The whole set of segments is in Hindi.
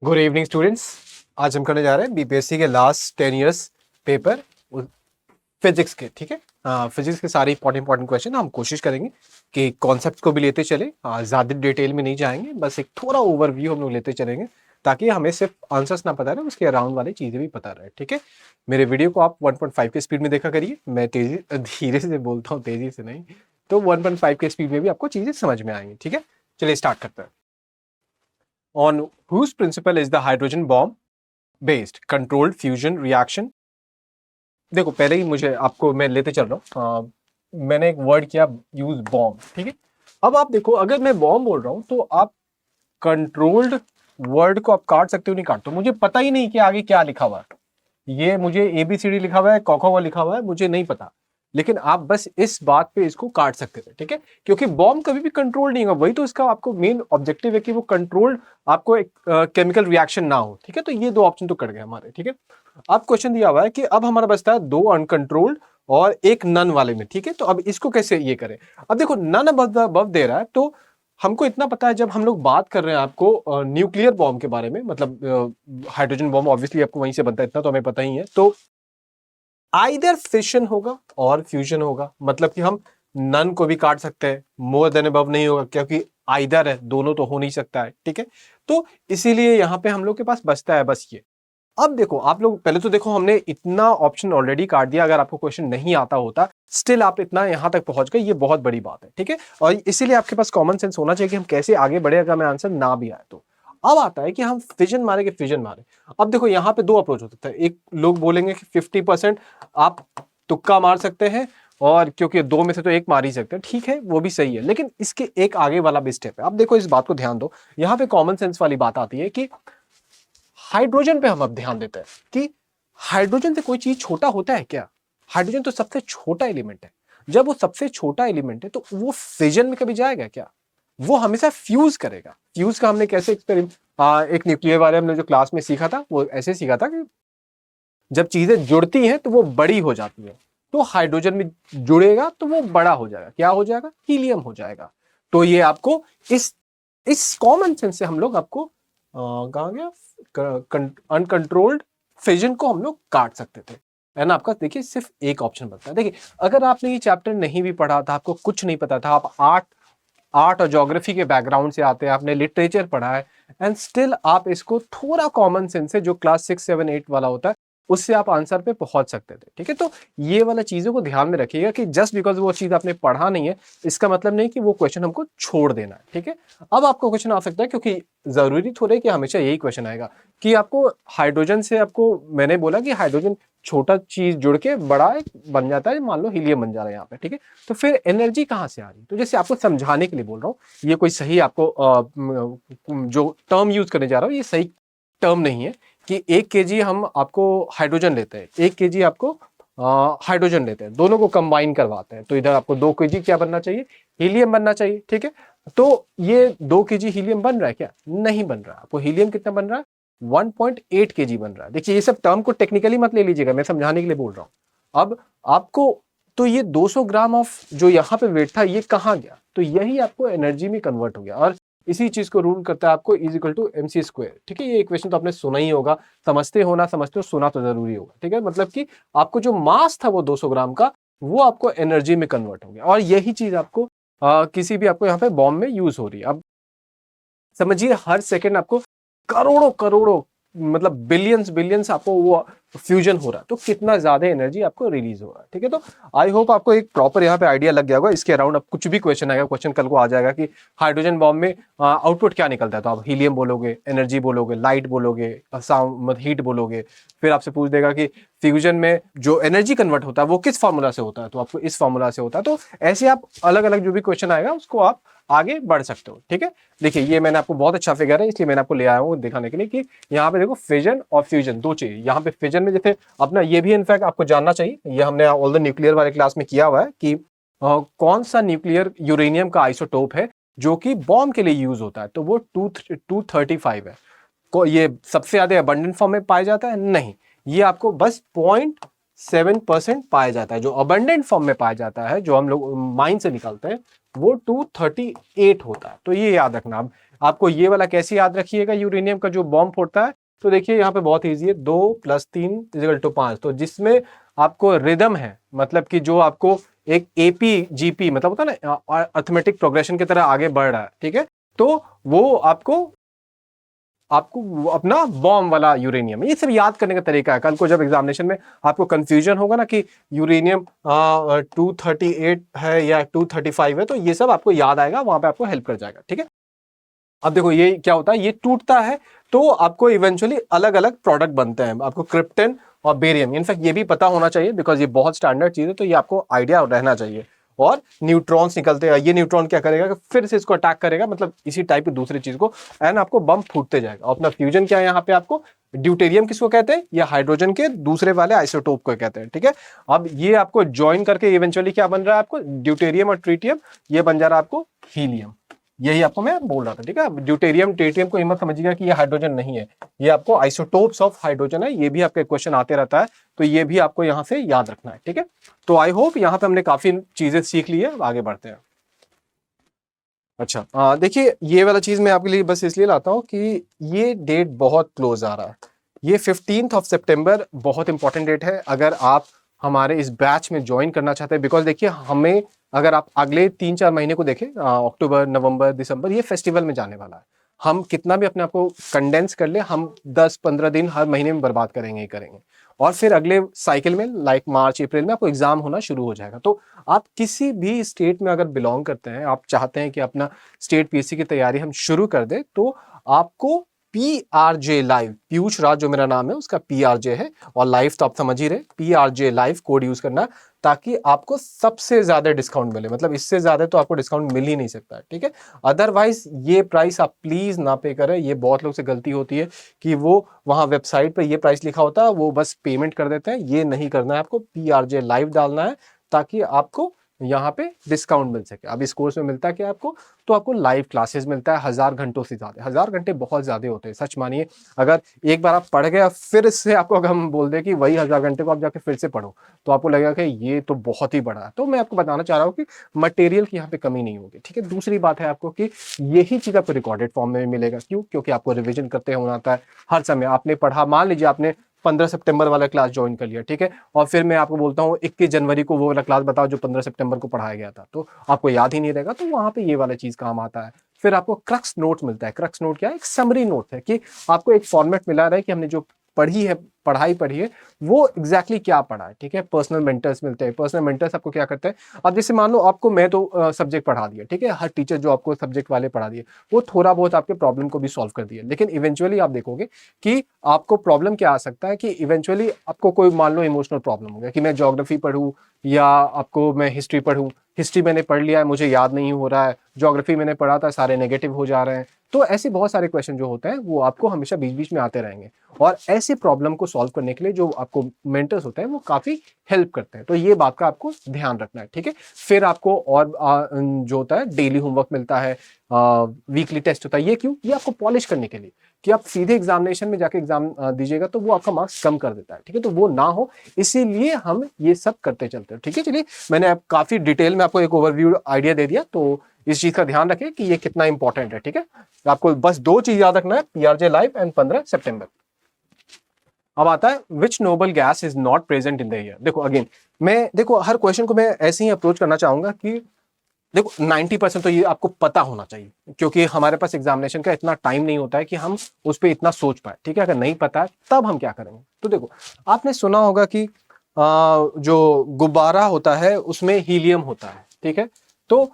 Good evening students. आज हम करने जा रहे हैं बीपीएससी के लास्ट 10 इयर्स पेपर फिजिक्स के। ठीक है, फिजिक्स के सारे इंपॉर्टेंट क्वेश्चन हम कोशिश करेंगे कि कॉन्सेप्ट को भी लेते चले, ज़्यादा डिटेल में नहीं जाएंगे, बस एक थोड़ा ओवरव्यू हम लोग लेते चलेंगे ताकि हमें सिर्फ आंसर्स ना पता रहे, उसके अराउंड वाली चीज़ें भी पता रहे। ठीक है, मेरे वीडियो को आप 1.5 के स्पीड में देखा करिए। मैं तेजी धीरे से बोलता हूँ, तेजी से नहीं, तो 1.5 के स्पीड में भी आपको चीज़ें समझ में आएंगी। ठीक है, चलिए स्टार्ट करते हैं। On whose principle is the hydrogen bomb based? Controlled fusion reaction. देखो, पहले ही मुझे आपको मैं लेते चल रहा हूँ। मैंने एक वर्ड किया यूज बॉम्ब। ठीक है, अब आप देखो, अगर मैं बॉम्ब बोल रहा हूँ तो आप कंट्रोल्ड वर्ड को आप काट सकते हो, नहीं काट, तो मुझे पता ही नहीं कि आगे क्या लिखा हुआ है। ये मुझे ABCD लिखा हुआ है, कॉका लिखा हुआ है, मुझे नहीं पता, लेकिन आप बस इस बात पे इसको काट सकते थे। ठीक है, क्योंकि बॉम्ब कभी भी कंट्रोल नहीं होगा, वही तो इसका आपको मेन ऑब्जेक्टिव है कि वो कंट्रोल्ड आपको एक केमिकल रिएक्शन ना हो। ठीक है, तो ये दो ऑप्शन तो कट गए हमारे। ठीक है, अब क्वेश्चन दिया हुआ है कि अब हमारा बचता है दो अनकंट्रोल्ड और एक नन वाले में। ठीक है, तो अब इसको कैसे ये करें। अब देखो, नन अबव दे रहा है, तो हमको इतना पता है, जब हम लोग बात कर रहे हैं आपको न्यूक्लियर बॉम्ब के बारे में, मतलब हाइड्रोजन बॉम्ब ऑब्वियसली आपको वहीं से बनता है, इतना तो हमें पता ही है। तो आइदर फिशन होगा और फ्यूजन होगा, मतलब कि हम नन को भी काट सकते हैं, मोर देन अबव नहीं होगा, क्योंकि आइदर है, दोनों तो हो नहीं सकता है। ठीक है, तो इसीलिए यहां पे हम लोग के पास बचता है बस ये। अब देखो, आप लोग पहले तो देखो, हमने इतना ऑप्शन ऑलरेडी काट दिया। अगर आपको क्वेश्चन नहीं आता होता, स्टिल आप इतना यहां तक पहुंच गए, ये बहुत बड़ी बात है। ठीक है, और इसीलिए आपके पास कॉमन सेंस होना चाहिए कि हम कैसे आगे बढ़े अगर हमें आंसर ना भी आए तो। अब आता है कि हम फिजन मारे कि फ्यूजन मारे। अब देखो, यहां पे दो अप्रोच हो सकता है। एक लोग बोलेंगे कि 50% आप तुक्का मार सकते हैं, और क्योंकि दो में से तो एक मार ही सकते हैं, ठीक है, वो भी सही है, लेकिन इसके एक आगे वाला भी स्टेप है। अब देखो, इस बात को ध्यान दो, यहां पे कॉमन सेंस वाली बात आती है कि हाइड्रोजन पे हम अब ध्यान देते हैं कि हाइड्रोजन से कोई चीज छोटा होता है क्या। हाइड्रोजन तो सबसे छोटा एलिमेंट है। जब वो सबसे छोटा एलिमेंट है, तो वो फिजन में कभी जाएगा क्या। वो हमेशा फ्यूज करेगा। फ्यूज का हमने कैसे एक न्यूक्लियर वाले हमने जो क्लास में सीखा था, वो ऐसे सीखा था कि जब चीजें जुड़ती हैं तो वो बड़ी हो जाती है। तो हाइड्रोजन में जुड़ेगा तो वो बड़ा हो जाएगा, क्या हो जाएगा, हीलियम हो जाएगा। तो ये आपको इस कॉमन सेंस से हम लोग आपको कहा गया अनकंट्रोल्ड फिजन को हम लोग काट सकते थे। है ना, आपका देखिए सिर्फ एक ऑप्शन बनता है। देखिए, अगर आपने ये चैप्टर नहीं भी पढ़ा था, आपको कुछ नहीं पता था, आप आर्ट आर्ट और ज्योग्राफी के बैकग्राउंड से आते हैं, आपने लिटरेचर पढ़ा है, एंड स्टिल आप इसको थोड़ा कॉमन सेंस से, जो क्लास 6, 7, 8 वाला होता है, उससे आप आंसर पे पहुंच सकते थे। ठीक है, तो ये वाला चीजों को ध्यान में रखिएगा कि जस्ट बिकॉज वो चीज आपने पढ़ा नहीं है, इसका मतलब नहीं कि वो क्वेश्चन हमको छोड़ देना है। ठीक है, अब आपको क्वेश्चन आ सकता है, क्योंकि जरूरी थोड़ा है कि हमेशा यही क्वेश्चन आएगा कि आपको हाइड्रोजन से, आपको मैंने बोला कि हाइड्रोजन छोटा चीज जुड़ के बड़ा एक बन जाता है, मान लो हीलियम बन जा रहा है यहाँ पे। ठीक है, तो फिर एनर्जी कहाँ से आ रही है, तो जैसे आपको समझाने के लिए बोल रहा हूँ, ये कोई सही आपको जो टर्म यूज करने जा रहा हूँ, ये सही टर्म नहीं है कि 1 kg हम आपको हाइड्रोजन लेते हैं, 1 kg आपको हाइड्रोजन लेते हैं, दोनों को कंबाइन करवाते हैं, तो इधर आपको 2 kg क्या बनना चाहिए, हीलियम बनना चाहिए। ठीक है, तो ये 2 kg हीलियम बन रहा है क्या, नहीं बन रहा। आपको हीलियम कितना बन रहा है, 1.8 kg बन रहा है। देखिए, ये सब टर्म को टेक्निकली मत ले लीजिएगा, मैं समझाने के लिए बोल रहा हूं। अब आपको, तो ये 200 ग्राम ऑफ जो यहाँ पे वेट था, ये कहाँ गया, तो यही आपको एनर्जी में कन्वर्ट हो गया, और इसी चीज को रूल करता है आपको E=mc²। ठीक है, ये इक्वेशन तो आपने सुना ही होगा, समझते हो ना समझते हो, सुना तो जरूरी होगा। ठीक है, मतलब कि आपको जो मास था वो 200 ग्राम का, वो आपको एनर्जी में कन्वर्ट हो गया, और यही चीज आपको किसी भी आपको यहाँ पे बॉम्ब में यूज हो रही है। अब समझिए, हर सेकेंड आपको करोड़ों करोड़ों, मतलब बिलियंस बिलियंस आपको वो फ्यूजन हो रहा है, तो कितना ज्यादा एनर्जी आपको रिलीज हो रहा है। ठीक है, तो आई होप आपको एक प्रॉपर यहाँ पे आइडिया लग गया होगा। इसके अराउंड अब कुछ भी क्वेश्चन आएगा, क्वेश्चन कल को आ जाएगा कि हाइड्रोजन बॉम्ब में आउटपुट क्या निकलता है, तो आप हीलियम बोलोगे, एनर्जी बोलोगे, लाइट बोलोगे, साउंड हीट बोलोगे। फिर आपसे पूछ देगा कि फ्यूजन में जो एनर्जी कन्वर्ट होता है वो किस फॉर्मूला से होता है, तो आपको इस फॉर्मूला से होता है। तो ऐसे आप अलग अलग जो भी क्वेश्चन आएगा उसको आप आगे बढ़ सकते हो। ठीक है, देखिए, ये मैंने आपको बहुत अच्छा फिगर है, इसलिए मैंने आपको ले आया हूँ दिखाने के लिए कि यहाँ पे देखो फिजन और फ्यूजन दो चीज। यहाँ पे फिजन में जैसे अपना ये भी इनफैक्ट आपको जानना चाहिए, ये हमने ऑल द न्यूक्लियर वाले क्लास में किया हुआ है कि कौन सा न्यूक्लियर यूरेनियम का आइसोटोप है जो कि बॉम्ब के लिए यूज होता है, तो वो 235 है। ये सबसे ज्यादा अबंडेंट फॉर्म में पाया जाता है, नहीं, ये आपको बस 0.7% पाया जाता है। जो अबंडेंट फॉर्म में पाया जाता है, जो हम लोग माइन से निकालते हैं, वो 238 होता है। तो ये याद रखना। अब आपको ये वाला कैसे याद रखिएगा, यूरेनियम का जो बॉम्ब फोड़ता है, तो देखिए यहाँ पे बहुत ईजी है, 2 + 3 = 5। तो जिसमें आपको रिदम है, मतलब कि जो आपको एक APGP मतलब होता है ना, अर्थमेटिक प्रोग्रेशन की तरह आगे बढ़ रहा है, ठीक है, तो वो आपको आपको अपना बॉम्ब वाला यूरेनियम, ये सब याद करने का तरीका है। कल को जब एग्जामिनेशन में आपको कंफ्यूजन होगा ना कि यूरेनियम 238 है या 235 है, तो ये सब आपको याद आएगा, वहां पे आपको हेल्प कर जाएगा, ठीक है। अब देखो ये क्या होता है, ये टूटता है तो आपको इवेंचुअली अलग अलग प्रोडक्ट बनते हैं, आपको क्रिप्टन और बेरियम, इनफैक्ट ये भी पता होना चाहिए बिकॉज ये बहुत स्टैंडर्ड चीज है, तो ये आपको आइडिया रहना चाहिए। और न्यूट्रॉन्स निकलते हैं, ये न्यूट्रॉन क्या करेगा कि फिर से इसको अटैक करेगा, मतलब इसी टाइप की दूसरी चीज को, एंड आपको बम फूटते जाएगा। अपना फ्यूजन क्या है यहाँ पे, आपको ड्यूटेरियम किसको कहते हैं, या हाइड्रोजन के दूसरे वाले आइसोटोप को कहते हैं, ठीक है। अब ये आपको ज्वाइन करके इवेंचुअली क्या बन रहा है, आपको ड्यूटेरियम और ट्रिटियम, ये बन जा रहा है आपको हीलियम। यही आपको मैं बोल रहा था, ठीक है। ड्यूटेरियम ट्रिटियम को हिम्मत समझिएगा कि ये हाइड्रोजन नहीं है, ये आपको आइसोटोप्स ऑफ हाइड्रोजन है, ये भी आपके क्वेश्चन आते रहता है, तो ये भी आपको यहां से याद रखना है, ठीक है। तो आई होप यहाँ पे हमने काफी चीजें सीख ली है, आगे बढ़ते हैं। अच्छा देखिए, ये वाला चीज मैं आपके लिए बस इसलिए लाता हूँ कि ये डेट बहुत क्लोज आ रहा है, ये 15 सितंबर बहुत इंपॉर्टेंट डेट है अगर आप हमारे इस बैच में ज्वाइन करना चाहते हैं। बिकॉज देखिए, हमें अगर आप अगले 3-4 महीने को देखें, अक्टूबर, नवंबर, दिसंबर, ये फेस्टिवल में जाने वाला है। हम कितना भी अपने आप को कंडेंस कर ले, हम 10-15 दिन हर महीने में बर्बाद करेंगे ही करेंगे, और फिर अगले साइकिल में लाइक मार्च अप्रैल में आपको एग्जाम होना शुरू हो जाएगा। तो आप किसी भी स्टेट में अगर बिलोंग करते हैं, आप चाहते हैं कि अपना स्टेट PSC की तैयारी हम शुरू कर दे, तो आपको PRJ लाइव, पीयूष राज जो मेरा नाम है उसका PRJ है, और लाइव तो आप समझ ही रहे, PRJ लाइव कोड यूज करना, ताकि आपको सबसे ज्यादा डिस्काउंट मिले। मतलब इससे ज्यादा तो आपको डिस्काउंट मिल ही नहीं सकता, ठीक है। अदरवाइज ये प्राइस आप प्लीज ना पे करें, ये बहुत लोग से गलती होती है कि वो वहां वेबसाइट पे ये प्राइस लिखा होता है, वो बस पेमेंट कर देते हैं, ये नहीं करना है, आपको PRJ लाइव डालना है, ताकि आपको यहाँ पे डिस्काउंट मिल सके। अब इस कोर्स में मिलता है क्या आपको, तो आपको लाइव क्लासेस मिलता है 1000 घंटों से ज्यादा। 1000 घंटे बहुत ज्यादा होते हैं, सच मानिए। अगर एक बार आप पढ़ गए, फिर से आपको अगर हम बोल दें कि वही 1000 घंटे को आप जाके फिर से पढ़ो, तो आपको लगेगा कि ये तो बहुत ही बड़ा है। तो मैं आपको बताना चाह रहा हूँ कि मटेरियल की यहाँ पे कमी नहीं होगी, ठीक है। दूसरी बात है आपको कि यही चीज आपको रिकॉर्डेड फॉर्म में मिलेगा, क्यों, क्योंकि आपको रिविजन करते होना आता है हर समय। आपने पढ़ा, मान लीजिए आपने 15 सितंबर वाला क्लास ज्वाइन कर लिया, ठीक है, और फिर मैं आपको बोलता हूँ 21 जनवरी को वो वाला क्लास बताओ जो 15 सितंबर को पढ़ाया गया था, तो आपको याद ही नहीं रहेगा। तो वहां पे ये वाला चीज काम आता है। फिर आपको क्रक्स नोट मिलता है। क्रक्स नोट क्या है, एक समरी नोट है कि आपको एक फॉर्मेट मिला रहा है कि हमने जो पढ़ाई पढ़ी है वो एग्जैक्टली क्या पढ़ा है, ठीक है। पर्सनल मेंटर्स मिलते हैं। पर्सनल मेंटर्स आपको क्या करते हैं, अब जैसे मान लो आपको मैं तो सब्जेक्ट पढ़ा दिया, ठीक है, हर टीचर जो आपको सब्जेक्ट वाले पढ़ा दिए, वो थोड़ा बहुत आपके प्रॉब्लम को भी सॉल्व कर दिया, लेकिन इवेंचुअली आप देखोगे कि आपको प्रॉब्लम क्या आ सकता है कि इवेंचुअली आपको कोई मान लो इमोशनल प्रॉब्लम हो गया कि मैं ज्योग्राफी पढ़ूं या आपको मैं हिस्ट्री पढ़ूं। हिस्ट्री मैंने पढ़ लिया है, मुझे याद नहीं हो रहा है, ज्योग्राफी मैंने पढ़ा था, सारे नेगेटिव हो जा रहे हैं। तो ऐसे बहुत सारे क्वेश्चन जो होते हैं वो आपको हमेशा बीच बीच में आते रहेंगे, और ऐसे प्रॉब्लम को सॉल्व करने के लिए जो आपको मेंटर्स होते हैं वो काफी हेल्प करते हैं। तो ये बात का आपको ध्यान रखना है, ठीक है। फिर आपको और जो होता है डेली होमवर्क मिलता है, वीकली टेस्ट होता है। ये क्यों, ये आपको पॉलिश करने के लिए, कि आप सीधे एग्जामिनेशन में जाके एग्जाम दीजिएगा तो वो आपका मार्क्स कम कर देता है, ठीक है। तो वो ना हो, इसीलिए हम ये सब करते चलते हैं, ठीक है। चलिए, मैंने काफी डिटेल में आपको एक ओवरव्यू आइडिया दे दिया, तो इस चीज का ध्यान रखें कि ये कितना इंपॉर्टेंट है, ठीक है। आपको बस 2 चीज याद रखना है, PRJ लाइव एंड 15 सितंबर। अब आता है which noble gas is not present in the air. देखो अगेन, मैं देखो हर क्वेश्चन को मैं ऐसे ही अप्रोच करना चाहूंगा कि देखो 90% तो ये आपको पता होना चाहिए, क्योंकि हमारे पास एग्जामिनेशन का इतना टाइम नहीं होता है कि हम उस पर इतना सोच पाए, ठीक है। अगर नहीं पता है तब हम क्या करेंगे, तो देखो आपने सुना होगा कि जो गुब्बारा होता है उसमें हीलियम होता है, ठीक है। तो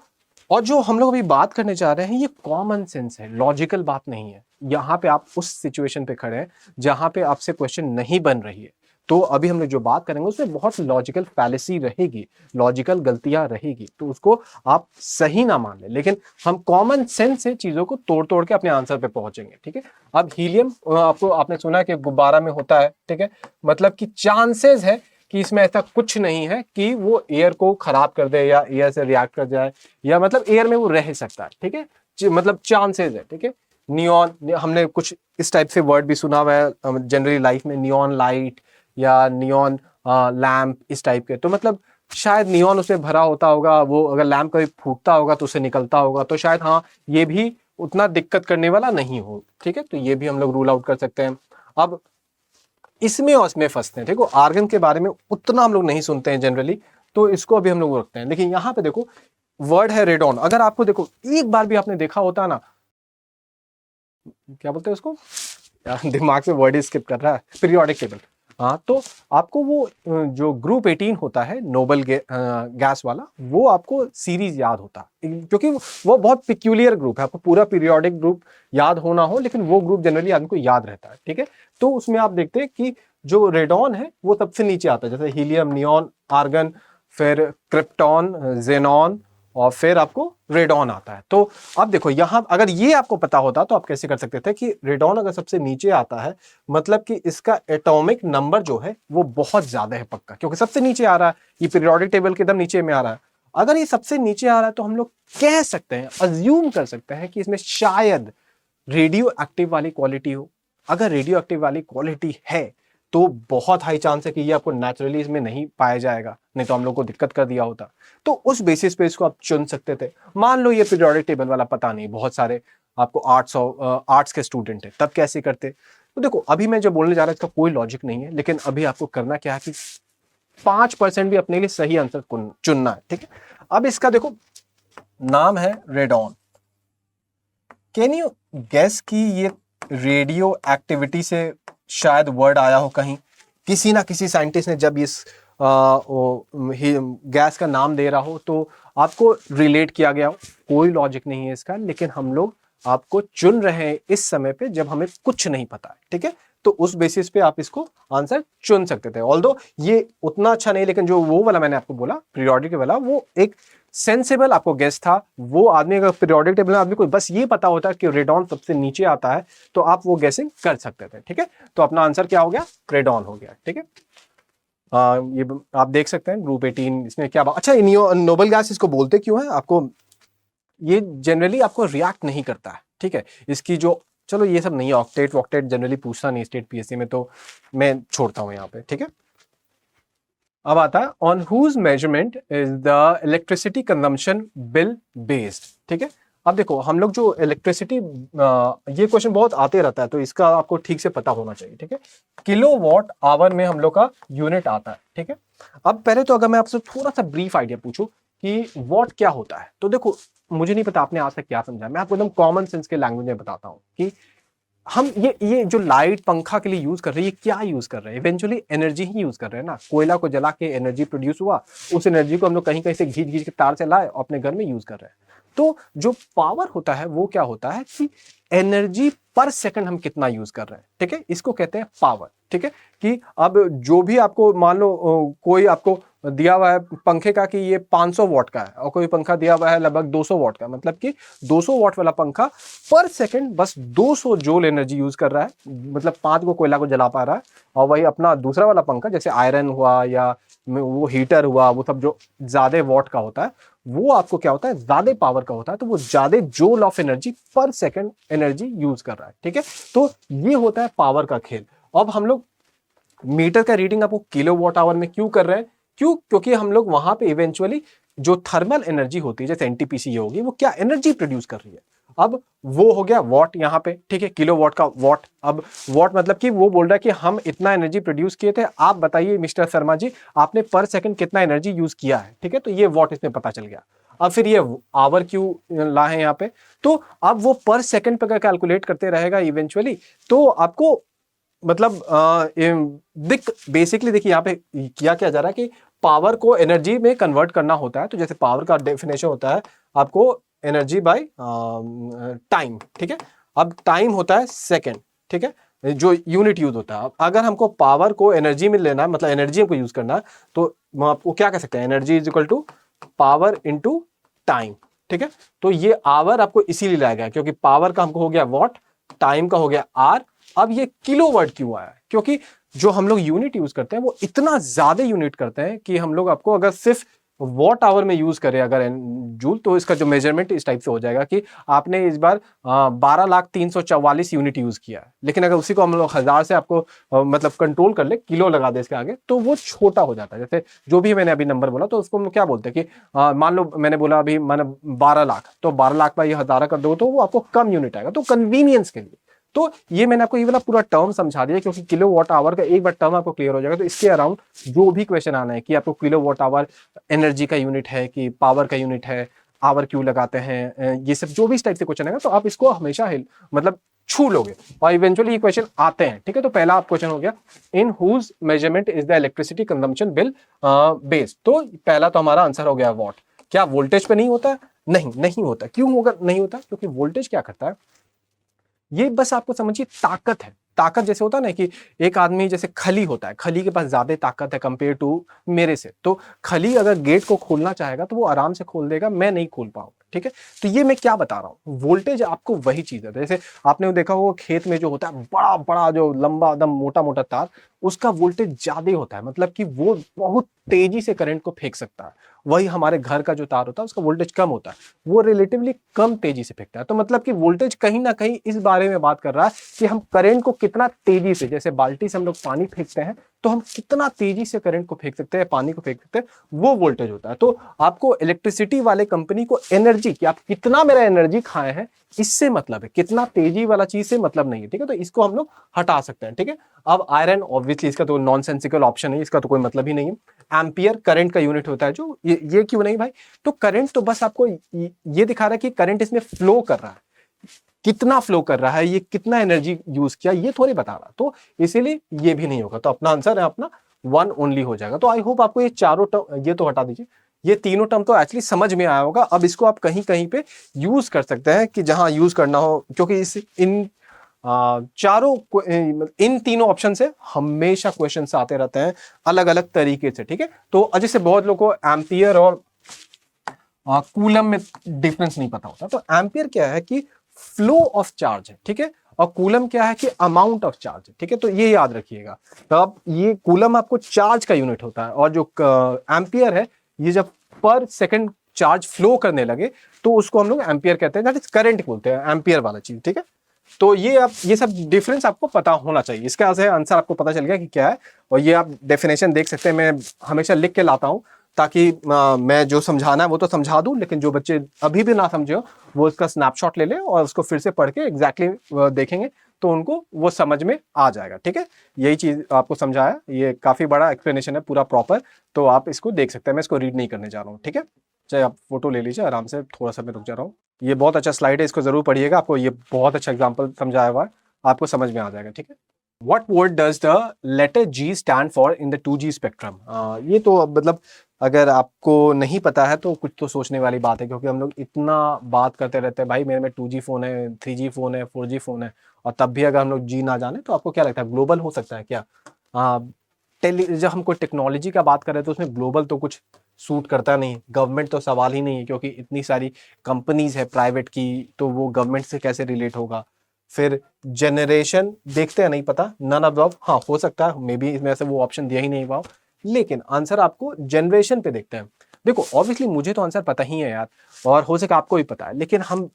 और जो हम लोग अभी बात करने जा रहे हैं ये कॉमन सेंस है, लॉजिकल बात नहीं है। यहाँ पे आप उस सिचुएशन पे खड़े हैं जहां पे आपसे क्वेश्चन नहीं बन रही है, तो अभी हमने जो बात करेंगे उसमें बहुत लॉजिकल फैलेसी रहेगी, लॉजिकल गलतियां रहेगी, तो उसको आप सही ना मान लें, लेकिन हम कॉमन सेंस से चीजों को तोड़ तोड़ के अपने आंसर पे पहुंचेंगे, ठीक है। अब हीलियम आपने सुना है कि गुब्बारा में होता है, ठीक है, मतलब कि चांसेस है कि इसमें ऐसा कुछ नहीं है कि वो एयर को खराब कर दे या एयर से रिएक्ट कर जाए, या मतलब एयर में वो रह सकता है, ठीक है, मतलब चांसेस है, ठीक है। नियॉन, हमने कुछ इस टाइप से वर्ड भी सुना हुआ है जनरली लाइफ में, नियॉन लाइट या नियॉन लैम्प, इस टाइप के। तो मतलब शायद नियॉन उसमें भरा होता होगा, वो अगर लैम्प कभी फूटता होगा तो उसे निकलता होगा, तो शायद हाँ ये भी उतना दिक्कत करने वाला नहीं हो, ठीक है। तो ये भी हम लोग रूल आउट कर सकते हैं। अब इसमें और इसमें फंसते हैं, देखो आर्गन के बारे में उतना हम लोग नहीं सुनते हैं जनरली, तो इसको अभी हम लोग रखते हैं। लेकिन यहाँ पे देखो वर्ड है रेडॉन, अगर आपको देखो एक बार भी आपने देखा होता ना, क्या बोलते हैं उसको, दिमाग से वर्ड ही स्किप कर रहा है, पीरियोडिक टेबल। हाँ, तो आपको वो जो ग्रुप 18 होता है नोबल गैस वाला, वो आपको सीरीज याद होता है, क्योंकि वो बहुत पिक्यूलियर ग्रुप है। आपको पूरा पीरियोडिक ग्रुप याद होना हो, लेकिन वो ग्रुप जनरली आदमी को याद रहता है, ठीक है। तो उसमें आप देखते हैं कि जो रेडॉन है वो सबसे नीचे आता है, जैसे हीलियम, नियॉन, आर्गन, फिर क्रिप्टॉन, जेनॉन, और फिर आपको रेडॉन आता है। तो अब देखो यहां अगर ये आपको पता होता तो आप कैसे कर सकते थे कि रेडॉन अगर सबसे नीचे आता है, मतलब कि इसका एटॉमिक नंबर जो है वो बहुत ज्यादा है पक्का, क्योंकि सबसे नीचे आ रहा है, ये पीरियोडिक टेबल के एकदम नीचे में आ रहा है। अगर ये सबसे नीचे आ रहा है तो हम लोग कह सकते हैं, अज्यूम कर सकते हैं कि इसमें शायद रेडियो एक्टिव वाली क्वालिटी हो। अगर रेडियो एक्टिव वाली क्वालिटी है तो बहुत हाई चांस है कि ये आपको नेचुरली इसमें नहीं पाया जाएगा, नहीं तो हम लोग को दिक्कत कर दिया होता। तो उस बेसिस पे इसको आप चुन सकते थे। मान लो ये पीरियोडिक टेबल वाला पता नहीं, बहुत सारे आपको आर्ट्स के स्टूडेंट है, तब कैसे करते। तो देखो अभी मैं जो बोलने जा रहा हूं इसका कोई लॉजिक नहीं है, लेकिन अभी आपको करना क्या है कि 5% भी अपने लिए सही आंसर चुनना है, ठीक है। अब इसका देखो नाम है रेडॉन। कैन यू गेस कि ये रेडियो एक्टिविटी से शायद वर्ड आया हो कहीं, किसी ना किसी साइंटिस्ट ने जब इस गैस का नाम दे रहा हो तो आपको रिलेट किया गया हो। कोई लॉजिक नहीं है इसका, लेकिन हम लोग आपको चुन रहे हैं इस समय पे जब हमें कुछ नहीं पता है, ठीक है। तो उस बेसिस पे आप इसको आंसर चुन सकते थे। ऑल्दो ये उतना अच्छा नहीं, लेकिन जो वो वाला मैंने आपको बोला पीरियोडिक वाला, वो एक सेंसेबल आपको गेस था। वो आदमी अगर पीरियोडिक टेबल में आदमी को बस ये पता होता कि रेडॉन सबसे नीचे आता है तो आप वो गेसिंग कर सकते थे, ठीक है। तो अपना आंसर क्या हो गया, रेडॉन हो गया, ठीक है। ये आप देख सकते हैं ग्रुप 18 इसमें क्या बात। अच्छा, नोबल गैस इसको बोलते क्यों है, आपको ये जनरली आपको रिएक्ट नहीं करता है, ठीक है। इसकी जो, चलो ये सब नहीं है, ऑक्टेट वॉक्टेट जनरली पूछता नहीं स्टेट पीएससी में, तो मैं छोड़ता हूं यहाँ पे, ठीक है। अब आता है on whose measurement is the electricity consumption bill based, ठीक है। अब देखो हम लोग जो इलेक्ट्रिसिटी, ये क्वेश्चन बहुत आते रहता है तो इसका आपको ठीक से पता होना चाहिए, ठीक है। किलोवाट आवर में हम लोग का यूनिट आता है, ठीक है। अब पहले तो अगर मैं आपसे थोड़ा सा ब्रीफ आइडिया पूछूं कि वॉट क्या होता है, तो देखो मुझे नहीं पता आपने आज तक क्या समझा, मैं आपको एकदम कॉमन सेंस के लैंग्वेज में बताता हूं कि हम ये जो लाइट पंखा के लिए यूज कर रहे हैं, ये क्या यूज कर रहे हैं, इवेंचुअली एनर्जी ही यूज कर रहे हैं ना। कोयला को जला के एनर्जी प्रोड्यूस हुआ, उस एनर्जी को हम लोग कहीं कहीं से घींच घींच के तार से लाए और अपने घर में यूज कर रहे हैं। तो जो पावर होता है वो क्या होता है कि एनर्जी पर सेकंड हम कितना यूज कर रहे हैं, ठीक है, इसको कहते हैं पावर, ठीक है। कि अब जो भी आपको मान लो कोई आपको दिया हुआ है पंखे का कि ये 500 वॉट का है, और कोई पंखा दिया हुआ है लगभग 200 वॉट का, मतलब कि 200 वॉट वाला पंखा पर सेकंड बस 200 जूल एनर्जी यूज कर रहा है, मतलब 5 को कोयला को जला पा रहा है। और वही अपना दूसरा वाला पंखा जैसे आयरन हुआ या वो हीटर हुआ, वो सब जो ज्यादा वॉट का होता है वो आपको क्या होता है, ज्यादा पावर का होता है, तो वो ज्यादा जूल ऑफ एनर्जी पर सेकंड एनर्जी यूज कर रहा है, ठीक है। तो ये होता है पावर का खेल। अब हम लोग मीटर का रीडिंग आपको किलो वॉट आवर में क्यों कर रहे हैं, क्यों, क्योंकि हम लोग वहां पे इवेंचुअली जो थर्मल एनर्जी होती है जैसे एनटीपीसी होगी, वो क्या एनर्जी प्रोड्यूस कर रही है। अब वो हो गया वॉट यहाँ पे, ठीक है, किलो वॉट का वॉट। अब वॉट मतलब कि वो बोल रहा है कि हम इतना एनर्जी प्रोड्यूस किए थे, आप बताइए मिस्टर शर्मा जी आपने पर सेकंड कितना एनर्जी यूज किया है, ठीक है। तो ये वॉट इसमें पता चल गया। अब फिर ये आवर क्यों ला है यहाँ पे, तो अब वो पर सेकंड पे कैलकुलेट करते रहेगा इवेंचुअली, तो आपको मतलब दिख बेसिकली देखिए यहाँ पे किया क्या जा रहा है कि पावर को एनर्जी में कन्वर्ट करना होता है। तो जैसे पावर का डेफिनेशन होता है आपको एनर्जी बाय टाइम, ठीक है। अब टाइम होता है सेकंड, ठीक है, जो यूनिट यूज होता है। अगर हमको पावर को एनर्जी में लेना है, मतलब एनर्जी हमको यूज करना है, तो हम आपको क्या कह सकते हैं, energy is equal to power into time, ठीक है। तो ये आवर आपको इसीलिए लाया गया क्योंकि पावर का हमको हो गया वॉट, टाइम का हो गया आर। अब ये किलोवाट क्यों आया, क्योंकि जो हम लोग यूनिट यूज करते हैं वो इतना ज्यादा यूनिट करते हैं कि हम लोग आपको अगर सिर्फ वॉट आवर में यूज करें अगर जूल, तो इसका जो मेजरमेंट इस टाइप से हो जाएगा कि आपने इस बार 12,344 यूनिट यूज किया है, लेकिन अगर उसी को हम लोग 1000 से आपको मतलब कंट्रोल कर ले, किलो लगा दे इसके आगे, तो वो छोटा हो जाता है। जैसे जो भी मैंने अभी नंबर बोला, तो उसको हम क्या बोलते हैं कि मान लो मैंने बोला अभी मैंने 12 लाख, तो 12 लाख पर ये 1000 कर दो तो वो आपको कम यूनिट आएगा, तो कन्वीनियंस के लिए। तो ये मैंने आपको ये वाला पूरा टर्म समझा दिया, क्योंकि किलो वॉट आवर का एक बार टर्म आपको क्लियर हो जाएगा, तो इसके अराउंड जो भी क्वेश्चन आना है कि आपको किलो वॉट आवर एनर्जी का यूनिट है कि पावर का यूनिट है, आवर क्यों लगाते हैं, ये सब जो भी इस टाइप से क्वेश्चन आएगा, तो आप इसको हमेशा मतलब छू लोगे और इवेंचुअली ये क्वेश्चन आते हैं। ठीक है, तो पहला आप क्वेश्चन हो गया, in whose measurement is the electricity consumption bill based. तो पहला तो हमारा आंसर हो गया वॉट। क्या वोल्टेज पे नहीं होता? नहीं होता। क्यों होगा नहीं होता? क्योंकि वोल्टेज क्या करता है, ये बस आपको समझिए ताकत है। ताकत जैसे होता है ना कि एक आदमी जैसे खली होता है, खली के पास ज्यादा ताकत है कंपेयर टू मेरे से, तो खली अगर गेट को खोलना चाहेगा तो वो आराम से खोल देगा, मैं नहीं खोल पाऊंगा। ठीक है, तो ये मैं क्या बता रहा हूँ, वोल्टेज आपको वही चीज है। जैसे आपने देखा होगा खेत में जो होता है बड़ा बड़ा जो लंबा एकदम मोटा मोटा तार, उसका वोल्टेज ज्यादा होता है, मतलब कि वो बहुत तेजी से करंट को फेंक सकता है। वही हमारे घर का जो तार होता है उसका वोल्टेज कम होता है, वो रिलेटिवली कम तेजी से फेंकता है। तो मतलब कि वोल्टेज कहीं ना कहीं इस बारे में बात कर रहा है कि हम करंट को कितना तेजी से, जैसे बाल्टी से हम लोग पानी फेंकते हैं, तो हम कितना तेजी से करंट को फेंक सकते हैं, पानी को फेंक सकते हैं, वो वोल्टेज होता है। तो आपको इलेक्ट्रिसिटी वाले कंपनी को एनर्जी, कि आप कितना मेरा एनर्जी खाए हैं, इससे मतलब है, कितना तेजी वाला चीज से मतलब नहीं है। ठीक है, तो इसको हम लोग हटा सकते हैं। ठीक है, अब आयरन ऑब्वियसली इसका तो नॉनसेंसिकल ऑप्शन है, इसका तो कोई मतलब ही नहीं है। एम्पियर करंट का यूनिट होता है, जो ये क्यों नहीं भाई? तो करंट तो बस आपको ये दिखा रहा है कि करंट इसमें फ्लो कर रहा है, कितना फ्लो कर रहा है, ये कितना एनर्जी यूज किया, ये थोड़ी बता रहा, तो इसीलिए ये भी नहीं होगा। तो अपना आंसर है अपना वन ओनली हो जाएगा। तो आई होप आपको ये चारों टर्म, ये तो हटा दीजिए, ये तीनों टर्म तो एक्चुअली समझ में आया होगा। अब इसको आप कहीं कहीं पे यूज कर सकते हैं कि जहां यूज करना हो, क्योंकि इन इन तीनों ऑप्शन से हमेशा क्वेश्चन आते रहते हैं अलग अलग तरीके से। ठीक है, तो जैसे बहुत लोगों को एम्पियर और कूलम में डिफरेंस नहीं पता होता, तो एम्पियर क्या है कि फ्लो ऑफ चार्ज है। ठीक है, और कूलम क्या है कि अमाउंट ऑफ चार्ज है। ठीक है, तो ये याद रखिएगा। तो अब ये कूलम आपको चार्ज का यूनिट होता है, और जो एम्पियर है, ये जब पर सेकंड चार्ज फ्लो करने लगे तो उसको हम लोग एम्पियर कहते हैं, दैट इज करंट बोलते हैं, एम्पियर वाला चीज। ठीक है, तो ये सब डिफरेंस आपको पता होना चाहिए। इसका आंसर आपको पता चल गया कि क्या है, और ये आप डेफिनेशन देख सकते हैं, मैं हमेशा लिख के लाता हूं ताकि मैं जो समझाना है वो तो समझा दूं, लेकिन जो बच्चे अभी भी ना समझे हो वो इसका स्नैपशॉट ले ले और उसको फिर से पढ़ के एग्जैक्टली देखेंगे, तो उनको वो समझ में आ जाएगा। ठीक है, यही चीज आपको समझाया, ये काफी बड़ा एक्सप्लेनेशन है पूरा प्रॉपर, तो आप इसको देख सकते हैं, मैं इसको रीड नहीं करने जा रहा हूँ। ठीक है, चाहे आप फोटो ले लीजिए आराम से, थोड़ा सा मैं रुक जा रहा हूँ। ये बहुत अच्छा स्लाइड है, इसको जरूर पढ़िएगा, आपको ये बहुत अच्छा एग्जाम्पल समझाया हुआ है, आपको समझ में आ जाएगा। ठीक है, What word does the letter G stand for in the 2G spectrum? ये तो मतलब अगर आपको नहीं पता है तो कुछ तो सोचने वाली बात है, क्योंकि हम लोग इतना बात करते रहते हैं भाई मेरे में 2G फोन है, 3G फोन है, 4G फोन है, और तब भी अगर हम लोग G ना जाने तो आपको क्या लगता है ग्लोबल हो सकता है क्या? जब हम कोई टेक्नोलॉजी का बात कर रहे हैं तो उसमें ग्लोबल तो कुछ सूट करता नहीं, गवर्नमेंट तो सवाल ही नहीं है, क्योंकि इतनी सारी कंपनीज है प्राइवेट की, तो वो गवर्नमेंट से कैसे रिलेट होगा? फिर जनरेशन देखते हैं, नहीं पता, नन ऑफ, हाँ हो सकता है मे बी इसमें से वो ऑप्शन दिया ही नहीं हुआ, लेकिन आंसर आपको जनरेशन पे देखते हैं। देखो ऑब्वियसली मुझे तो आंसर पता ही है यार, और हो सके आपको भी पता है, लेकिन हम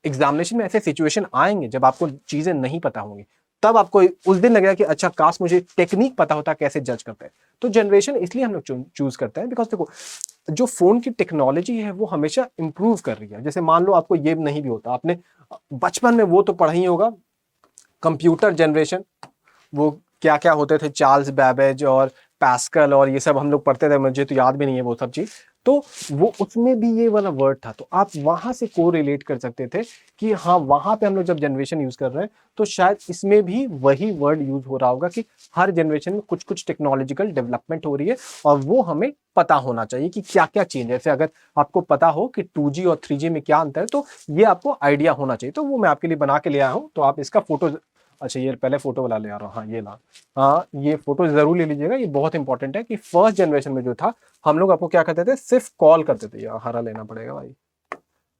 एग्जामिनेशन में ऐसे सिचुएशन आएंगे जब आपको चीजें नहीं पता होंगी, तब आपको उस दिन लगेगा कि अच्छा काश मुझे टेक्निक पता होता कैसे जज करते हैं। तो जनरेशन इसलिए हम लोग चूज करते हैं बिकॉज देखो जो फोन की टेक्नोलॉजी है वो हमेशा इंप्रूव कर रही है। जैसे मान लो आपको ये नहीं भी होता, आपने बचपन में वो तो पढ़ा ही होगा, कंप्यूटर जनरेशन, वो क्या क्या होते थे, चार्ल्स बैबेज और पैस्कल और ये सब हम लोग पढ़ते थे, मुझे तो याद भी नहीं है वो सब चीज, तो वो उसमें भी ये वाला वर्ड था, तो आप वहां से को रिलेट कर सकते थे कि हाँ वहां पे हम लोग जब जनरेशन यूज कर रहे हैं तो शायद इसमें भी वही वर्ड यूज हो रहा होगा कि हर जनरेशन में कुछ कुछ टेक्नोलॉजिकल डेवलपमेंट हो रही है और वो हमें पता होना चाहिए कि क्या क्या चेंज है। जैसे अगर आपको पता हो कि 2G और 3G में क्या अंतर है तो ये आपको आइडिया होना चाहिए, तो वो मैं आपके लिए बना के ले आया हूँ। तो आप इसका फोटो, अच्छा ये पहले फोटो वाला ले आ रहा हूँ, हाँ ये ला, हाँ ये फोटो जरूर ले लीजिएगा, ये बहुत इंपॉर्टेंट है कि फर्स्ट जनरेशन में जो था हम लोग आपको क्या करते थे, सिर्फ कॉल करते थे, यार हरा लेना पड़ेगा भाई,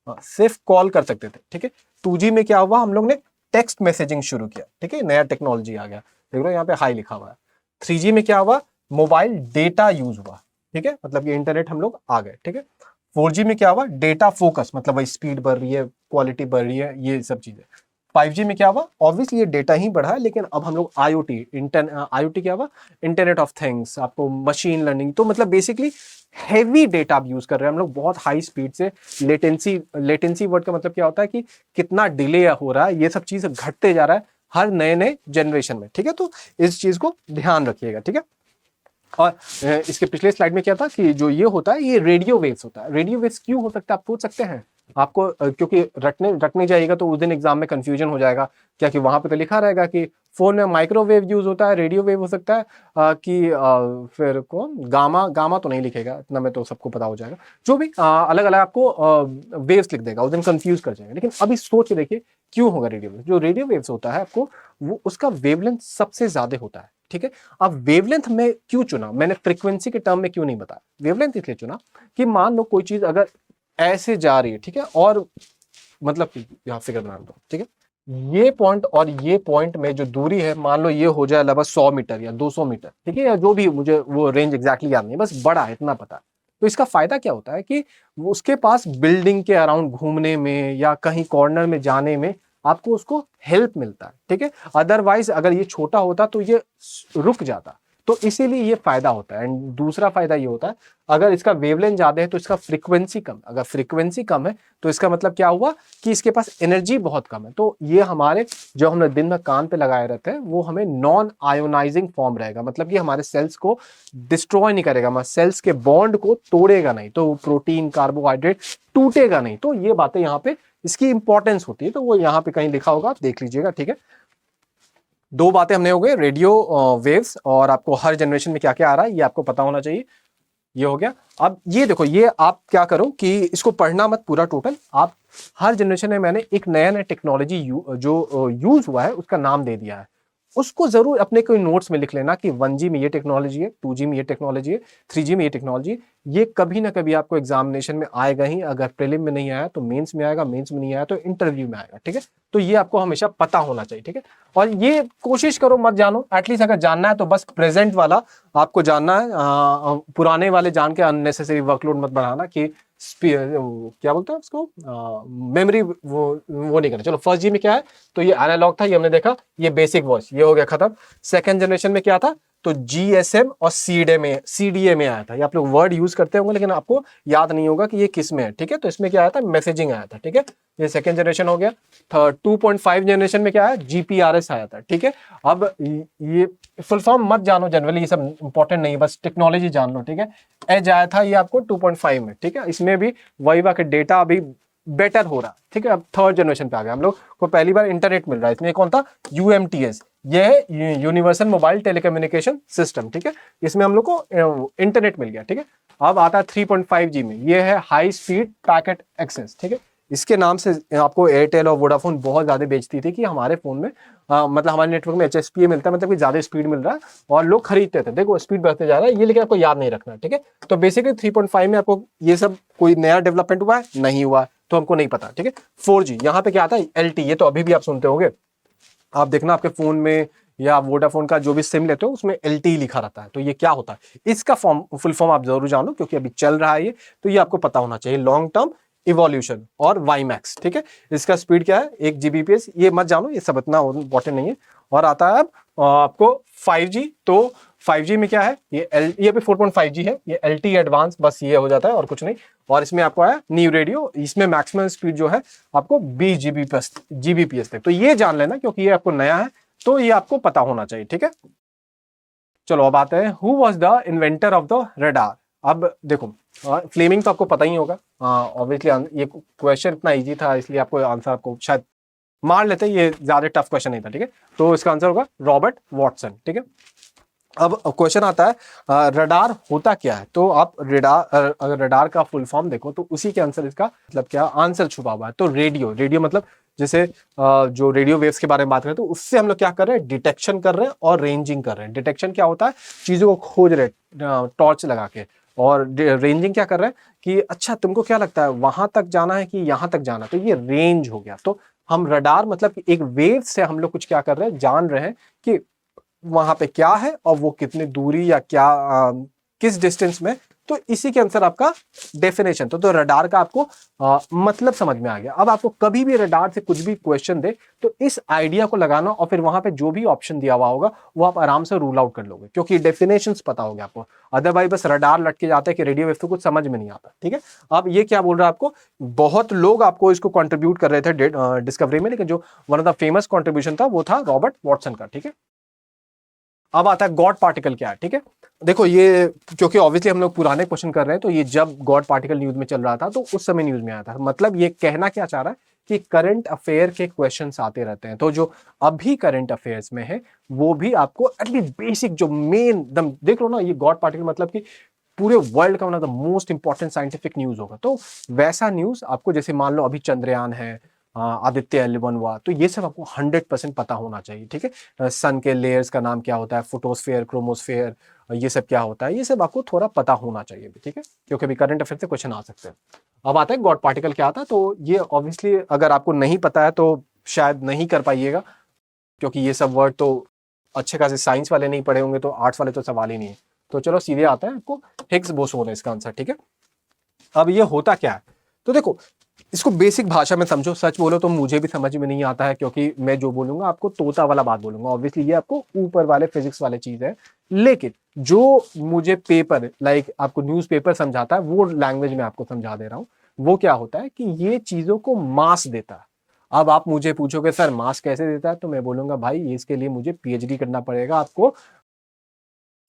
हाँ सिर्फ कॉल कर सकते थे। ठीक है, 2G में क्या हुआ, हम लोग ने टेक्स्ट मैसेजिंग शुरू किया। ठीक है, नया टेक्नोलॉजी आ गया, देख लो यहाँ पे हाई लिखा हुआ है। 3G में क्या हुआ, मोबाइल डेटा यूज हुआ। ठीक है, मतलब ये इंटरनेट हम लोग आ गए। ठीक है, 4G में क्या हुआ, डेटा फोकस, मतलब वही स्पीड बढ़ रही है, क्वालिटी बढ़ रही है, ये सब चीजें। 5G में क्या हुआ, ऑब्वियसली ये डेटा ही बढ़ा है, लेकिन अब हम लोग IoT क्या हुआ, इंटरनेट ऑफ थिंग्स, आपको मशीन लर्निंग, तो मतलब बेसिकली हैवी डेटा आप यूज कर रहे हैं हम लोग बहुत हाई स्पीड से। लेटेंसी वर्ड का मतलब क्या होता है कि कितना डिले हो रहा है, ये सब चीज घटते जा रहा है हर नए नए जनरेशन में। ठीक है, तो इस चीज को ध्यान रखिएगा। ठीक है, और इसके पिछले स्लाइड में क्या था कि जो ये होता है ये रेडियो वेव्स होता है। रेडियो वेव्स क्यों हो सकता है आप पूछ सकते हैं आपको, क्योंकि रटने जाइएगा तो उस दिन एग्जाम में कंफ्यूजन हो जाएगा, क्या कि वहां पे तो लिखा रहेगा कि फोन में माइक्रोवेव यूज होता है, रेडियो वेव हो सकता है फिर कौन गामा, गामा तो नहीं लिखेगा इतना में तो सबको पता हो जाएगा, जो भी अलग अलग आपको वेव्स लिख देगा, उस दिन कंफ्यूज कर जाएगा। लेकिन अभी सोच के देखिए क्यों होगा रेडियो वेव। जो रेडियो वेव्स होता है आपको वो उसका वेवलेंथ सबसे ज्यादा होता है। ठीक है, अब वेवलेंथ में क्यों चुना मैंने, फ्रीक्वेंसी के टर्म में क्यों नहीं बताया, वेवलेंथ इसलिए चुना कि मान लो कोई चीज अगर ऐसे जा रही है, ठीक है, और मतलब यहां फिगर बना दो, ठीक है, ये पॉइंट और ये पॉइंट में जो दूरी है मान लो ये हो जाए लगभग 100 मीटर या 200 मीटर, ठीक है, या जो भी, मुझे वो रेंज एग्जैक्टली याद नहीं, बस बड़ा है इतना पता। तो इसका फायदा क्या होता है कि उसके पास बिल्डिंग के अराउंड घूमने में या कहीं कॉर्नर में जाने में आपको उसको हेल्प मिलता है। ठीक है, अदरवाइज अगर ये छोटा होता तो ये रुक जाता, तो इसीलिए ये फायदा होता है। एंड दूसरा फायदा ये होता है अगर इसका वेवलेंथ ज्यादा है तो इसका फ्रीक्वेंसी कम, अगर फ्रीक्वेंसी कम है तो इसका मतलब क्या हुआ कि इसके पास एनर्जी बहुत कम है, तो ये हमारे जो हम दिन में कान पे लगाए रहते हैं वो हमें नॉन आयोनाइजिंग फॉर्म रहेगा, मतलब कि हमारे सेल्स को डिस्ट्रॉय नहीं करेगा, हमारे सेल्स के बॉन्ड को तोड़ेगा नहीं, तो प्रोटीन कार्बोहाइड्रेट टूटेगा नहीं। तो ये बातें यहाँ पे इसकी इंपॉर्टेंस होती है, तो वो यहाँ पे कहीं लिखा होगा, देख लीजिएगा। ठीक है, दो बातें हमने हो गए, रेडियो वेव्स और आपको हर जनरेशन में क्या क्या आ रहा है ये आपको पता होना चाहिए, ये हो गया। अब ये देखो, ये आप क्या करो कि इसको पढ़ना मत पूरा टोटल, आप हर जनरेशन में मैंने एक नया नया टेक्नोलॉजी जो यूज हुआ है उसका नाम दे दिया है, उसको जरूर अपने कोई नोट्स में लिख लेना कि 1G में ये टेक्नोलॉजी है, 2G में ये टेक्नोलॉजी है, 3G में ये टेक्नोलॉजी है। ये कभी ना कभी आपको एग्जामिनेशन में आएगा ही, अगर प्रीलिम में नहीं आया तो मेंस में आएगा, मेंस में नहीं आया तो इंटरव्यू में आएगा। ठीक है, तो ये आपको हमेशा पता होना चाहिए। ठीक है, और ये कोशिश करो मत जानो, एटलीस्ट अगर जानना है तो बस प्रेजेंट वाला आपको जानना है, पुराने वाले जान के अननेसेसरी वर्कलोड मत बढ़ाना कि क्या बोलते हैं उसको, मेमोरी वो नहीं करना। चलो फर्स्ट जी में क्या है, तो ये एनालॉग था, ये हमने देखा, ये बेसिक वॉइस, ये हो गया खत्म। सेकंड जनरेशन में क्या था, तो GSM और CDA में आया था। ये आप लोग वर्ड यूज करते होंगे लेकिन आपको याद नहीं होगा कि ये किस में है। ठीक है, तो इसमें क्या आया था, मैसेजिंग आया था। ठीक है, ये सेकंड जनरेशन हो गया। 2.5 जनरेशन में क्या है, GPRS आया था। ठीक है, अब ये फुल फॉर्म मत जानो, जनरली ये सब इंपॉर्टेंट नहीं है, बस टेक्नोलॉजी जान लो। ठीक है, एज आया था ये आपको 2.5 में। ठीक है, इसमें भी वही बात, डेटा अभी बेटर हो रहा है। ठीक है, अब थर्ड जनरेशन पे आ गया, हम लोग को पहली बार इंटरनेट मिल रहा है। इसमें कौन था, UMTS, ये है यूनिवर्सल मोबाइल टेलीकम्युनिकेशन सिस्टम। ठीक है, इसमें हम लोग को इंटरनेट मिल गया। ठीक है, अब आता है 3.5G में, ये है हाई स्पीड पैकेट एक्सेस। ठीक है, इसके नाम से आपको एयरटेल और वोडाफोन बहुत ज्यादा बेचती थी कि हमारे फोन में मतलब हमारे नेटवर्क में HSPA मिलता है, मतलब कि ज्यादा स्पीड मिल रहा है और लोग खरीदते थे। देखो स्पीड बढ़ते जा रहा है ये, लेकिन आपको याद नहीं रखना। ठीक है, तो बेसिकली 3.5 में आपको ये सब कोई नया डेवलपमेंट हुआ है नहीं हुआ तो हमको नहीं पता। ठीक है, 4G यहाँ पे क्या आता है, LTE, ये तो अभी भी आप सुनते होंगे, आप देखना आपके फोन में या वोडाफोन का जो भी सिम लेते हो उसमें LTE लिखा रहता है। तो ये क्या होता है, इसका फुल फॉर्म आप जरूर जानो क्योंकि अभी चल रहा है ये, तो ये आपको पता होना चाहिए, लॉन्ग टर्म इवोल्यूशन और वाईमैक्स। ठीक है, इसका स्पीड क्या है 1 Gbps, ये मत जानो, ये सब इतना इंपॉर्टेंट नहीं है। और आता है अब आपको 5G, तो 5G में क्या है, ये अभी 4.5G है, ये LTE एडवांस, बस ये हो जाता है और कुछ नहीं। और इसमें आपको आया न्यू रेडियो, इसमें मैक्सिमम स्पीड जो है आपको 20 Gbps तक, तो ये जान लेना क्योंकि ये आपको नया है, तो ये आपको पता होना चाहिए। ठीक है, चलो अब आते हैं, who was the inventor of the radar. अब देखो फ्लेमिंग तो आपको पता ही होगा, ऑब्वियसली ये क्वेश्चन इतना इजी था इसलिए आपको आंसर आपको शायद मार लेते, ये ज्यादा टफ क्वेश्चन नहीं था। ठीक है, तो इसका आंसर होगा रॉबर्ट वॉटसन। ठीक है, अब क्वेश्चन आता है रडार होता क्या है, तो आप रडार, अगर रडार का फुल फॉर्म देखो तो उसी के आंसर, इसका मतलब क्या आंसर छुपा हुआ है। तो रेडियो मतलब जैसे जो रेडियो वेव्स के बारे में बात करें तो उससे हम लोग क्या कर रहे हैं, डिटेक्शन कर रहे हैं और रेंजिंग कर रहे हैं। डिटेक्शन क्या होता है, चीजों को खोज रहे टॉर्च लगा के, और रेंजिंग क्या कर रहे हैं कि अच्छा तुमको क्या लगता है वहां तक जाना है कि यहां तक जाना, तो ये रेंज हो गया। तो हम रडार मतलब कि एक वेव से हम लोग कुछ क्या कर रहे हैं, जान रहे हैं कि वहां पे क्या है और वो कितनी दूरी या क्या किस डिस्टेंस में तो इसी के आंसर आपका डेफिनेशन। तो रडार का आपको मतलब समझ में आ गया। अब आपको कभी भी रडार से कुछ भी क्वेश्चन दे तो इस आइडिया को लगाना और फिर वहां पे जो भी ऑप्शन दिया हुआ होगा वो आप आराम से रूल आउट कर लोगे, क्योंकि डेफिनेशंस पता होगा आपको। अदरवाइज बस रडार लटके जाता है कि रेडियो वेव तो कुछ समझ में नहीं आता। ठीक है, अब ये क्या बोल रहा है आपको, बहुत लोग आपको इसको कंट्रीब्यूट कर रहे थे डिस्कवरी में, लेकिन जो one of the famous contribution था वो था रॉबर्ट वॉटसन का। ठीक है, अब आता है गॉड पार्टिकल क्या है। ठीक है, देखो ये क्योंकि ऑब्वियसली हम लोग पुराने क्वेश्चन कर रहे हैं, तो ये जब गॉड पार्टिकल न्यूज में चल रहा था तो उस समय न्यूज में आया था। मतलब ये कहना क्या चाह रहा है कि करंट अफेयर के क्वेश्चंस आते रहते हैं, तो जो अभी करंट अफेयर्स में है वो भी आपको एटलीस्ट बेसिक जो मेन दम देख लो ना, ये गॉड पार्टिकल मतलब कि पूरे वर्ल्ड का one of the most important scientific news होगा। तो वैसा न्यूज आपको, जैसे मान लो अभी चंद्रयान है, आदित्य L1 हुआ, तो ये सब आपको 100% पता होना चाहिए। ठीक है, सन के लेयर्स का नाम क्या होता है, फोटोस्फेयर, क्रोमोस्फेयर, ये सब क्या होता है, ये सब आपको थोड़ा पता होना चाहिए। ठीक है, क्योंकि अभी करंट अफेयर से क्वेश्चन आ सकते हैं। अब आता है गॉड पार्टिकल क्या आता है। तो ये ऑब्वियसली अगर आपको नहीं पता है तो शायद नहीं कर पाइएगा, क्योंकि ये सब वर्ड तो अच्छे खासे साइंस वाले नहीं पढ़े होंगे, तो आर्ट्स वाले तो सवाल ही नहीं है। तो चलो सीधे आता है आपको हिग्स बोसोन है इसका आंसर। ठीक है, अब ये होता क्या है, तो देखो इसको बेसिक भाषा में समझो। सच बोलो तो मुझे भी समझ में नहीं आता है, क्योंकि मैं जो बोलूंगा आपको तोता वाला बात बोलूंगा। ऑब्वियसली ये आपको ऊपर वाले फिजिक्स वाले चीज है, लेकिन जो मुझे पेपर लाइक आपको न्यूज़पेपर समझाता है वो लैंग्वेज में आपको समझा दे रहा हूं। वो क्या होता है कि ये चीजों को मास देता है। अब आप मुझे पूछोगे सर मास कैसे देता है, तो मैं बोलूंगा भाई इसके लिए मुझे पीएचडी करना पड़ेगा आपको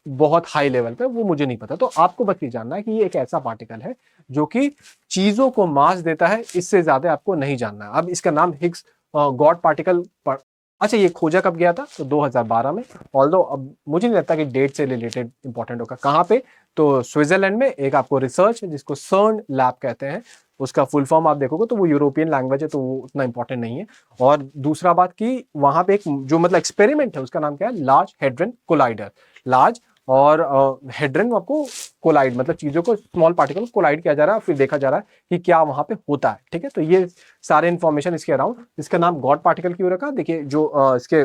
बहुत हाई लेवल पे, वो मुझे नहीं पता। तो आपको बस ये जानना है कि ये एक ऐसा पार्टिकल है जो कि चीजों को मास देता है, इससे ज्यादा आपको नहीं जानना है। अब इसका नाम हिग्स गॉड पार्टिकल अच्छा, ये खोजा कब गया था, तो 2012 में। ऑल्दो अब मुझे नहीं लगता कि डेट से रिलेटेड इंपॉर्टेंट होगा। कहाँ पे, तो स्विट्जरलैंड में एक आपको रिसर्च जिसको सर्न लैब कहते हैं, उसका फुल फॉर्म आप देखोगे तो वो यूरोपियन लैंग्वेज है, तो वो उतना इंपॉर्टेंट नहीं है। और दूसरा बात कि वहां पे एक जो मतलब एक्सपेरिमेंट है उसका नाम क्या है, लार्ज हेड्रन कोलाइडर। लार्ज और हेड्रन आपको कोलाइड मतलब चीजों को, स्मॉल पार्टिकल कोलाइड किया जा रहा है, फिर देखा जा रहा है कि क्या वहां पे होता है। ठीक है, तो ये सारे इंफॉर्मेशन इसके अराउंड। इसका नाम गॉड पार्टिकल क्यों रखा, देखिए जो इसके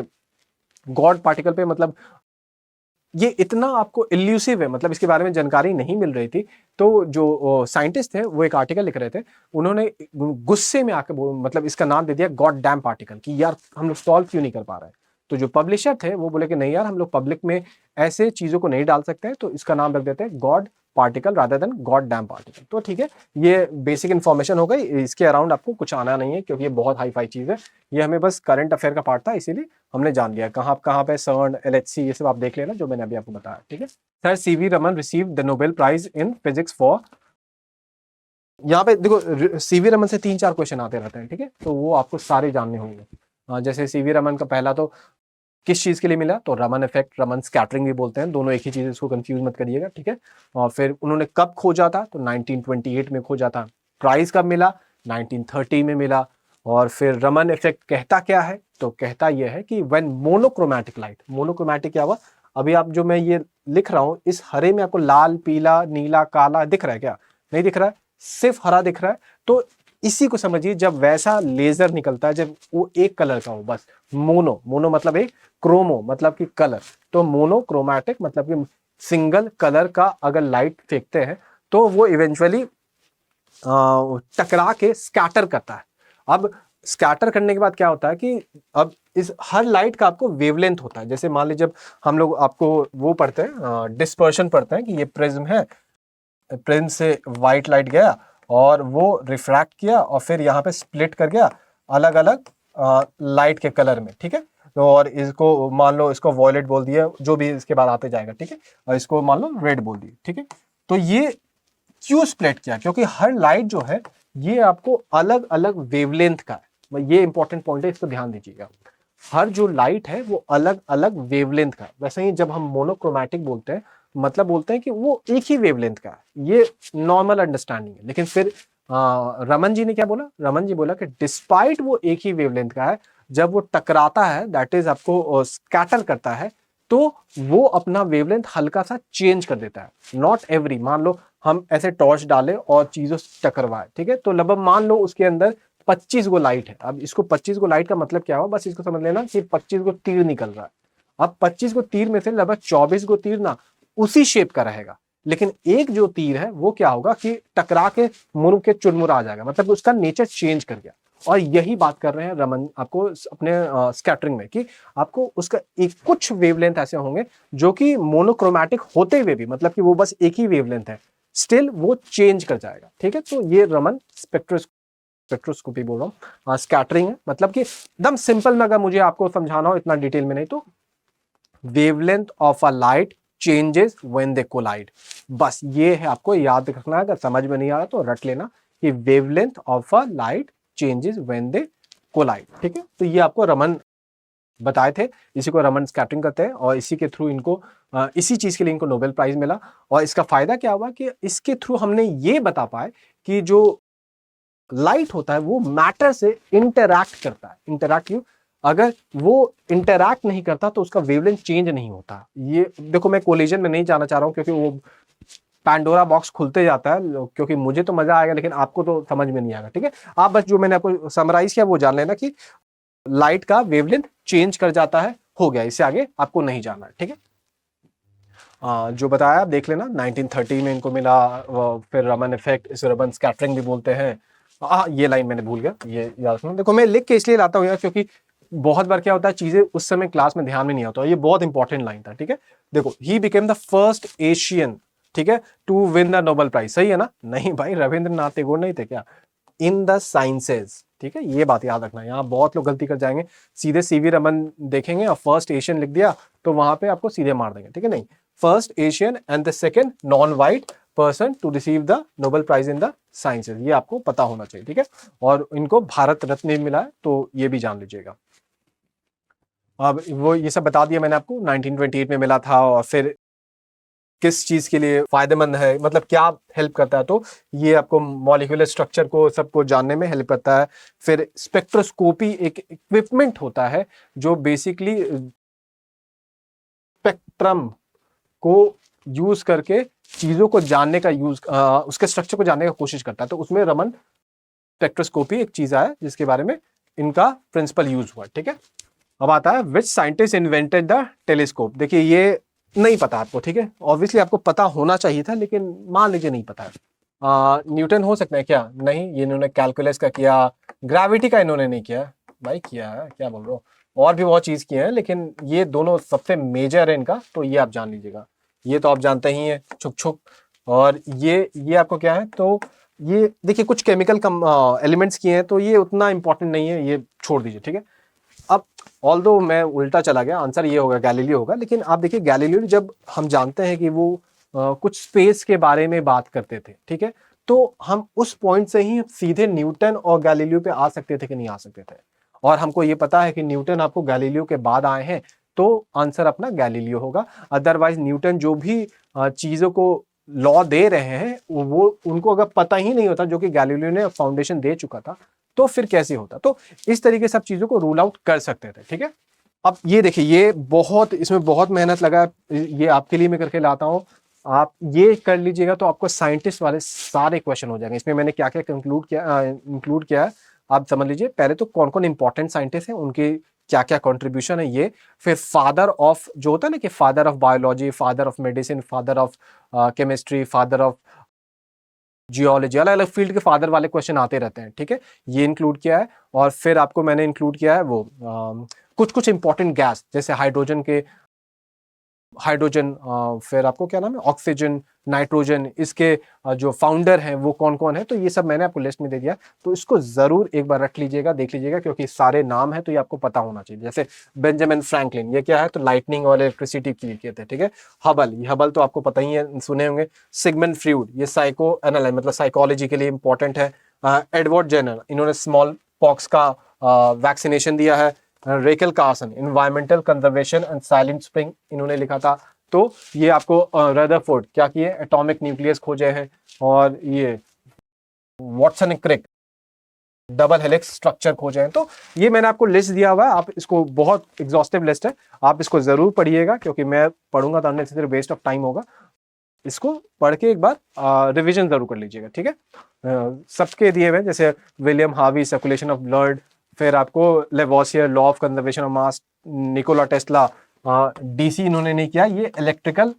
गॉड पार्टिकल पे मतलब ये इतना आपको इल्यूसिव है, मतलब इसके बारे में जानकारी नहीं मिल रही थी। तो जो साइंटिस्ट थे वो एक आर्टिकल लिख रहे थे, उन्होंने गुस्से में आके मतलब इसका नाम दे दिया गॉड डैम पार्टिकल, कि यार हम लोग सॉल्व क्यों नहीं कर पा रहे हैं। तो जो पब्लिशर थे वो बोले कि नहीं यार, हम लोग पब्लिक में ऐसे चीजों को नहीं डाल सकते हैं, तो इसका नाम रख देते हैं God particle rather than god damn particle. तो ठीक है, ये बेसिक इन्फॉर्मेशन हो गई, इसके अराउंड आपको कुछ आना नहीं है, क्योंकि ये बहुत हाई फाई चीज है। ये हमें बस करंट अफेयर का पार्ट था, इसीलिए हमने जान लिया कहाँ पे सर्न, LHC, ये सब आप देख लेना जो मैंने अभी आपको बताया। ठीक है, sir C V Raman receive the Nobel prize in physics for, यहाँ पे देखो सीवी रमन से 3-4 क्वेश्चन आते रहते हैं। ठीक है, तो वो आपको सारे जानने होंगे। जैसे सीवी रमन का पहला तो किस चीज के लिए मिला, तो रमन इफेक्ट, रमन स्कैटरिंग भी बोलते हैं, दोनों एक ही चीज, इसको कंफ्यूज मत करिएगा। ठीक है, और फिर उन्होंने कब खोजा था, तो 1928 में खोजा था। प्राइज कब मिला, 1930 में मिला। और फिर रमन इफेक्ट कहता क्या है, तो कहता यह है कि व्हेन मोनोक्रोमैटिक लाइट, मोनोक्रोमैटिक क्या हुआ, अभी आप जो मैं ये लिख रहा हूं इस हरे में आपको लाल, पीला, नीला, काला दिख रहा है क्या, नहीं दिख रहा है, सिर्फ हरा दिख रहा है। तो इसी को समझिए, जब वैसा लेजर निकलता है जब वो एक कलर का हो, बस मोनो, मोनो मतलब एक, क्रोमो मतलब कि कलर, तो मोनोक्रोमैटिक मतलब कि सिंगल कलर का अगर लाइट फेंकते हैं तो वो इवेंचुअली टकरा के स्कैटर करता है। अब स्कैटर करने के बाद क्या होता है कि अब इस हर लाइट का आपको वेवलेंथ होता है। जैसे मान लीजिए जब हम लोग आपको वो पढ़ते हैं, डिस्पर्शन पढ़ते हैं कि ये प्रिज्म है, प्रिज्म से व्हाइट लाइट गया और वो रिफ्रैक्ट किया और फिर यहाँ पे स्प्लिट कर गया अलग अलग लाइट के कलर में। ठीक है, तो और इसको मान लो इसको वॉयलेट बोल दिया, जो भी इसके बाद आते जाएगा। ठीक है, और इसको मान लो रेड बोल दिया। ठीक है, तो ये क्यों स्प्लिट किया, क्योंकि हर लाइट जो है ये आपको अलग अलग वेवलेंथ का है। ये इंपॉर्टेंट पॉइंट है, इसको ध्यान दीजिएगा। हर जो लाइट है वो अलग अलग वेवलेंथ का है। वैसे ही जब हम मोनोक्रोमैटिक बोलते हैं मतलब बोलते हैं कि वो एक ही वेवलेंथ का है। ये नॉर्मल अंडरस्टैंडिंग है। लेकिन फिर रमन जी ने क्या बोला, रमन जी बोला कि डिस्पाइट वो एक ही वेवलेंथ का है, जब वो टकराता है, दैट इज आपको स्कैटर करता है, तो वो अपना वेवलेंथ हल्का सा चेंज कर देता है। नॉट एवरी, मान लो हम ऐसे टॉर्च डाले और चीजों से टकरवाए, ठीक है, तो लगभग मान लो उसके अंदर 25 गो लाइट है। अब इसको 25 गो लाइट का मतलब क्या हुआ, बस इसको समझ लेना कि 25 गो तीर निकल रहा है। अब 25 गो तीर में से लगभग 24 गो तीर ना उसी शेप का रहेगा, लेकिन एक जो तीर है वो क्या होगा कि टकरा के मुड़ के चुरमुरा आ जाएगा, मतलब उसका नेचर चेंज कर गया। और यही बात कर रहे हैं रमन आपको अपने स्कैटरिंग में, कि आपको उसका एक कुछ वेवलेंथ ऐसे होंगे जो कि मोनोक्रोमैटिक होते हुए भी, मतलब कि वो बस एक ही वेवलेंथ है, स्टिल वो चेंज कर जाएगा। ठीक है, तो ये रमन स्पेक्ट्रोस्कोपी बोल रहा हूँ, स्कैटरिंग है। मतलब कि एकदम सिंपल में अगर मुझे आपको समझाना हो, इतना डिटेल में नहीं, तो wavelength of a light changes when they collide. बस ये है, आपको याद रखना है। अगर समझ में नहीं आ रहा तो रट लेना कि wavelength of a light changes when they collide. ठीक है, तो ये आपको रमन बताए थे, इसी को रमन स्कैटरिंग कहते हैं, और इसी के थ्रू इनको इसी चीज के लिए इनको नोबेल प्राइज मिला। और इसका फायदा क्या हुआ कि इसके थ्रू हमने ये बता पाए कि जो लाइट होता है वो मैटर से इंटरैक्ट करता है। इंटरैक्ट क्यों? अगर वो इंटरैक्ट नहीं करता तो उसका वेवलेंथ चेंज नहीं होता। ये देखो, मैं कोलिजन में नहीं जाना चाह रहा हूं क्योंकि वो पैंडोरा बॉक्स खुलते जाता है, क्योंकि मुझे तो मजा आएगा लेकिन आपको तो समझ में नहीं आएगा। ठीक है, आप बस जो मैंने आपको समराइज किया वो जान लेना कि लाइट का वेवलेंथ चेंज कर जाता है, हो गया, इससे आगे आपको नहीं जाना है। ठीक है, जो बताया आप देख लेना, 1930 में इनको मिला। फिर रमन इफेक्ट, इसे रमन स्कैटरिंग भी बोलते हैं। ये लाइन मैंने भूल गया, ये याद रखना। देखो मैं लिख के इसलिए लाता हूँ यार, क्योंकि बहुत बार क्या होता है, चीजें उस समय क्लास में ध्यान में नहीं आता। ये बहुत इंपॉर्टेंट लाइन था। ठीक है, देखो, he became the first Asian, ठीक है, to win the Nobel prize. सही है ना? नहीं भाई, रविंद्रनाथ टैगोर नहीं थे क्या? इन द साइंसेज। ठीक है, ये बात याद रखना। यहाँ बहुत लोग गलती कर जाएंगे, सीधे सीवी रमन देखेंगे और फर्स्ट एशियन लिख दिया तो वहां पे आपको सीधे मार देंगे। ठीक है, नहीं, first Asian and the second non white person to receive the Nobel prize in the sciences, ये आपको पता होना चाहिए। ठीक है, और इनको भारत रत्न भी मिला है, तो ये भी जान लीजिएगा। अब वो ये सब बता दिया मैंने आपको, 1928 में मिला था। और फिर किस चीज के लिए फायदेमंद है, मतलब क्या हेल्प करता है, तो ये आपको मॉलिक्यूलर स्ट्रक्चर को सबको जानने में हेल्प करता है। फिर स्पेक्ट्रोस्कोपी एक इक्विपमेंट होता है जो बेसिकली स्पेक्ट्रम को यूज करके चीजों को जानने का उसके स्ट्रक्चर को जानने का कोशिश करता है। तो उसमें रमन स्पेक्ट्रोस्कोपी एक चीज है जिसके बारे में इनका प्रिंसिपल यूज हुआ। ठीक है, अब आता है which scientist invented the telescope. देखिए ये नहीं पता आपको, ठीक है, ऑब्वियसली आपको पता होना चाहिए था, लेकिन मान लीजिए नहीं पता है। न्यूटन हो सकता है क्या? नहीं, ये इन्होंने कैलकुलस का किया, ग्रेविटी का इन्होंने नहीं किया। भाई किया है, क्या बोल रहे हो, और भी बहुत चीज किए हैं, लेकिन ये दोनों सबसे मेजर है इनका, तो ये आप जान लीजिएगा। ये तो आप जानते ही हैं, छुक छुक। और ये आपको क्या है, तो ये देखिए कुछ केमिकल एलिमेंट्स किए हैं, तो ये उतना इंपॉर्टेंट नहीं है, ये छोड़ दीजिए। ठीक है, अब ऑल्दो मैं उल्टा चला गया, आंसर ये होगा गैलीलियो होगा। लेकिन आप देखिए गैलीलियो, जब हम जानते हैं कि वो कुछ स्पेस के बारे में बात करते थे, ठीक है, तो हम उस पॉइंट से ही सीधे न्यूटन और गैलीलियो पे आ सकते थे कि नहीं आ सकते थे। और हमको ये पता है कि न्यूटन आपको गैलीलियो के बाद आए हैं, तो आंसर अपना गैलीलियो होगा। अदरवाइज न्यूटन जो भी चीजों को लॉ दे रहे हैं वो उनको अगर पता ही नहीं होता, जो कि गैलीलियो ने फाउंडेशन दे चुका था, तो फिर कैसे होता। तो इस तरीके से सब चीजों को रूल आउट कर सकते थे। ठीक है, अब ये देखिए, ये बहुत, इसमें बहुत मेहनत लगा है, ये आपके लिए मैं करके लाता हूं। आप ये कर लीजिएगा तो आपको साइंटिस्ट वाले सारे क्वेश्चन हो जाएंगे। इसमें मैंने क्या क्या इंक्लूड किया है आप समझ लीजिए। पहले तो कौन कौन इंपॉर्टेंट साइंटिस्ट हैं, उनके क्या क्या कंट्रीब्यूशन है ये। फिर फादर ऑफ, जो होता है ना कि father of biology, father of medicine, father of chemistry, father of geology, अलग अलग फील्ड के फादर वाले क्वेश्चन आते रहते हैं। ठीक है, ये इंक्लूड किया है। और फिर आपको मैंने इंक्लूड किया है वो कुछ कुछ इंपॉर्टेंट गैस, जैसे हाइड्रोजन, फिर आपको क्या नाम है, ऑक्सीजन, नाइट्रोजन, इसके जो फाउंडर हैं वो कौन कौन है, तो ये सब मैंने आपको लिस्ट में दे दिया। तो इसको जरूर एक बार रख लीजिएगा, देख लीजिएगा, क्योंकि सारे नाम है तो ये आपको पता होना चाहिए। जैसे बेंजामिन फ्रैंकलिन, ये क्या है, तो लाइटनिंग और इलेक्ट्रिसिटी क्रिएट किए थे। ठीक है, हबल तो आपको पता ही है, सुने होंगे। सिगमंड फ्रूड, ये साइको एनालाइज मतलब साइकोलॉजी के लिए इंपॉर्टेंट है। एडवर्ड जेनर, इन्होंने स्मॉल पॉक्स का वैक्सीनेशन दिया है। Rachel Carson, environmental conservation and Silent Spring, इन्होंने लिखा था। तो ये आपको रदरफोर्ड क्या किए, एटॉमिक न्यूक्लियस खोजे हैं। और ये वॉटसन क्रिक, डबल हेलिक्स स्ट्रक्चर खोजे हैं। तो ये मैंने आपको लिस्ट दिया हुआ है, आप इसको, बहुत एग्जॉस्टिव लिस्ट है, आप इसको जरूर पढ़िएगा, क्योंकि मैं पढ़ूंगा तो अननेसेसरी वेस्ट ऑफ टाइम होगा। इसको पढ़ के एक बार रिवीजन जरूर कर लीजिएगा। ठीक है, सबके दिए हुए, जैसे William Harvey, circulation of blood, फिर आपको Lavoisier, law of conservation of mass, Nikola Tesla, DC इन्होंने नहीं किया, ये इलेक्ट्रिकल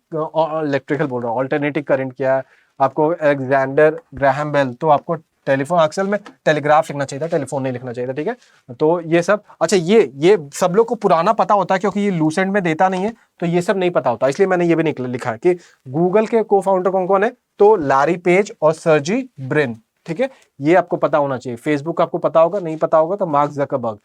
बोल रहा हूँ, ऑल्टरनेटिव करंट किया है। आपको अलेक्जेंडर ग्राहम बेल, तो आपको टेलीफोन, अक्सर में टेलीग्राफ लिखना चाहिए था, टेलीफोन नहीं लिखना चाहिए था, ठीक है। तो ये सब, अच्छा ये सब लोग को पुराना पता होता है क्योंकि ये लूसेंट में देता नहीं है, तो ये सब नहीं पता होता, इसलिए मैंने ये भी नहीं लिखा है कि गूगल के को फाउंडर कौन कौन है, तो लैरी पेज और सर्जी ब्रिन, ठीक है, ये आपको पता होना चाहिए। फेसबुक आपको पता होगा, नहीं पता होगा तो मार्क जकरबर्ग।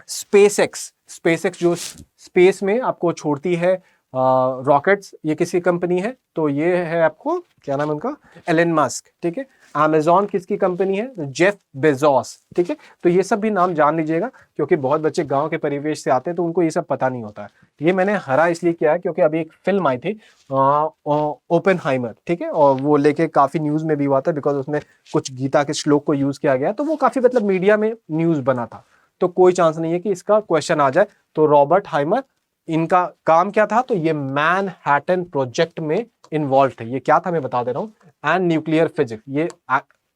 स्पेसएक्स जो स्पेस में आपको छोड़ती है रॉकेट्स, ये किसी कंपनी है, तो ये है आपको क्या नाम है उनका, एलन मस्क, ठीक है। अमेजॉन किसकी कंपनी है, जेफ बेजोस, ठीक है। तो ये सब भी नाम जान लीजिएगा क्योंकि बहुत बच्चे गांव के परिवेश से आते हैं तो उनको ये सब पता नहीं होता है। ये मैंने हरा इसलिए किया है क्योंकि अभी एक फिल्म आई थी ओपेनहाइमर, ठीक है, और वो लेके काफी न्यूज में भी हुआ था बिकॉज उसमें कुछ गीता के श्लोक को यूज किया गया, तो वो काफी मतलब मीडिया में न्यूज बना था, तो कोई चांस नहीं है कि इसका क्वेश्चन आ जाए। तो रॉबर्ट हाइमर, इनका काम क्या था, तो ये मैनहट्टन प्रोजेक्ट में इन्वॉल्व थे। ये क्या था मैं बता दे रहा हूं, एंड न्यूक्लियर फिजिक्स, ये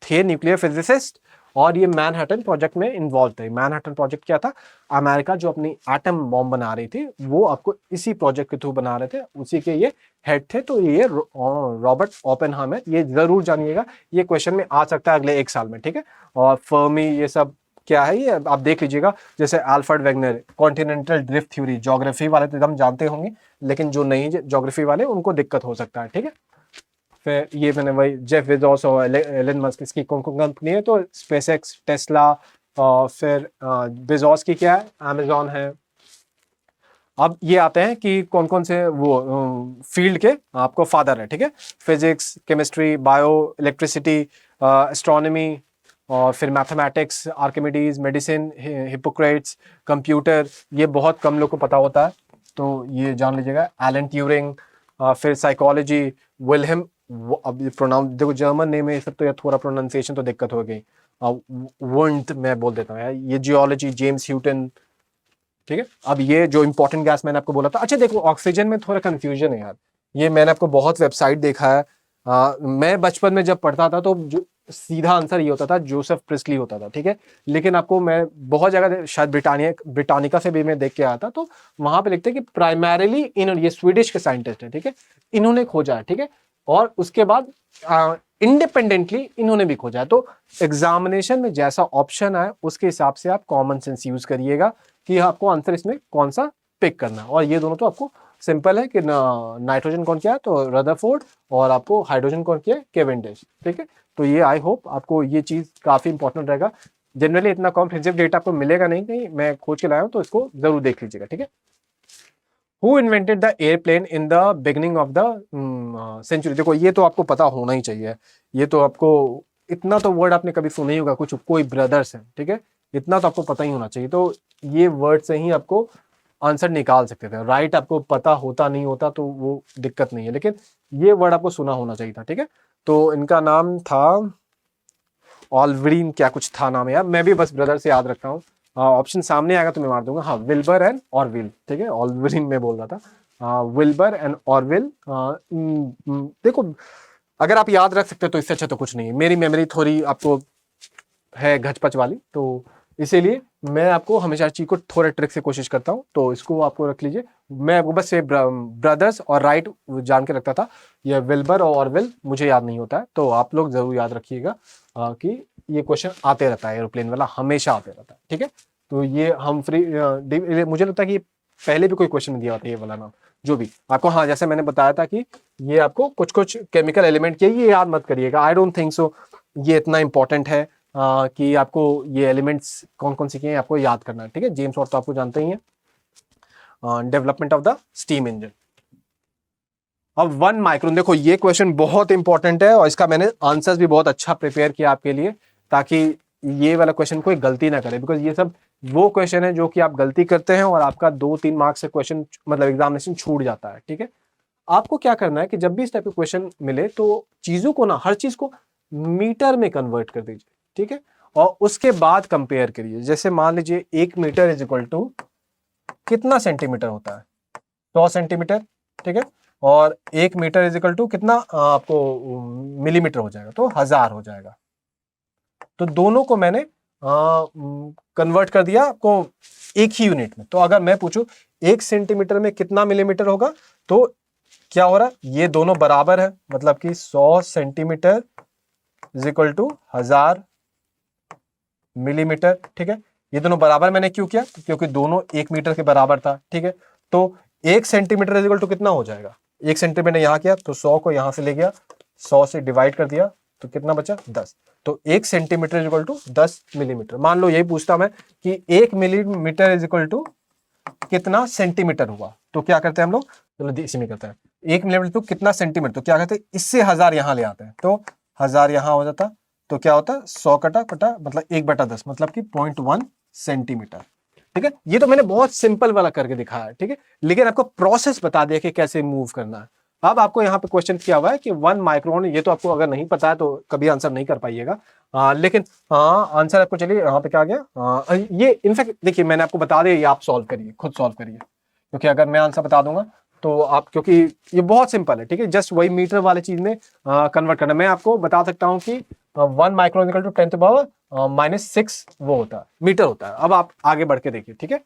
थे न्यूक्लियर फिजिसिस्ट और ये मैनहट्टन प्रोजेक्ट में इन्वॉल्व थे। मैनहट्टन प्रोजेक्ट क्या था, अमेरिका जो अपनी एटम बॉम्ब बना रही थी वो आपको इसी प्रोजेक्ट के थ्रू बना रहे थे, उसी के ये हेड थे। तो ये रॉबर्ट ओपेनहाइमर, ये जरूर जानिएगा, ये क्वेश्चन में आ सकता है अगले 1 साल में, ठीक है। और फर्मी ये सब क्या है ये आप देख लीजिएगा, जैसे Alfred Wegener, continental drift theory, geography वाले तो एकदम जानते होंगे, लेकिन जो नहीं ज्योग्राफी वाले उनको दिक्कत हो सकता है, ठीक है। फिर ये मैंने वही जेफ बेजोस और एलन मस्क, इसकी कौन कौन कंपनी है, तो स्पेसएक्स, टेस्ला, फिर बेजोस की क्या है, अमेजॉन है। अब ये आते हैं कि कौन कौन से वो फील्ड के आपको फादर है, ठीक है। Physics, chemistry, bio, electricity, astronomy, और फिर mathematics, Archimedes, medicine, Hippocrates, computer, ये बहुत कम लोग को पता होता है, तो ये जान लीजिएगा। एलन ट्यूरिंग, फिर साइकोलॉजी, विल्हेम, अब प्रोनाउंस देखो जर्मन नेम है ये सब, तो या थोड़ा प्रोनाउंसिएशन तो दिक्कत हो गई, वुंट मैं बोल देता हूँ यार। ये जियोलॉजी, जेम्स ह्यूटन, ठीक है। अब ये जो इंपॉर्टेंट गैस मैंने आपको बोला था, अच्छा देखो ऑक्सीजन में थोड़ा कंफ्यूजन है यार, ये मैंने आपको बहुत वेबसाइट देखा है, मैं बचपन में जब पढ़ता था तो जो सीधा आंसर ये होता था जोसेफ प्रिस्ली होता था, ठीक है। लेकिन आपको मैं बहुत जगह, शायद ब्रिटानिका से भी मैं देख के आया था, तो वहां पे लिखते हैं कि प्राइमरीली इन्होंने, ये स्वीडिश के साइंटिस्ट है, ठीक है, इन्होंने खोजा है, ठीक है। और उसके बाद इंडिपेंडेंटली इन्होंने भी खोजा है। तो एग्जामिनेशन में जैसा ऑप्शन आए उसके हिसाब से आप कॉमन सेंस यूज करिएगा कि आपको आंसर इसमें कौन सा पिक करना है। और ये दोनों तो आपको सिंपल है कि नाइट्रोजन कौन क्या है, तो रदरफोर्ड, और आपको हाइड्रोजन कौन किया है, केवेंडिश, ठीक है। तो ये आई होप आपको ये चीज काफी इंपॉर्टेंट रहेगा। जनरली इतना कॉम्प्रिहेंसिव डेटा आपको मिलेगा नहीं, कहीं मैं खोज के लाया हूं, तो इसको जरूर देख लीजिएगा, ठीक है। Who invented the airplane in the beginning of the century, देखो ये तो आपको पता होना ही चाहिए, ये तो आपको, इतना तो वर्ड आपने कभी सुना ही होगा, कुछ कोई ब्रदर्स है, ठीक है, इतना तो आपको पता ही होना चाहिए। तो ये वर्ड से ही आपको आंसर निकाल सकते थे, राइट आपको पता होता नहीं होता तो वो दिक्कत नहीं है, लेकिन ये वर्ड आपको सुना होना चाहिए था, ठीक है। तो इनका नाम था ऑल्वरीन, क्या कुछ था नाम यार, मैं भी बस ब्रदर से याद रखता हूँ, ऑप्शन सामने आएगा तो मैं मार दूंगा, हाँ, विल्बर एंड ऑरविल, ठीक है, ऑल्वरीन में बोल रहा था, विल्बर एंड ऑरविल। देखो अगर आप याद रख सकते हो तो इससे अच्छा तो कुछ नहीं है, मेरी मेमोरी थोड़ी आपको है घचपच वाली, तो इसीलिए मैं आपको हमेशा चीज को थोड़ा ट्रिक से कोशिश करता हूँ, तो इसको आपको रख लीजिए। मैं आपको बस ये ब्रदर्स और राइट जान के रखता था, ये विल्बर और ऑरविल मुझे याद नहीं होता है, तो आप लोग जरूर याद रखिएगा कि ये क्वेश्चन आते रहता है, एरोप्लेन वाला हमेशा आते रहता है, ठीक है। तो ये हम फ्री, मुझे लगता है कि पहले भी कोई क्वेश्चन दिया होता है ये वाला नाम, जो भी आपको, हाँ, जैसे मैंने बताया था कि ये आपको कुछ कुछ केमिकल एलिमेंट के, ये याद मत करिएगा, आई डोंट थिंक सो ये इतना इंपॉर्टेंट है कि आपको ये एलिमेंट्स कौन कौन से किए हैं आपको याद करना है, ठीक है। जेम्स वॉट तो आपको जानते ही हैं, development of the steam engine. अब 1 माइक्रोन, देखो ये क्वेश्चन बहुत इंपॉर्टेंट है और इसका मैंने आंसर्स भी बहुत अच्छा प्रिपेयर किया आपके लिए, ताकि ये वाला क्वेश्चन कोई गलती ना करे, बिकॉज ये सब वो क्वेश्चन है जो कि आप गलती करते हैं और आपका 2-3 मार्क्स से क्वेश्चन मतलब एग्जामिनेशन छूट जाता है, ठीक है। आपको क्या करना है कि जब भी इस टाइप के क्वेश्चन मिले तो चीजों को ना, हर चीज को मीटर में कन्वर्ट कर दीजिए, ठीक है, और उसके बाद कंपेयर करिए। जैसे मान लीजिए 1 मीटर इज इक्वल टू कितना सेंटीमीटर होता है, 100 सेंटीमीटर, ठीक है, और 1 मीटर इज इक्वल टू कितना आपको मिलीमीटर हो जाएगा, तो 1000 हो जाएगा। तो दोनों को मैंने कन्वर्ट कर दिया आपको एक ही यूनिट में। तो अगर मैं पूछूं 1 सेंटीमीटर में कितना मिलीमीटर होगा, तो क्या हो रहा है, ये दोनों बराबर है, मतलब कि 100 centimetre is equal to 1000 millimetre. ठीक है, ये दोनों बराबर मैंने क्यों किया, क्योंकि दोनों 1 मीटर के बराबर था। ठीक है, तो 1 सेंटीमीटर इज इक्वल टू कितना हो जाएगा, 1 सेंटीमीटर यहां किया तो 100 को यहां से ले गया, 100 से डिवाइड कर दिया तो कितना बचा 10। तो 1 centimetre is equal to 10 millimetre. मान लो यही पूछता मैं कि 1 मिलीमीटर इज इक्वल टू कितना सेंटीमीटर हुआ, तो क्या करते हैं हम लोग, चलो इसी में करते हैं, 1 मिलीमीटर तो कितना सेंटीमीटर, तो क्या करते हैं इससे 1000 यहां ले आते हैं, तो 1000 यहां हो जाता, तो क्या होता है 100 कटा कटा मतलब 1/10 मतलब कि 0.1 सेंटीमीटर। ठीक है, ये तो मैंने बहुत सिंपल वाला करके दिखाया है। ठीक है, लेकिन आपको प्रोसेस बता दिया कि कैसे मूव करना है। अब आपको यहाँ पे क्वेश्चन किया हुआ है कि 1 माइक्रोन, ये तो आपको अगर नहीं पता है तो कभी आंसर नहीं कर पाइएगा, लेकिन हाँ आंसर आपको, चलिए यहाँ पे क्या आ गया, ये इनफैक्ट देखिए मैंने आपको बता दिया, ये आप सॉल्व करिए, खुद सॉल्व करिए, क्योंकि अगर मैं आंसर बता दूंगा तो आप, क्योंकि ये बहुत सिंपल है। ठीक है, जस्ट वही मीटर वाले चीज में कन्वर्ट करना। मैं आपको बता सकता हूँ कि 1 माइक्रोन इक्वल टू 10⁻⁻⁶ वो होता है, मीटर होता है। अब आप आगे बढ़ के देखिए। ठीक है,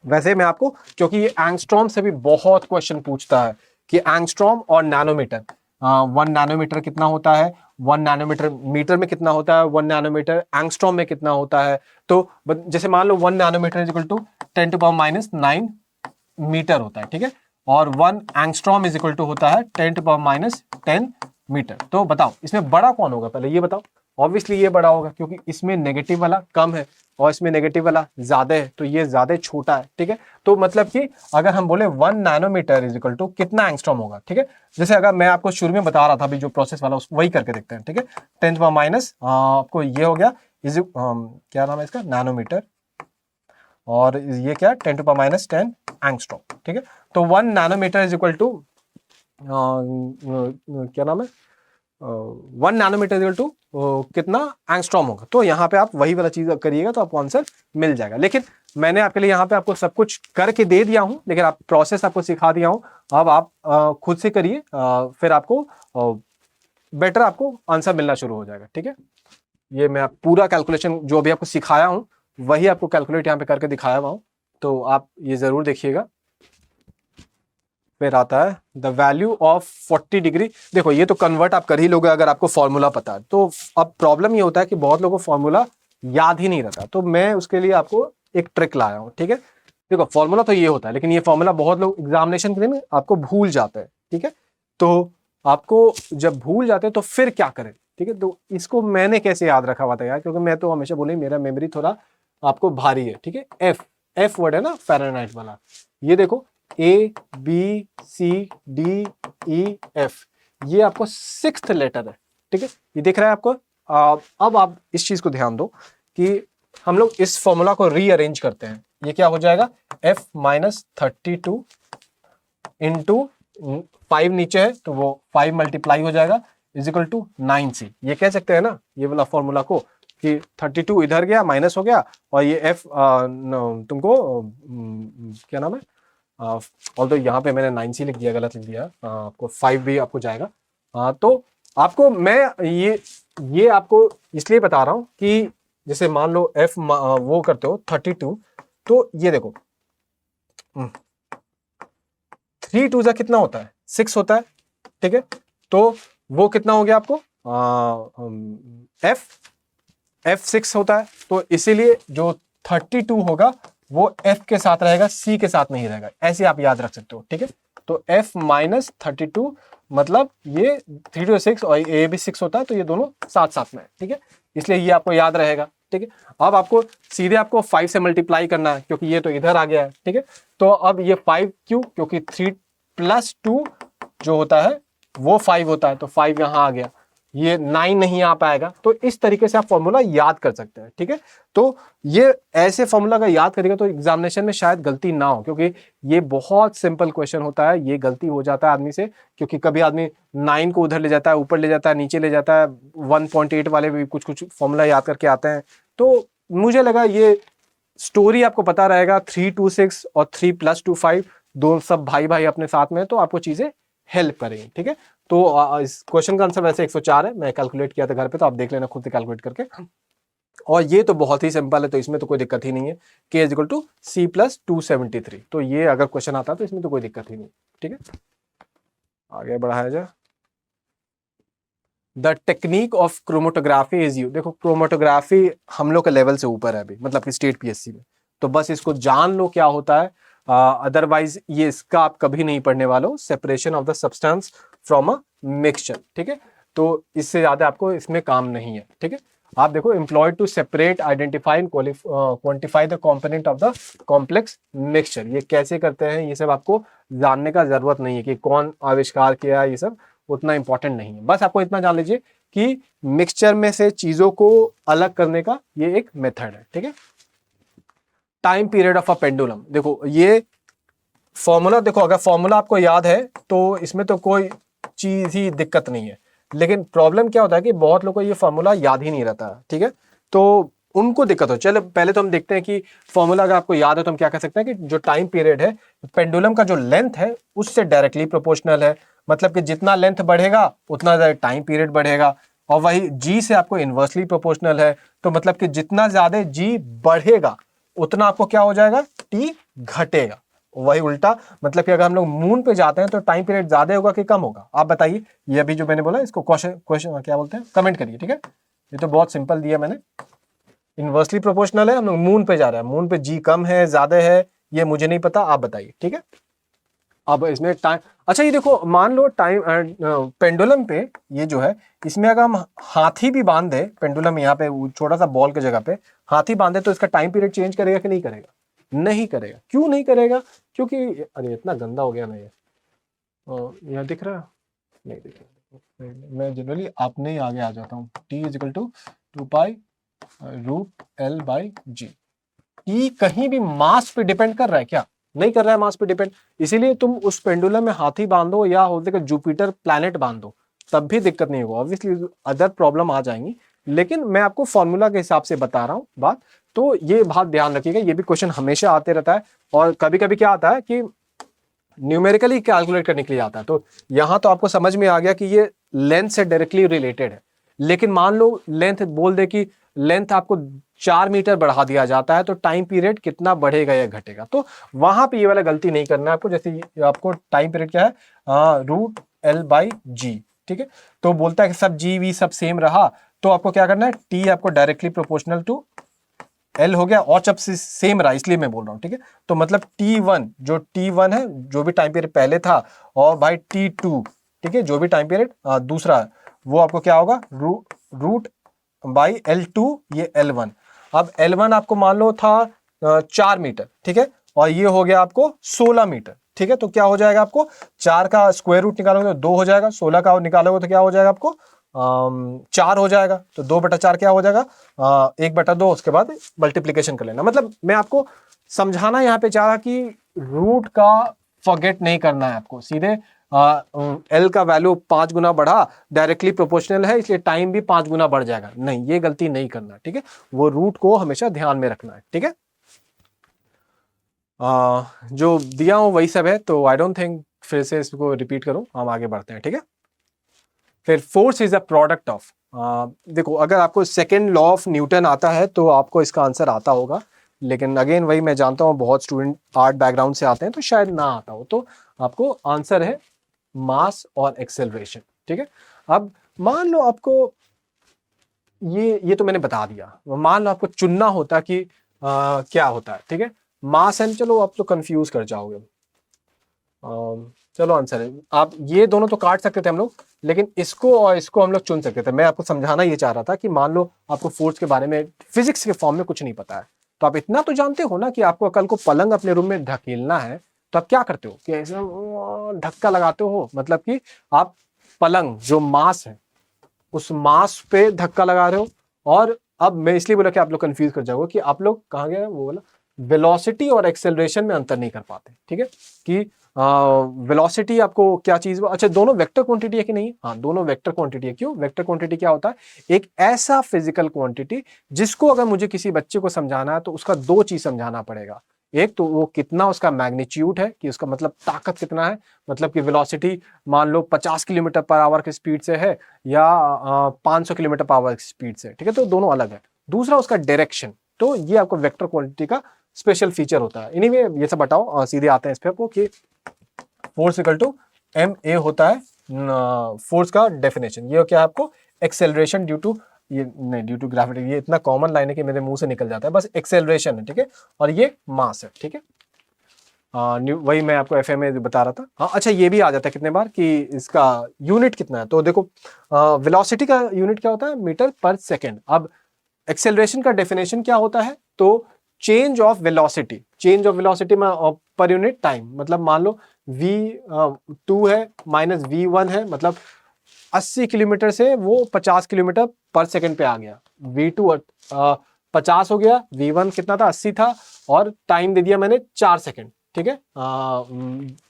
वैसे मैं आपको, क्योंकि ये एंगस्ट्रॉम से भी बहुत क्वेश्चन पूछता है कि एंगस्ट्रॉम और नैनोमीटर, 1 नैनोमीटर कितना होता है, 1 नैनोमीटर मीटर में कितना होता है, 1 नैनोमीटर एंगस्ट्रॉम में कितना होता है। तो जैसे मान लो 1 nanometre is equal to 10⁻⁹ metre होता है। ठीक है, और 1 एंगस्ट्रॉम इज इक्वल टू होता है 10⁻⁻10 मीटर। तो बताओ इसमें बड़ा कौन होगा, पहले ये बताओ। ऑब्वियसली ये बड़ा होगा, क्योंकि इसमें नेगेटिव वाला कम है और इसमें नेगेटिव वाला ज्यादा है, तो ये ज्यादा छोटा है। ठीक है, तो मतलब कि अगर हम बोले 1 नैनोमीटर इज इक्वल टू कितना एंगस्ट्रॉम होगा। ठीक है, जैसे अगर मैं आपको शुरू में बता रहा था अभी जो प्रोसेस वाला, वही करके देखते हैं। ठीक है, 10⁻⁻, आपको ये हो गया इज, क्या नाम है इसका, नैनोमीटर, और ये क्या 10⁻⁻10 एंगस्ट्रॉम। ठीक है, तो 1 नैनोमीटर इज इक्वल टू, क्या नाम है, 1 नैनोमीटर इक्वल टू कितना एंगस्ट्रॉम होगा। तो यहाँ पे आप वही वाला चीज करिएगा तो आपको आंसर मिल जाएगा। लेकिन मैंने आपके लिए यहाँ पे आपको सब कुछ करके दे दिया हूँ, लेकिन आप प्रोसेस आपको सिखा दिया हूँ। अब आप खुद से करिए, फिर आपको बेटर आपको आंसर मिलना शुरू हो जाएगा। ठीक है, ये मैं पूरा कैलकुलेशन जो भी आपको सिखाया हूँ वही आपको कैलकुलेट यहाँ पे करके दिखाया हुआ हूँ, तो आप ये जरूर देखिएगा। फिर आता है द वैल्यू ऑफ 40 डिग्री। देखो ये तो कन्वर्ट आप कर ही लोगे अगर आपको फॉर्मूला पता है। तो अब प्रॉब्लम ये होता है कि बहुत लोगों को फॉर्मूला याद ही नहीं रहता, तो मैं उसके लिए आपको एक ट्रिक लाया हूँ। ठीक है, देखो फॉर्मूला तो ये होता है, लेकिन ये फॉर्मूला बहुत लोग एग्जामिनेशन के दिन आपको भूल जाते हैं। ठीक है, तो आपको जब भूल जाते हैं तो फिर क्या करें। ठीक है, तो इसको मैंने कैसे याद रखा हुआ था यार, क्योंकि मैं तो हमेशा बोले मेरा मेमोरी थोड़ा आपको भारी है। ठीक है, एफ वर्ड है ना फ़ारेनहाइट वाला, ये देखो ABCDEF, ये आपको 6th लेटर है। ठीक है, ये दिख रहा है आपको। अब आप इस चीज को ध्यान दो कि हम लोग इस फॉर्मूला को रीअरेंज करते हैं। ये क्या हो जाएगा, F-32 इंटू 5 नीचे है तो वो 5 मल्टीप्लाई हो जाएगा इज इक्वल टू 9C। ये कह सकते हैं ना ये वाला फॉर्मूला को कि 32 इधर गया माइनस हो गया, और ये F तुमको क्या नाम है, ऑल्दो यहाँ पे मैंने 9C लिख दिया, गलत लिख दिया, आपको 5 भी आपको जाएगा। तो आपको मैं ये आपको इसलिए बता रहा हूँ कि जैसे मान लो F वो करते हो 32, तो ये देखो 3 2 कितना होता है 6 होता है। ठीक है, तो वो कितना हो गया आपको F6 होता है, तो इसीलिए जो 32 होगा वो F के साथ रहेगा, C के साथ नहीं रहेगा, ऐसे आप याद रख सकते हो। ठीक है, तो F-32 मतलब ये 3 2 6 और A भी 6 होता है, तो ये दोनों साथ साथ में है। ठीक है, इसलिए ये आपको याद रहेगा। ठीक है, अब आपको सीधे आपको 5 से मल्टीप्लाई करना है, क्योंकि ये तो इधर आ गया है। ठीक है, तो अब ये 5 क्यों, क्योंकि 3 + 2 जो होता है वो 5 होता है, तो 5 यहां आ गया, ये 9 नहीं आ पाएगा। तो इस तरीके से आप फॉर्मूला याद कर सकते हैं। ठीक है, तो ये ऐसे फॉर्मूला का याद करिएगा तो एग्जामिनेशन में शायद गलती ना हो, क्योंकि ये बहुत सिंपल क्वेश्चन होता है। ये गलती हो जाता है आदमी से, क्योंकि कभी आदमी 9 को उधर ले जाता है, ऊपर ले जाता है, नीचे ले जाता है, 1.8 वाले भी कुछ कुछ फॉर्मूला याद करके आते हैं। तो मुझे लगा ये स्टोरी आपको पता रहेगा, 3 2 6 और 3 + 2 5 दोनों सब भाई भाई अपने साथ में, तो आपको चीजें हेल्प करेंगी। ठीक है, तो इस क्वेश्चन का आंसर वैसे 104 है, मैं कैलकुलेट किया था घर पे, तो आप देख लेना खुद से कैलकुलेट करके। और ये तो बहुत ही सिंपल है, तो इसमें तो कोई दिक्कत ही नहीं है। k is equal to C plus 273, तो ये अगर क्वेश्चन आता है तो इसमें तो कोई दिक्कत ही नहीं। ठीक है, आगे बढ़ाया जाए। The technique of chromatography is you, देखो क्रोमेटोग्राफी हम लोग के लेवल से ऊपर है अभी, मतलब कि स्टेट पीएससी में, तो बस इसको जान लो क्या होता है, अदरवाइज ये इसका आप कभी नहीं पढ़ने वाले हो। Separation of the substance from a mixture, ठीक है, तो इससे ज्यादा आपको इसमें काम नहीं है। ठीक है, आप देखो, employed to separate, identify and quantify the component of the complex mixture, ये कैसे करते हैं ये सब आपको जानने का जरूरत नहीं है कि कौन आविष्कार किया, ये सब उतना इंपॉर्टेंट नहीं है। बस आपको इतना जान लीजिए कि मिक्सचर में से चीजों को अलग करने का ये एक मेथड है। ठीक है, time period of a pendulum, देखो ये फॉर्मूला, देखो अगर फॉर्मूला आपको याद है तो इसमें तो कोई चीज ही दिक्कत नहीं है, लेकिन प्रॉब्लम क्या होता है कि बहुत लोगों को ये फॉर्मूला याद ही नहीं रहता है। ठीक है, तो उनको दिक्कत हो। चलो पहले तो हम देखते हैं कि फॉर्मूला अगर आपको याद है तो हम क्या कह सकते हैं कि जो टाइम पीरियड है पेंडुलम का जो लेंथ है उससे डायरेक्टली प्रोपोर्शनल है, मतलब कि जितना लेंथ बढ़ेगा उतना ज्यादा टाइम पीरियड बढ़ेगा, और वही जी से आपको इन्वर्सली प्रोपोर्शनल है, तो मतलब कि जितना ज्यादा जी बढ़ेगा उतना आपको क्या हो जाएगा, टी घटेगा। वही उल्टा, मतलब कि अगर हम लोग मून पे जाते हैं तो टाइम पीरियड ज्यादा होगा कि कम होगा, आप बताइए। ये अभी जो मैंने बोला इसको क्वेश्चन क्वेश्चन क्या बोलते हैं, कमेंट करिए। ठीक है, ये तो बहुत सिंपल दिया मैंने, इन्वर्सली प्रोपोर्शनल है, हम लोग मून पे जा रहे हैं, मून पे जी कम है ज्यादा है ये मुझे नहीं पता, आप बताइए। ठीक है, अब इसमें टाइम, अच्छा ये देखो मान लो टाइम पेंडुलम पे ये जो है इसमें अगर हम हाथी भी बांध दे, पेंडुलम यहाँ पे छोटा सा बॉल की जगह पे हाथी बांधे तो इसका टाइम पीरियड चेंज करेगा कि नहीं करेगा? नहीं करेगा। क्यों नहीं करेगा? क्योंकि अरे इतना गंदा हो गया ना ये, यहाँ दिख रहा है? नहीं दिख रहा। मैं जनरली अपने ही आगे आ जाता हूँ। t is equal to 2 pi root L by G. ई कहीं भी मास पे डिपेंड कर रहा है क्या? नहीं कर रहा है मास पे डिपेंड, इसीलिए तुम उस पेंडुलम में हाथी बांधो या हो सके जुपिटर प्लैनेट बांधो तब भी दिक्कत नहीं होगा। ऑब्वियसली अदर प्रॉब्लम आ जाएंगी, लेकिन मैं आपको फॉर्मूला के हिसाब से बता रहा हूं बात, तो ये बात ध्यान रखिएगा। ये भी क्वेश्चन हमेशा आते रहता है, और कभी कभी क्या आता है कि न्यूमेरिकली कैलकुलेट करने के लिए आता है, तो यहां तो आपको समझ में आ गया कि ये लेंथ से डायरेक्टली रिलेटेड है। लेकिन मान लो लेंथ बोल दे कि लेंथ आपको 4 मीटर बढ़ा दिया जाता है तो टाइम पीरियड कितना बढ़ेगा या घटेगा, तो वहां पे ये वाला गलती नहीं करना है आपको। जैसे आपको टाइम पीरियड क्या है, रूट एल बाई जी। ठीक है, तो बोलता है कि सब जी वी सब सेम रहा, तो आपको क्या करना है, टी आपको डायरेक्टली प्रोपोर्शनल टू एल हो गया, और जब सेम रहा इसलिए मैं बोल रहा हूँ। ठीक है, तो मतलब T1 जो T1 है जो भी टाइम पीरियड पहले था, और भाई T2, ठीक है, जो भी टाइम पीरियड दूसरा है वो आपको क्या होगा, रूट बाई L2 ये L1। अब L1 आपको मान लो था 4 मीटर, ठीक है, और ये हो गया आपको 16 मीटर। ठीक है, तो क्या हो जाएगा आपको, 4 का स्क्वायर रूट निकालोगे तो 2 हो जाएगा, 16 का निकालोगे तो क्या हो जाएगा आपको 4 हो जाएगा, तो 2/4 क्या हो जाएगा 1/2, उसके बाद मल्टीप्लीकेशन कर लेना। मतलब मैं आपको समझाना यहाँ पे चाह रहा कि रूट का फॉरगेट नहीं करना है आपको, सीधे एल का वैल्यू 5 गुना बढ़ा, डायरेक्टली प्रोपोर्शनल है इसलिए टाइम भी 5 गुना बढ़ जाएगा, नहीं ये गलती नहीं करना। ठीक है, वो रूट को हमेशा ध्यान में रखना है। ठीक है, जो दिया हूं वही सब है, तो आई डोंट थिंक फिर से इसको रिपीट करूं, हम आगे बढ़ते हैं। ठीक है, फिर force is a product of, देखो अगर आपको सेकेंड लॉ ऑफ न्यूटन आता है तो आपको इसका आंसर आता होगा, लेकिन अगेन वही मैं जानता हूँ बहुत स्टूडेंट आर्ट बैकग्राउंड से आते हैं तो शायद ना आता हो, तो आपको आंसर है मास और एक्सेलरेशन। ठीक है, अब मान लो आपको ये तो मैंने बता दिया, मान लो आपको चुनना होता कि क्या होता है। ठीक है, मास एंड, चलो आप तो कंफ्यूज कर जाओगे, चलो आंसर है, आप ये दोनों तो काट सकते थे हम लोग, लेकिन इसको और इसको हम लोग चुन सकते थे। मैं आपको समझाना ये चाह रहा था कि मान लो आपको फोर्स के बारे में फिजिक्स के फॉर्म में कुछ नहीं पता है, तो आप इतना तो जानते हो ना कि आपको कल को पलंग अपने रूम में ढकेलना है तो आप क्या करते हो कि ऐसा धक्का लगाते हो, मतलब कि आप पलंग जो मास है उस मास पे धक्का लगा रहे हो। और अब मैं इसलिए बोला कि आप लोग कंफ्यूज कर जाओगे कि आप लोग कहाँ गए, वो बोला वेलोसिटी और एक्सेलरेशन में अंतर नहीं कर पाते। ठीक है, कि वेलोसिटी आपको क्या चीज, अच्छा दोनों वेक्टर क्वांटिटी है कि नहीं? हाँ दोनों वेक्टर क्वांटिटी है। क्यों वेक्टर क्वांटिटी क्या होता है? एक ऐसा फिजिकल क्वांटिटी जिसको अगर मुझे किसी बच्चे को समझाना है तो उसका 2 चीज समझाना पड़ेगा। एक तो वो कितना उसका मैग्नीट्यूड है, कि उसका मतलब ताकत कितना है, मतलब कि वेलोसिटी मान लो 50 किलोमीटर पर आवर की स्पीड से है या 500 किलोमीटर पर आवर की स्पीड से। ठीक है, तो दोनों अलग है। दूसरा उसका डायरेक्शन। तो ये आपको वेक्टर क्वांटिटी का स्पेशल फीचर होता है। एनीवे ये सब बताओ, सीधे आते हैं इस पे आपको कि force equal to M A होता है फोर्स का डेफिनेशन। ये क्या है आपको, एक्सेलरेशन ड्यू टू, ये नहीं ड्यू टू ग्रेविटी, ये इतना कॉमन लाइन है कि मेरे मुंह से निकल जाता है, बस एक्सेलरेशन है, ठीक है, और ये मास है, ठीक है। वही मैं आपको एफ में बता रहा था। हाँ अच्छा, ये भी आ जाता है कितने बार कि इसका यूनिट कितना है। तो देखो वेलोसिटी का यूनिट क्या होता है, मीटर पर सेकेंड। अब एक्सेलरेशन का डेफिनेशन क्या होता है, तो change of velocity, change of velocity में पर यूनिट टाइम, मतलब मान लो v2 है माइनस v1 है, मतलब 80 किलोमीटर से वो 50 किलोमीटर पर सेकंड पे आ गया। v2 50 हो गया, v1 कितना था, 80 था, और टाइम दे दिया मैंने 4 सेकंड, ठीक है,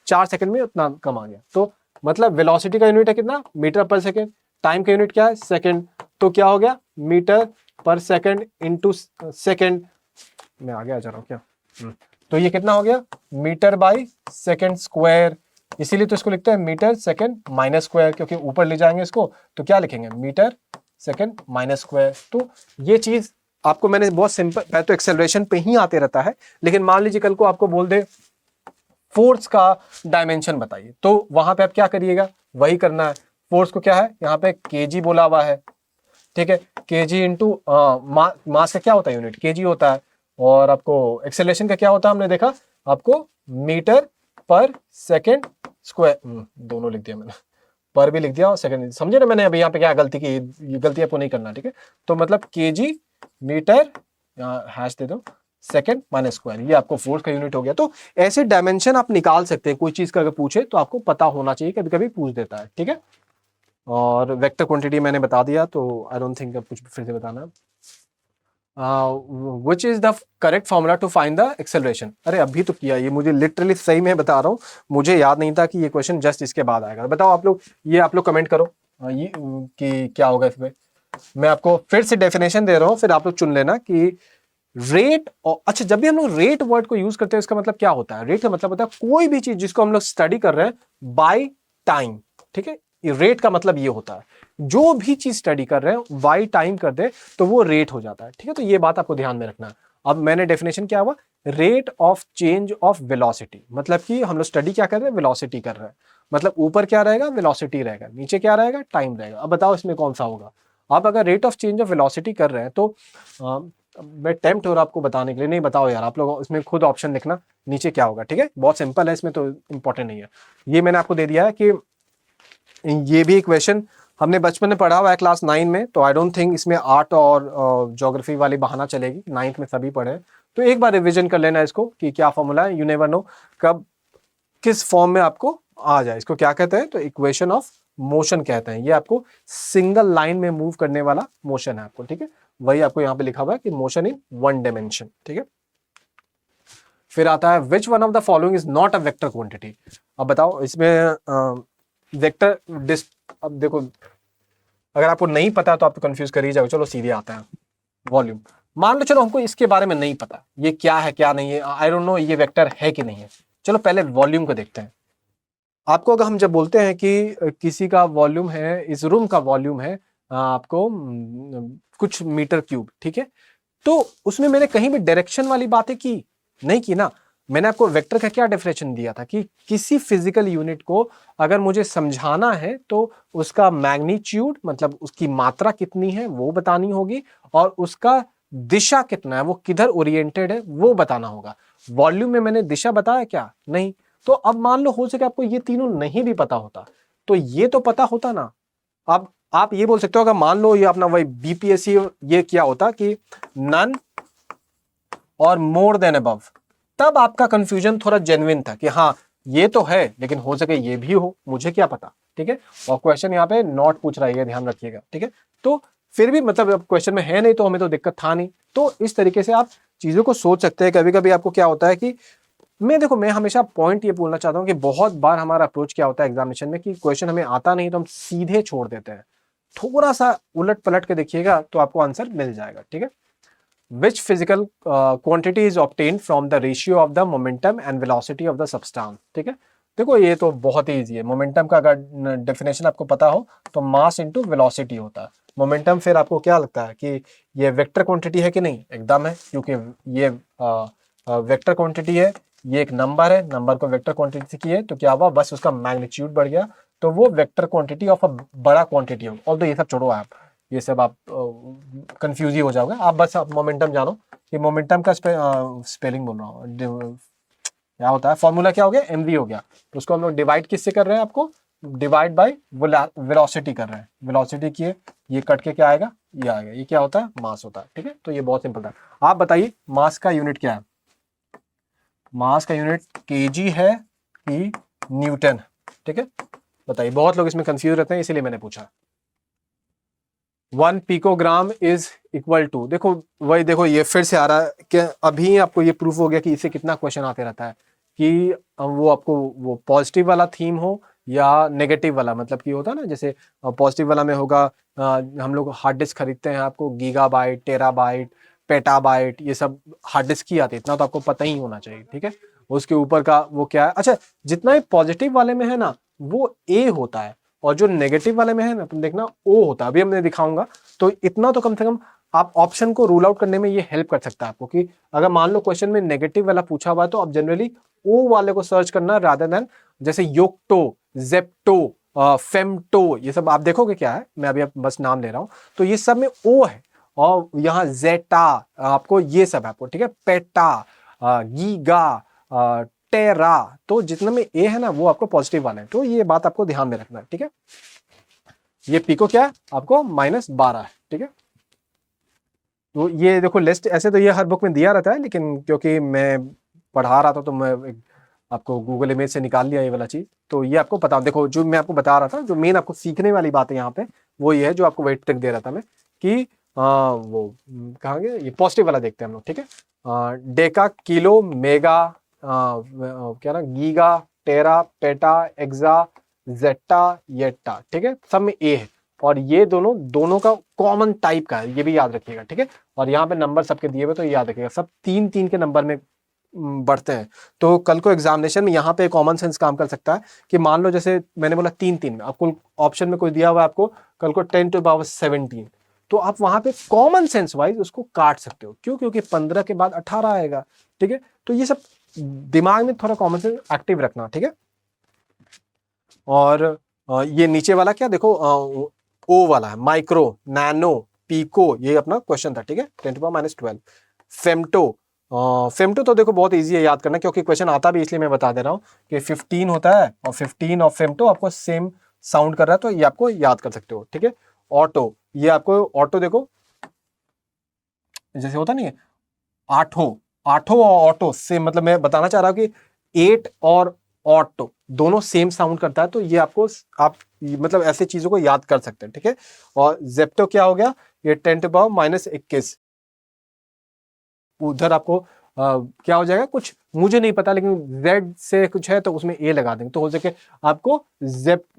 4 सेकंड में उतना कम आ गया। तो मतलब वेलोसिटी का यूनिट है कितना, मीटर पर सेकंड, टाइम का यूनिट क्या है, सेकंड, तो क्या हो गया, मीटर पर सेकंड इंटू सेकंड, मैं आगे आ जा रहा हूँ क्या, तो ये कितना हो गया, मीटर बाई सेकंड स्क्वायर। इसीलिए तो इसको लिखते हैं मीटर सेकंड माइनस स्क्वायर, क्योंकि ऊपर ले जाएंगे इसको तो क्या लिखेंगे, मीटर सेकंड माइनस स्क्वायर। तो ये चीज आपको मैंने बहुत सिंपल, तो एक्सेलरेशन पे ही आते रहता है, लेकिन मान लीजिए कल को आपको बोल दे फोर्स का डायमेंशन बताइए, तो वहां पे आप क्या करिएगा, वही करना है। फोर्स को क्या है, यहाँ पे केजी बोला हुआ है, ठीक है, केजी इंटू मास का क्या होता है यूनिट, केजी होता है, और आपको एक्सेलरेशन का क्या होता है, हमने देखा आपको मीटर पर सेकंड स्क्वायर, दोनों लिख दिया मैंने, पर भी लिख दिया और सेकंड, समझे ना मैंने अभी यहाँ पे क्या गलती की, ये गलती आपको नहीं करना, ठीक है। तो मतलब केजी मीटर, हैश दे दो, सेकंड माइनस स्क्वायर, ये आपको फोर्स का यूनिट हो गया। तो ऐसे डायमेंशन आप निकाल सकते हैं, कोई चीज का अगर पूछे तो आपको पता होना चाहिए, कभी कभी पूछ देता है, ठीक है। और वेक्टर क्वांटिटी मैंने बता दिया, तो आई डोंट थिंक अब कुछ फिर से बताना। Which is the correct formula to find the acceleration, अरे अभी तो किया, ये मुझे लिटरली सही में बता रहा हूँ, मुझे याद नहीं था कि ये क्वेश्चन जस्ट इसके बाद आएगा। बताओ आप लोग, ये आप लोग कमेंट करो ये कि क्या होगा इसमें। मैं आपको फिर से डेफिनेशन दे रहा हूँ, फिर आप लोग चुन लेना कि रेट, और अच्छा जब भी हम लोग रेट वर्ड को यूज करते हैं, इसका मतलब क्या होता है, रेट का मतलब होता है कोई भी चीज जिसको हम लोग स्टडी कर रहे हैं बाय टाइम, ठीक है, रेट का मतलब ये होता है जो भी चीज स्टडी कर रहे हैं बाय टाइम कर दे तो वो रेट हो जाता है, ठीक है। तो ये बात आपको ध्यान में रखना है। अब मैंने डेफिनेशन क्या हुआ, rate of change of velocity, मतलब कि हम लोग स्टडी क्या कर रहे हैं, वेलोसिटी कर रहे हैं, मतलब ऊपर क्या रहेगा, वेलोसिटी रहेगा, नीचे क्या रहेगा, टाइम रहेगा। अब बताओ इसमें कौन सा होगा। आप अगर rate of change of velocity कर रहे हैं तो मैं टेम्प्ट हो रहा आपको बताने के लिए, नहीं बताओ यार, आप लोग इसमें खुद ऑप्शन लिखना नीचे क्या होगा, ठीक है, बहुत सिंपल है, इसमें तो इंपॉर्टेंट नहीं है। ये मैंने आपको दे दिया है कि ये भी क्वेश्चन हमने बचपन में पढ़ा हुआ है क्लास 9 में, तो आई डोंट थिंक इसमें आर्ट और ज्योग्राफी वाली बहाना चलेगी, 9th में सभी पढ़े। तो एक बार रिवीजन कर लेना इसको कि क्या फॉर्मूला है, यू नेवर नो कब किस फॉर्म में आपको आ जाए। इसको क्या कहते हैं, तो इक्वेशन ऑफ मोशन कहते हैं। ये आपको सिंगल लाइन में मूव करने वाला मोशन है आपको, ठीक है, वही आपको यहाँ पे लिखा हुआ है कि मोशन इन वन डायमेंशन, ठीक है। फिर आता है विच one of the following is not a vector quantity. अब बताओ इसमें वेक्टर अब देखो अगर आपको नहीं पता तो आप तो कंफ्यूज कर ही जाओ। चलो सीधे आता है वॉल्यूम। मान लो चलो हमको इसके बारे में नहीं पता, ये क्या है क्या नहीं है, आई डोंट नो ये वेक्टर है कि नहीं है। चलो पहले वॉल्यूम को देखते हैं। आपको अगर हम जब बोलते हैं कि किसी का वॉल्यूम है, इस रूम का वॉल्यूम है आपको कुछ मीटर क्यूब, ठीक है, तो उसमें मैंने कहीं भी डायरेक्शन वाली बातें की नहीं की ना। मैंने आपको वेक्टर का क्या डेफिनेशन दिया था कि किसी फिजिकल यूनिट को अगर मुझे समझाना है तो उसका मैग्नीट्यूड, मतलब उसकी मात्रा कितनी है वो बतानी होगी, और उसका दिशा कितना है, वो किधर ओरिएंटेड है वो बताना होगा। वॉल्यूम में मैंने दिशा बताया क्या, नहीं। तो अब मान लो हो सके आपको ये तीनों नहीं भी पता होता तो ये तो पता होता ना। अब आप ये बोल सकते हो अगर मान लो ये अपना वही बीपीएससी ये क्या होता कि नन और मोर देन अबव, तब आपका कंफ्यूजन थोड़ा जेन्युइन था कि हाँ ये तो है लेकिन हो सके ये भी हो, मुझे क्या पता, ठीक है। और क्वेश्चन यहाँ पे नॉट पूछ रहा है, ध्यान रखिएगा, ठीक है। तो फिर भी मतलब क्वेश्चन में है नहीं तो हमें तो दिक्कत था नहीं। तो इस तरीके से आप चीजों को सोच सकते हैं। कभी कभी आपको क्या होता है कि मैं हमेशा पॉइंट ये बोलना चाहता हूं कि बहुत बार हमारा अप्रोच क्या होता है एग्जामिनेशन में कि क्वेश्चन हमें आता नहीं तो हम सीधे छोड़ देते हैं। थोड़ा सा उलट पलट के देखिएगा तो आपको आंसर मिल जाएगा, ठीक है। Which physical quantity is obtained from the ratio of the momentum and velocity of the substance, ठीक है। देखो ये तो बहुत ही ईजी है। मोमेंटम का अगर डेफिनेशन आपको पता हो तो मास इनटू वेलोसिटी होता है। मोमेंटम फिर आपको क्या लगता है कि ये वेक्टर क्वांटिटी है कि नहीं? एकदम है, क्योंकि ये वेक्टर क्वांटिटी है, ये एक नंबर है, नंबर को वेक्टर क्वांटिटी से किए तो क्या हुआ, बस उसका मैग्नीट्यूड बढ़ गया, तो वो वेक्टर क्वांटिटी ऑफ अ बड़ा क्वांटिटी हो। ऑल्दो ये सब छोड़ो आप, ये सब आप कंफ्यूज ही हो जाओगे। आप बस आप मोमेंटम जानो कि मोमेंटम का स्पेलिंग बोल रहा हूँ, क्या होता है, फॉर्मूला क्या हो गया, mv हो गया। तो उसको हम लोग डिवाइड किससे कर रहे हैं, आपको डिवाइड बाय वेलोसिटी कर रहे हैं। वेलोसिटी किए, ये कट के क्या आएगा, ये आएगा। ये क्या होता है, मास होता है। ठीक है, तो ये बहुत सिंपल था। आप बताइए मास का यूनिट क्या है? मास का यूनिट केजी है कि न्यूटन? ठीक है, बताइए। बहुत लोग इसमें कंफ्यूज रहते हैं, इसीलिए मैंने पूछा। 1 पिकोग्राम इज इक्वल टू, देखो वही, देखो ये फिर से आ रहा है कि अभी आपको ये प्रूफ हो गया कि इससे कितना क्वेश्चन आते रहता है कि वो आपको वो पॉजिटिव वाला थीम हो या नेगेटिव वाला। मतलब कि होता है ना, जैसे पॉजिटिव वाला में होगा हम लोग हार्ड डिस्क खरीदते हैं, आपको गीगाबाइट, टेराबाइट, पेटाबाइट, ये सब हार्ड डिस्क की आती है, इतना तो आपको पता ही होना चाहिए। ठीक है, उसके ऊपर का वो क्या है। अच्छा, जितना भी पॉजिटिव वाले में है ना वो ए होता है, और जो नेगेटिव वाले में है ना तुम देखना ओ होता है। अभी हमने दिखाऊंगा, तो इतना तो कम से कम आप ऑप्शन को रूल आउट करने में ये हेल्प कर सकता है आपको कि अगर मान लो क्वेश्चन में नेगेटिव वाला पूछा हुआ है तो आप जनरली ओ वाले को सर्च करना रादर देन जैसे योक्टो, जेप्टो, फेम्टो, ये सब आप देखोगे क्या है, मैं अभी बस नाम ले रहा हूं, तो ये सब में ओ है। और यहाँ जेटा आपको, ये सब है आपको। ठीक है, पेटा, गीगा, टेरा, तो जितना में ए है ना वो आपको पॉजिटिव वाला है, तो ये बात आपको ध्यान में रखना है। ठीक है, ये पिको क्या है आपको -12 है। ठीक है, तो ये देखो लिस्ट, ऐसे तो ये हर बुक में दिया रहता है, लेकिन क्योंकि मैं पढ़ा रहा था तो मैं आपको गूगल इमेज से निकाल लिया ये वाला चीज, तो ये आपको पता। देखो जो मैं आपको बता रहा था, जो मेन आपको सीखने वाली बात है यहाँ पे वो ये है, जो आपको वेट ट्रिक दे रहा था मैं कि वो कहाँ गया, ये पॉजिटिव वाला देखते हैं हम लोग। ठीक है, डेका, किलो, मेगा, क्या ना, गीगा, टेरा, पेटा, एक्सा, जेटा, येटा। ठीक है, सब में ए है, और ये दोनों का कॉमन टाइप का है, ये भी याद रखिएगा। ठीक है, और यहाँ पे नंबर सबके दिए हुए तो ये याद रखिएगा, सब 3-3 के नंबर में बढ़ते हैं। तो कल को एग्जामिनेशन में यहाँ पे कॉमन सेंस काम कर सकता है कि मान लो जैसे मैंने बोला 3-3 में, आपको ऑप्शन में कोई दिया हुआ है आपको कल को 10⁻17, तो आप वहां पे कॉमन सेंस वाइज उसको काट सकते हो। क्यों? क्योंकि 15 के बाद 18 आएगा। ठीक है, तो ये सब दिमाग में थोड़ा कॉमन सेंस एक्टिव रखना। ठीक है, और ये नीचे वाला क्या देखो, ओ वाला है, माइक्रो, नैनो, पीको, ये अपना क्वेश्चन था। ठीक है, 10⁻12। फेम्टो, फेम्टो तो देखो बहुत इजी है याद करना, क्योंकि क्वेश्चन आता भी, इसलिए मैं बता दे रहा हूँ कि 15 होता है और 15 और फेम्टो आपको सेम साउंड कर रहा है, तो ये आपको याद कर सकते हो। ठीक है, ऑटो, ये आपको ऑटो देखो जैसे होता नहीं है, आठो, आठो और ऑटो सेम, मतलब मैं बताना चाह रहा हूँ कि 8 और ऑटो दोनों सेम साउंड करता है, तो ये आपको आप मतलब ऐसे चीजों को याद कर सकते हैं। ठीक है, और जेप्टो क्या हो गया, ये 10⁻21। उधर आपको क्या हो जाएगा, कुछ मुझे नहीं पता, लेकिन जेड से कुछ है तो उसमें ए लगा देंगे, तो हो सके आपको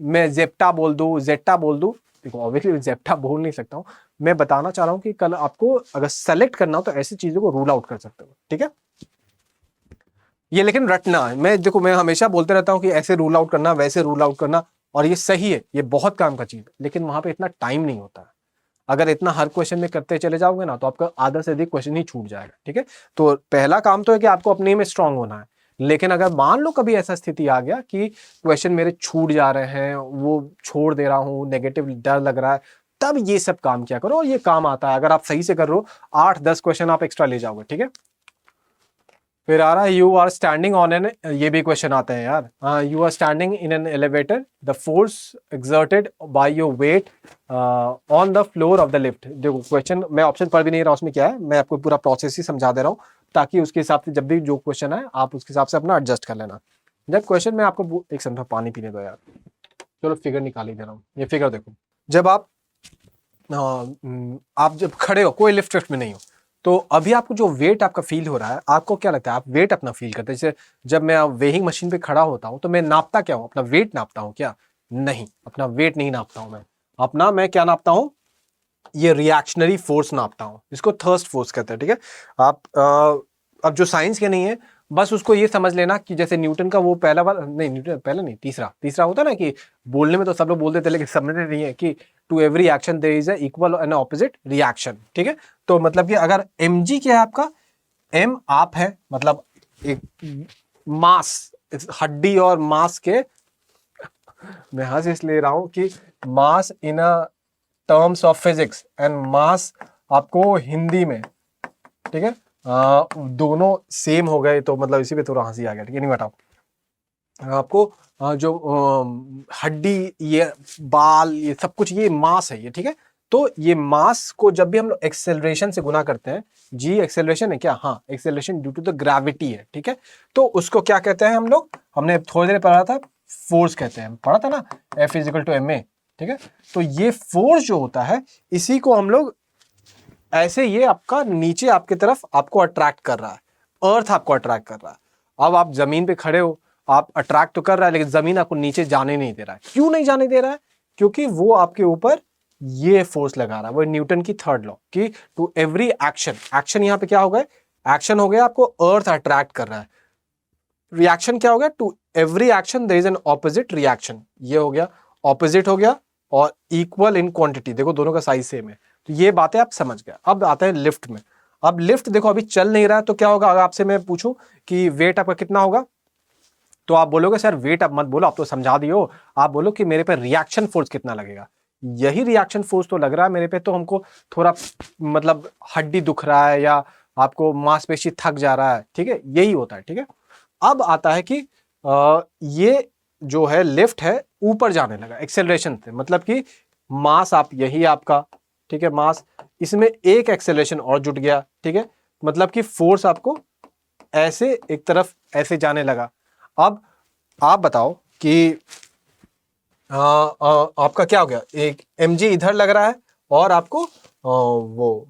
मैं जेप्टा बोल दूं, जेट्टा बोल दूं। देखो ऑब्वियसली जेप्टा बोल नहीं सकता हूं, मैं बताना चाह रहा हूं कि कल आपको अगर सेलेक्ट करना हो तो ऐसी चीजों को रूल आउट कर सकते हो। ठीक है, ये लेकिन रटना है, मैं देखो मैं हमेशा बोलते रहता हूं कि ऐसे रूल आउट करना, वैसे रूल आउट करना, और ये सही है, ये बहुत काम का चीज है, लेकिन वहां पे इतना टाइम नहीं होता है। अगर इतना हर क्वेश्चन में करते चले जाओगे ना तो आपका आधा से अधिक क्वेश्चन ही छूट जाएगा। ठीक है, तो पहला काम तो है कि आपको अपने में स्ट्रांग होना है, लेकिन अगर मान लो कभी ऐसा स्थिति आ गया कि क्वेश्चन मेरे छूट जा रहे हैं, वो छोड़ दे रहा हूं, नेगेटिव डर लग रहा है, तब ये सब काम किया करो, और ये काम आता है। अगर आप सही से कर रहे हो 8-10 क्वेश्चन आप एक्स्ट्रा ले जाओगे। ठीक है, फिर आ रहा है you are standing on an, ये भी क्वेश्चन आते हैं यार, you are standing in an elevator, the force exerted by your weight on the floor of the lift. देखो क्वेश्चन मैं ऑप्शन पढ़ भी नहीं रहा उसमें क्या है, मैं आपको पूरा प्रोसेस ही समझा दे रहा हूँ, ताकि उसके हिसाब से जब भी जो क्वेश्चन है आप उसके हिसाब से अपना एडजस्ट कर लेना। जब क्वेश्चन में आपको एक सेकंड पानी पीने दो यार, चलो फिगर निकाल ही दे रहा हूँ। ये फिगर देखो, जब आप जब खड़े हो, कोई लिफ्ट में नहीं हो, तो अभी आपको जो वेट आपका फील हो रहा है, आपको क्या लगता है, आप वेट अपना फील करते हैं? जैसे जब मैं वेइंग मशीन पे खड़ा होता हूं तो मैं नापता क्या हूं, अपना वेट नापता हूं क्या? नहीं, अपना वेट नहीं नापता हूं मैं क्या नापता हूं, ये रिएक्शनरी फोर्स नापता हूं, इसको थर्स्ट फोर्स कहते हैं। ठीक है, आप अब जो साइंस के नहीं है बस उसको ये समझ लेना कि जैसे न्यूटन का वो पहला वाला, नहीं न्यूटन पहला नहीं, तीसरा होता है ना, कि बोलने में तो सब लोग बोल देते लेकिन समझते नहीं है कि to every action there is a equal and opposite reaction, ठीक है। तो मतलब कि अगर mg क्या है आपका, m आप है, मतलब एक मास, हड्डी और मास के, मैं हंस इसलिए रहा हूं कि mass in a terms of physics and mass आपको हिंदी में, ठीक है, दोनों सेम हो गए तो मतलब इसी पे थोड़ा हंसी आ गया, ठीक है, नहीं बताओ आपको जो हड्डी, ये बाल, ये सब कुछ, ये मास है ये, ठीक है। तो ये मास को जब भी हम लोग एक्सेलरेशन से गुना करते हैं, जी एक्सेलरेशन है क्या, हाँ acceleration due to the gravity है, ठीक है। तो उसको क्या कहते हैं हम लोग, हमने थोड़ी देर पढ़ा था, फोर्स कहते हैं, पढ़ा था ना, F is equal to ma, ठीक है। तो ये फोर्स जो होता है, इसी को हम लोग ऐसे, ये आपका नीचे आपकी तरफ आपको अट्रैक्ट कर रहा है, अर्थ आपको अट्रैक्ट कर रहा है। अब आप जमीन पे खड़े हो, आप अट्रैक्ट तो कर रहा है लेकिन जमीन आपको नीचे जाने नहीं दे रहा है। क्यों नहीं जाने दे रहा है? क्योंकि वो आपके ऊपर ये फोर्स लगा रहा है, वो न्यूटन की थर्ड लॉ कि टू एवरी एक्शन, एक्शन यहां पे क्या हो गया, एक्शन हो गया, आपको अर्थ अट्रैक्ट कर रहा है। रिएक्शन क्या हो गया, to every action there is an opposite reaction, ये हो गया, ऑपोजिट हो गया और इक्वल इन क्वांटिटी, देखो दोनों का साइज सेम है। तो ये बातें आप समझ गए। अब आते हैं लिफ्ट में। अब लिफ्ट देखो अभी चल नहीं रहा है, तो क्या होगा, अगर आपसे मैं पूछूं कि वेट आपका कितना होगा, तो आप बोलोगे सर वेट अब मत बोलो, आप तो समझा दियो, आप बोलो कि मेरे पे रिएक्शन फोर्स कितना लगेगा। यही रिएक्शन फोर्स तो लग रहा है मेरे पे, तो हमको थोड़ा मतलब हड्डी दुख रहा है या आपको मांसपेशी थक जा रहा है, ठीक है, यही होता है, ठीक है। अब आता है कि ये जो है लिफ्ट है ऊपर जाने लगा एक्सेलरेशन से, मतलब कि मास आप यही आपका, ठीक है, मास, इसमें एक एक्सेलरेशन और जुट गया, ठीक है, मतलब कि फोर्स आपको ऐसे एक तरफ ऐसे जाने लगा। अब आप बताओ कि आपका क्या हो गया, एक mg इधर लग रहा है और आपको वो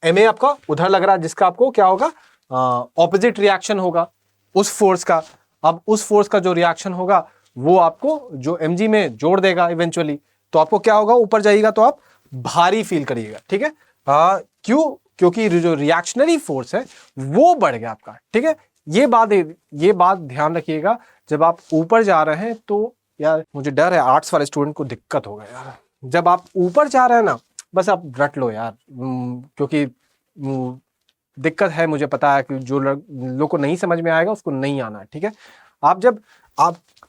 ma आपका उधर लग रहा है, जिसका आपको क्या होगा, ऑपोजिट रिएक्शन होगा उस फोर्स का। अब उस फोर्स का जो रिएक्शन होगा वो आपको जो mg में जोड़ देगा इवेंचुअली, तो आपको क्या होगा, ऊपर जाइएगा तो आप भारी फील करिएगा, ठीक है। क्यों? क्योंकि जो रिएक्शनरी फोर्स है वो बढ़ गया आपका, ठीक है। ये बात ध्यान रखिएगा, जब आप ऊपर जा रहे हैं तो, यार मुझे डर है आर्ट्स वाले स्टूडेंट को दिक्कत होगा यार, जब आप ऊपर जा रहे हैं ना, बस आप रट लो यार, क्योंकि दिक्कत है, मुझे पता है कि जो लोग को नहीं समझ में आएगा उसको नहीं आना है, ठीक है। आप जब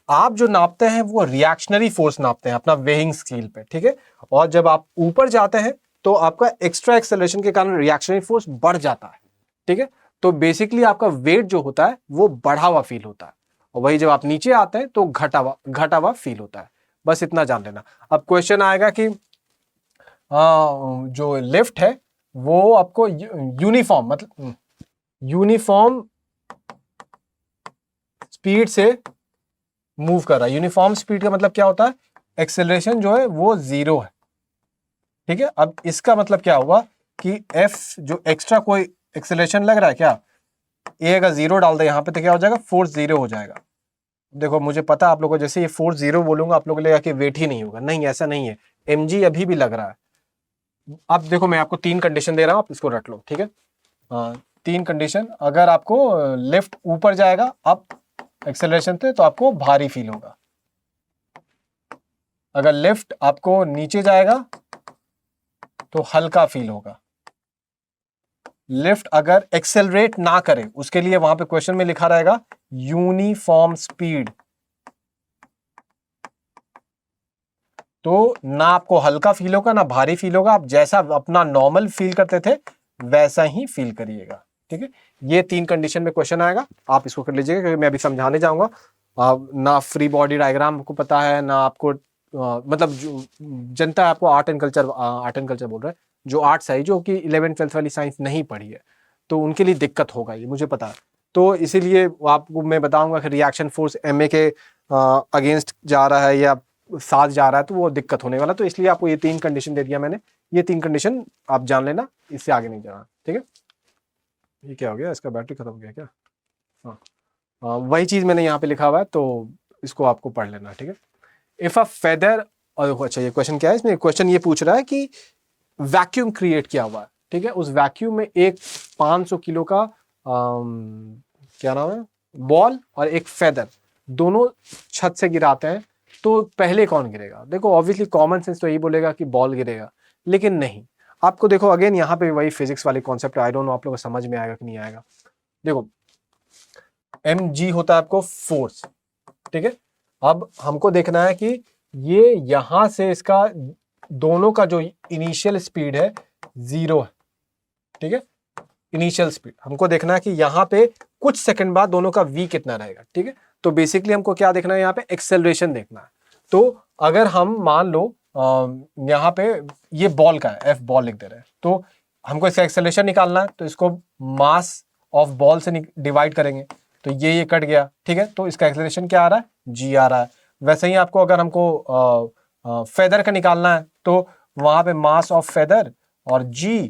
आप जो नापते हैं वो रिएक्शनरी फोर्स नापते हैं अपना वेइंग स्केल पे, ठीक है। और जब आप ऊपर जाते हैं तो आपका एक्स्ट्रा एक्सेलरेशन के कारण रिएक्शनरी फोर्स बढ़ जाता है, ठीक है। तो बेसिकली आपका वेट जो होता है वो बढ़ा हुआ फील होता है, और वही जब आप नीचे आते हैं तो घटा हुआ फील होता है। बस इतना जान लेना। अब क्वेश्चन आएगा कि जो लिफ्ट है वो आपको यूनिफॉर्म, मतलब यूनिफॉर्म स्पीड से मूव कर रहा है। यूनिफॉर्म स्पीड का मतलब क्या होता है, एक्सेलरेशन जो है वो 0 है, ठीक है। अब इसका मतलब क्या हुआ कि F जो एक्स्ट्रा कोई एक्सेलरेशन लग रहा है क्या, ए अगर 0 डाल दे यहाँ पे तो क्या हो जाएगा, फोर्स 0 हो जाएगा। देखो मुझे पता आप लोगों को, जैसे ये फोर्स 0 बोलूंगा आप लोगों को लगेगा कि वेट ही नहीं होगा, नहीं ऐसा नहीं है, mg अभी भी लग रहा है। अब देखो मैं आपको 3 कंडीशन दे रहा हूं, आप इसको रट लो, ठीक है। 3 कंडीशन, अगर आपको लिफ्ट ऊपर जाएगा अप एक्सेलरेशन से तो आपको भारी फील होगा, अगर लिफ्ट आपको नीचे जाएगा तो हल्का फील होगा। लिफ्ट अगर एक्सेलरेट ना करे, उसके लिए वहां पे क्वेश्चन में लिखा रहेगा यूनिफॉर्म स्पीड, तो ना आपको हल्का फील होगा ना भारी फील होगा, आप जैसा अपना नॉर्मल फील करते थे वैसा ही फील करिएगा, ठीक है। ये 3 कंडीशन में क्वेश्चन आएगा, आप इसको कर लीजिएगा क्योंकि मैं अभी समझाने जाऊंगा। ना फ्री बॉडी डायग्राम को पता है ना आपको, मतलब जो जनता आपको आर्ट एंड कल्चर बोल रहा है, जो आर्ट्स है, जो कि 11th 12th वाली साइंस नहीं पढ़ी है, तो उनके लिए दिक्कत होगा, ये मुझे पता है। तो इसीलिए आपको मैं बताऊंगा कि रिएक्शन फोर्स ma के अगेंस्ट जा रहा है या साथ जा रहा है तो वो दिक्कत होने वाला, तो इसलिए आपको ये 3 कंडीशन दे दिया मैंने, ये 3 कंडीशन आप जान लेना, इससे आगे नहीं जाना, ठीक है। ये क्या हो गया, इसका बैटरी खत्म हो गया क्या, हाँ वही चीज मैंने यहाँ पे लिखा हुआ है, तो इसको आपको पढ़ लेना, ठीक है। इफ अ फेदर, अच्छा ये क्वेश्चन क्या है, इसमें क्वेश्चन ये पूछ रहा है कि वैक्यूम क्रिएट किया हुआ है, ठीक है, उस वैक्यूम में एक 500 किलो का क्या नाम है, बॉल और एक फेदर, दोनों छत से गिराते हैं, तो पहले कौन गिरेगा? देखो ऑब्वियसली कॉमन सेंस तो यही बोलेगा कि बॉल गिरेगा, लेकिन नहीं। आपको देखो अगेन यहाँ पे वही फिजिक्स वाली कॉन्सेप्ट, आई डोंट नो आप लोगों को समझ में आएगा कि नहीं आएगा। देखो mg होता है आपको फोर्स, ठीक है। अब हमको देखना है कि ये यहां से इसका दोनों का जो इनिशियल स्पीड है 0 है, ठीक है। इनिशियल स्पीड हमको देखना है कि यहाँ पे कुछ सेकंड बाद दोनों का v कितना रहेगा, ठीक है। तो बेसिकली हमको क्या देखना है, यहाँ पे एक्सेलरेशन देखना है। तो अगर हम मान लो यहाँ पे ये बॉल का है, f बॉल लिख दे रहे हैं, तो हमको इसका एक्सेलरेशन निकालना है, तो इसको मास ऑफ बॉल से डिवाइड करेंगे, तो ये कट गया, ठीक है। तो इसका एक्सेलरेशन क्या आ रहा है, g आ रहा है। वैसे ही आपको अगर हमको फेदर का निकालना है, तो वहां पे मास ऑफ फेदर और g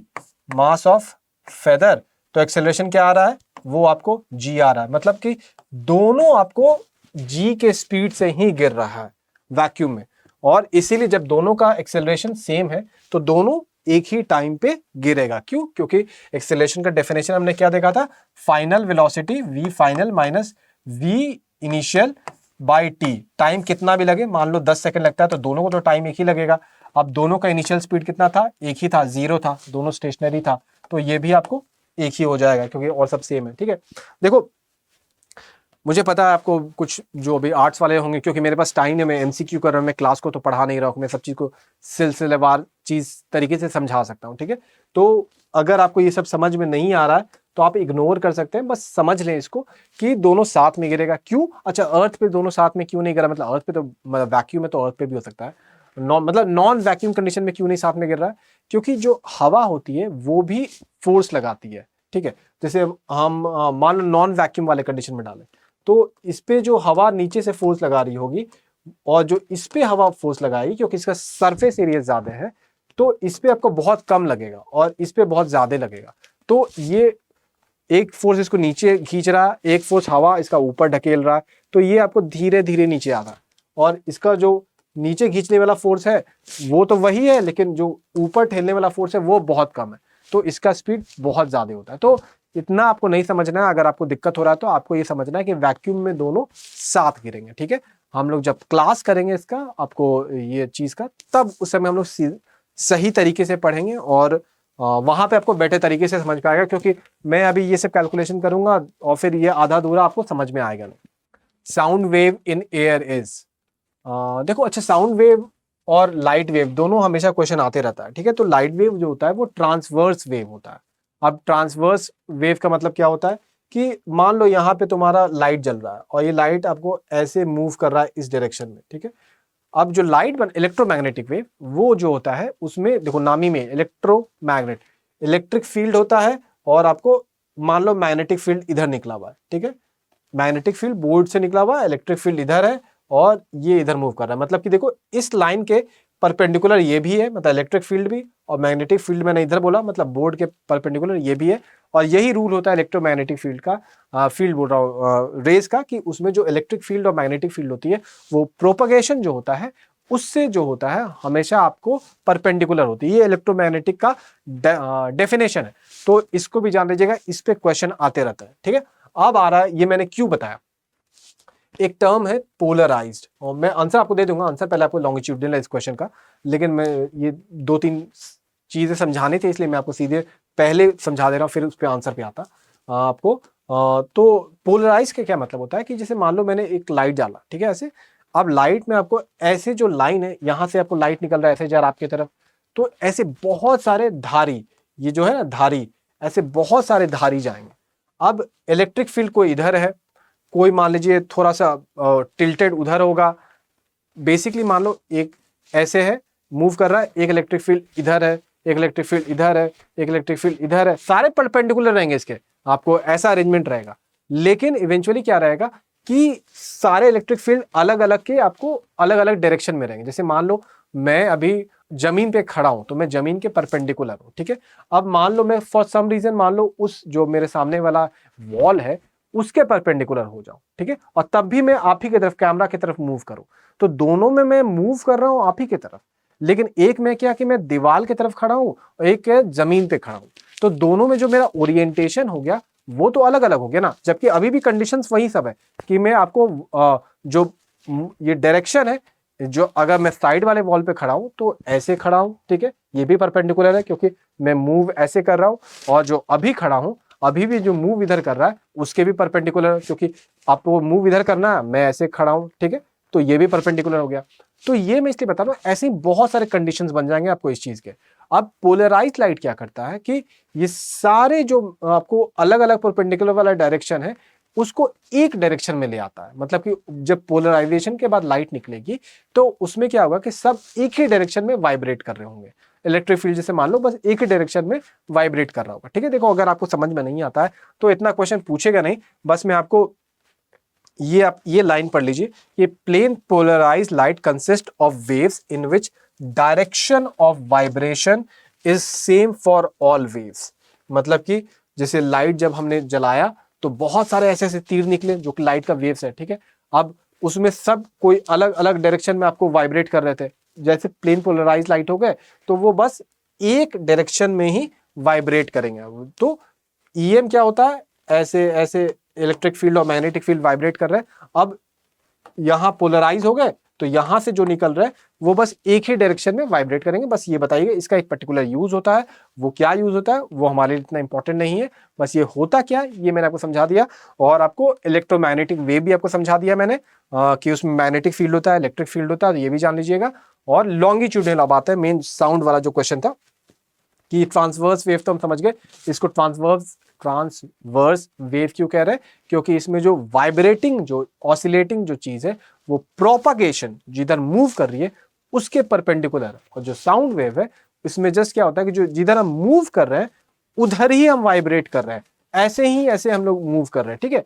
मास ऑफ फेदर, तो एक्सेलरेशन क्या आ रहा है, वो आपको g आ रहा है। मतलब कि दोनों आपको g के स्पीड से ही गिर रहा है वैक्यूम में, और इसीलिए जब दोनों का एक्सेलरेशन सेम है तो दोनों एक ही टाइम पे गिरेगा। क्यों? क्योंकि एक्सेलरेशन का डेफिनेशन हमने क्या देखा था, final velocity v final minus v initial by t। Time कितना भी लगे, मान लो 10 सेकंड लगता है तो दोनों को तो टाइम एक ही लगेगा। अब दोनों का इनिशियल स्पीड कितना था, एक ही था, 0 था, दोनों स्टेशनरी था, तो ये भी आपको एक ही हो जाएगा क्योंकि और सब सेम है, ठीक है। देखो मुझे पता है आपको कुछ जो भी आर्ट्स वाले होंगे, क्योंकि मेरे पास टाइम है, मैं एमसीक्यू कर रहा हूँ, मैं क्लास को तो पढ़ा नहीं रहा हूँ, मैं सब चीज़ को सिलसिलेवार चीज़ तरीके से समझा सकता हूँ, ठीक है। तो अगर आपको ये सब समझ में नहीं आ रहा है तो आप इग्नोर कर सकते हैं, बस समझ लें इसको कि दोनों साथ में गिरेगा। क्यों? अच्छा, अर्थ पे दोनों साथ में क्यों नहीं गिरा, मतलब अर्थ पे तो वैक्यूम में तो अर्थ पे भी हो सकता है, मतलब नॉन वैक्यूम कंडीशन में क्यों नहीं साथ में गिर रहा है? क्योंकि जो हवा होती है वो भी फोर्स लगाती है, ठीक है। जैसे हम मान लो नॉन वैक्यूम वाले कंडीशन में डालें, तो इस पे जो हवा नीचे से फोर्स लगा रही होगी और जो इस पे हवा फोर्स लगाएगी, क्योंकि इसका सरफेस एरिया ज्यादा है, तो इस पे आपको बहुत कम लगेगा और इस पे बहुत ज्यादा लगेगा। तो ये एक फोर्स इसको नीचे खींच रहा है, एक फोर्स हवा इसका ऊपर ढकेल रहा है, तो ये आपको धीरे धीरे नीचे आ रहा है। और इसका जो नीचे खींचने वाला फोर्स है वो तो वही है, लेकिन जो ऊपर ठेलने वाला फोर्स है वो बहुत कम है, तो इसका स्पीड बहुत ज्यादा होता है। तो इतना आपको नहीं समझना है। अगर आपको दिक्कत हो रहा है तो आपको ये समझना है कि वैक्यूम में दोनों साथ गिरेंगे, ठीक है। हम लोग जब क्लास करेंगे इसका, आपको ये चीज का, तब उस समय हम लोग सही तरीके से पढ़ेंगे और वहां पे आपको बेटर तरीके से समझ पाएगा, क्योंकि मैं अभी ये सब कैलकुलेशन करूंगा और फिर ये आधा अधूरा आपको समझ में आएगा नहीं। Sound wave in air is, देखो अच्छा, साउंड वेव और लाइट वेव दोनों हमेशा क्वेश्चन आते रहता है, ठीक है। तो लाइट वेव जो होता है वो ट्रांसवर्स वेव होता है। अब ट्रांसवर्स वेव का मतलब क्या होता है कि मान लो यहाँ पे तुम्हारा लाइट जल रहा है और ये लाइट आपको ऐसे मूव कर रहा है इस डायरेक्शन में, ठीक है। अब जो इलेक्ट्रोमैग्नेटिक वेव वो जो होता है उसमें देखो नामी में इलेक्ट्रोमैग्नेट, इलेक्ट्रिक फील्ड होता है और आपको मान लो मैग्नेटिक फील्ड इधर निकला हुआ है, ठीक है। मैग्नेटिक फील्ड बोर्ड से निकला हुआ है, इलेक्ट्रिक फील्ड इधर है और ये इधर मूव कर रहा है। मतलब कि देखो इस लाइन के परपेंडिकुलर ये भी है, मतलब इलेक्ट्रिक फील्ड भी, और मैग्नेटिक फील्ड मैंने इधर बोला मतलब बोर्ड के परपेंडिकुलर ये भी है। और यही रूल होता है इलेक्ट्रोमैग्नेटिक फील्ड का, फील्ड बोल रहा हूँ रेज का, कि उसमें जो इलेक्ट्रिक फील्ड और मैग्नेटिक फील्ड होती है वो प्रोपगेशन जो होता है उससे जो होता है हमेशा आपको परपेंडिकुलर होती है। ये इलेक्ट्रोमैग्नेटिक का डेफिनेशन है, तो इसको भी जान लीजिएगा, इस पे क्वेश्चन आते रहता है, ठीक है। अब आ रहा है, ये मैंने क्यों बताया, एक टर्म है पोलराइज्ड, और मैं आंसर आपको दे दूंगा, आंसर पहले आपको लॉन्गिट्यूडिनल इस क्वेश्चन का, लेकिन मैं ये 2-3 चीजें समझानी थी इसलिए मैं आपको सीधे पहले समझा दे रहा हूँ, फिर उस पर आंसर पे आता आपको। तो पोलराइज का क्या मतलब होता है कि जैसे मान लो मैंने एक लाइट डाला, ठीक है, ऐसे। अब लाइट में आपको ऐसे जो लाइन है, यहां से आपको लाइट निकल रहा है ऐसे जा रहा है आपकी तरफ, तो ऐसे बहुत सारे धारी, ये जो है ना धारी, ऐसे बहुत सारे धारी जाएंगे। अब इलेक्ट्रिक फील्ड कोई इधर है, कोई मान लीजिए थोड़ा सा टिल्टेड उधर होगा। बेसिकली मान लो एक ऐसे है मूव कर रहा है, एक इलेक्ट्रिक फील्ड इधर है, एक इलेक्ट्रिक फील्ड इधर है, एक इलेक्ट्रिक फील्ड इधर है, सारे परपेंडिकुलर रहेंगे इसके, आपको ऐसा अरेंजमेंट रहेगा। लेकिन इवेंचुअली क्या रहेगा कि सारे इलेक्ट्रिक फील्ड अलग अलग के आपको अलग अलग डायरेक्शन में रहेंगे। जैसे मान लो मैं अभी जमीन पे खड़ा हूं तो मैं जमीन के परपेंडिकुलर हूं, ठीक है। अब मान लो मैं फॉर सम रीजन मान लो उस जो मेरे सामने वाला वॉल है उसके परपेंडिकुलर हो जाऊं, ठीक है, और तब भी मैं आप ही की तरफ, कैमरा की तरफ मूव करूं, तो दोनों में मैं मूव कर रहा हूं आप ही की तरफ। लेकिन एक में क्या कि मैं दीवार की तरफ खड़ा हूं और एक है जमीन पे खड़ा हूं, तो दोनों में जो मेरा ओरिएंटेशन हो गया वो तो अलग अलग हो गया ना, जबकि अभी भी कंडीशंस वही सब है कि मैं आपको जो ये डायरेक्शन है, जो अगर मैं साइड वाले वॉल पे खड़ा हूं तो ऐसे खड़ा हूं, ठीक है, ये भी परपेंडिकुलर है क्योंकि मैं मूव ऐसे कर रहा हूं, और जो अभी खड़ा हूं अभी भी जो मूव इधर कर रहा है उसके भी परपेंडिकुलर है, क्योंकि आपको मूव इधर करना है, मैं ऐसे खड़ा हूं, ठीक है, तो ये भी परपेंडिकुलर हो गया। तो ये मैं इसलिए बता रहा हूं, ऐसे ही बहुत सारे कंडीशंस बन जाएंगे आपको इस चीज के। अब पोलराइज्ड लाइट क्या करता है कि ये सारे जो आपको अलग अलग परपेंडिकुलर वाला डायरेक्शन है उसको एक डायरेक्शन में ले आता है। मतलब कि जब पोलराइजेशन के बाद लाइट निकलेगी तो उसमें क्या होगा कि सब एक ही डायरेक्शन में वाइब्रेट कर रहे होंगे। इलेक्ट्रिक फील्ड जैसे मान लो बस एक ही डायरेक्शन में वाइब्रेट कर रहा होगा, ठीक है। देखो अगर आपको समझ में नहीं आता है तो इतना क्वेश्चन पूछेगा नहीं, बस मैं आपको ये आप ये लाइन पढ़ लीजिए, ये plane polarised light consist of waves in which direction of vibration is same for all waves. मतलब कि जैसे लाइट जब हमने जलाया तो बहुत सारे ऐसे ऐसे तीर निकले जो कि लाइट का वेव्स है, ठीक है। अब उसमें सब कोई अलग अलग डायरेक्शन में आपको वाइब्रेट कर रहे थे, जैसे प्लेन पोलराइज्ड लाइट हो गए तो वो बस एक डायरेक्शन में ही वाइब्रेट करेंगे। तो ईएम क्या होता है, ऐसे ऐसे इलेक्ट्रिक फील्ड और मैग्नेटिक फील्ड वाइब्रेट कर रहे हैं। अब यहां पोलराइज हो गए तो यहां से जो निकल रहा है वो बस एक ही डायरेक्शन में वाइब्रेट करेंगे। बस ये बताइए इसका एक पर्टिकुलर यूज होता है, वो क्या यूज होता है वो हमारे लिए इतना इंपॉर्टेंट नहीं है, बस ये होता क्या ये मैंने आपको समझा दिया। और आपको इलेक्ट्रोमैग्नेटिक वेव भी आपको समझा दिया मैंने कि उसमें मैग्नेटिक फील्ड होता है, इलेक्ट्रिक फील्ड होता है, तो ये भी जान लीजिएगा। और लॉन्गिट्यूडनल अब आता है मेन साउंड वाला जो क्वेश्चन था कि ट्रांसवर्स वेव तो हम समझ गए, इसको ट्रांसवर्स वेव क्यों कह रहे हैं, क्योंकि इसमें जो वाइब्रेटिंग जो ऑसिलेटिंग जो चीज है वो प्रोपागेशन जिधर मूव कर रही है उसके परपेंडिकुलर। और जो साउंड वेव है इसमें जस्ट क्या होता है कि जो जिधर हम मूव कर रहे हैं उधर ही हम वाइब्रेट कर रहे हैं, ऐसे ही ऐसे हम लोग मूव कर रहे हैं, ठीक है।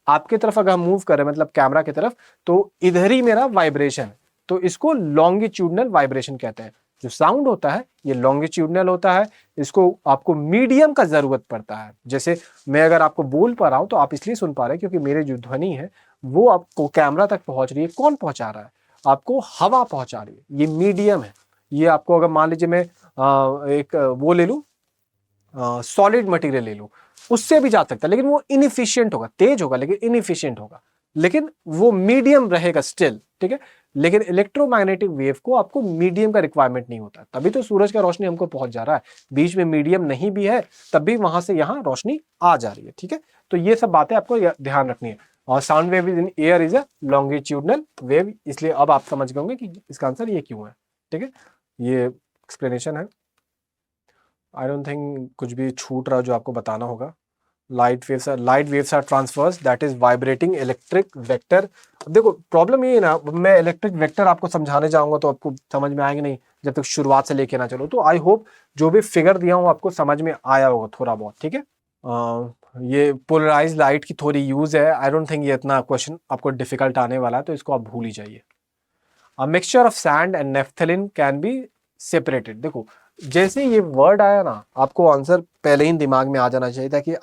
आपके तरफ अगर हम मूव कर रहे हैं मतलब कैमरा की तरफ, तो इधर ही मेरा वाइब्रेशन है, तो इसको लॉन्गिट्यूडनल वाइब्रेशन कहते हैं। जो साउंड होता है ये लॉन्गिट्यूडनल होता है, इसको आपको मीडियम का जरूरत पड़ता है। जैसे मैं अगर आपको बोल पा रहा हूं तो आप इसलिए सुन पा रहे हैं क्योंकि मेरे जो ध्वनि है वो आपको कैमरा तक पहुंच रही है। कौन पहुंचा रहा है, आपको हवा पहुंचा रही है, ये मीडियम है। ये आपको अगर मान लीजिए मैं एक वो ले लूं, सॉलिड मटेरियल ले लूं, उससे भी जा सकता है, लेकिन वो इनएफिशिएंट होगा, तेज होगा लेकिन इनएफिशिएंट होगा, लेकिन वो मीडियम रहेगा स्टिल, ठीक है। लेकिन इलेक्ट्रोमैग्नेटिक वेव को आपको मीडियम का रिक्वायरमेंट नहीं होता, तभी तो सूरज का रोशनी हमको पहुंच जा रहा है। बीच में मीडियम नहीं भी है तब भी वहां से यहां रोशनी आ जा रही है, ठीक है। तो ये सब बातें आपको ध्यान रखनी है। और sound wave in air is a longitudinal wave, इसलिए अब आप समझ गए होंगे कि इसका आंसर ये क्यों है, ठीक है। ये एक्सप्लेनेशन है, आई डोंट थिंक कुछ भी छूट रहा जो आपको बताना होगा। Light waves are transfers that is vibrating electric vector. देखो प्रॉब्लम ये है ना, मैं इलेक्ट्रिक वेक्टर आपको समझाने जाऊंगा तो आपको समझ में आएंगे नहीं जब तक शुरुआत से लेके ना चलो। तो आई होप जो भी फिगर दिया हूं आपको समझ में आया होगा थोड़ा बहुत, ठीक है। ये पोलराइज लाइट की थोड़ी यूज है, आई डोंट थिंक ये इतना क्वेश्चन आपको डिफिकल्ट आने वाला है, तो इसको आप भूल ही जाइए। A mixture of sand and naphthalene can be separated. देखो जैसे ये वर्ड आया ना आपको आंसर पहले ही दिमाग में आ जाना चाहिए था कि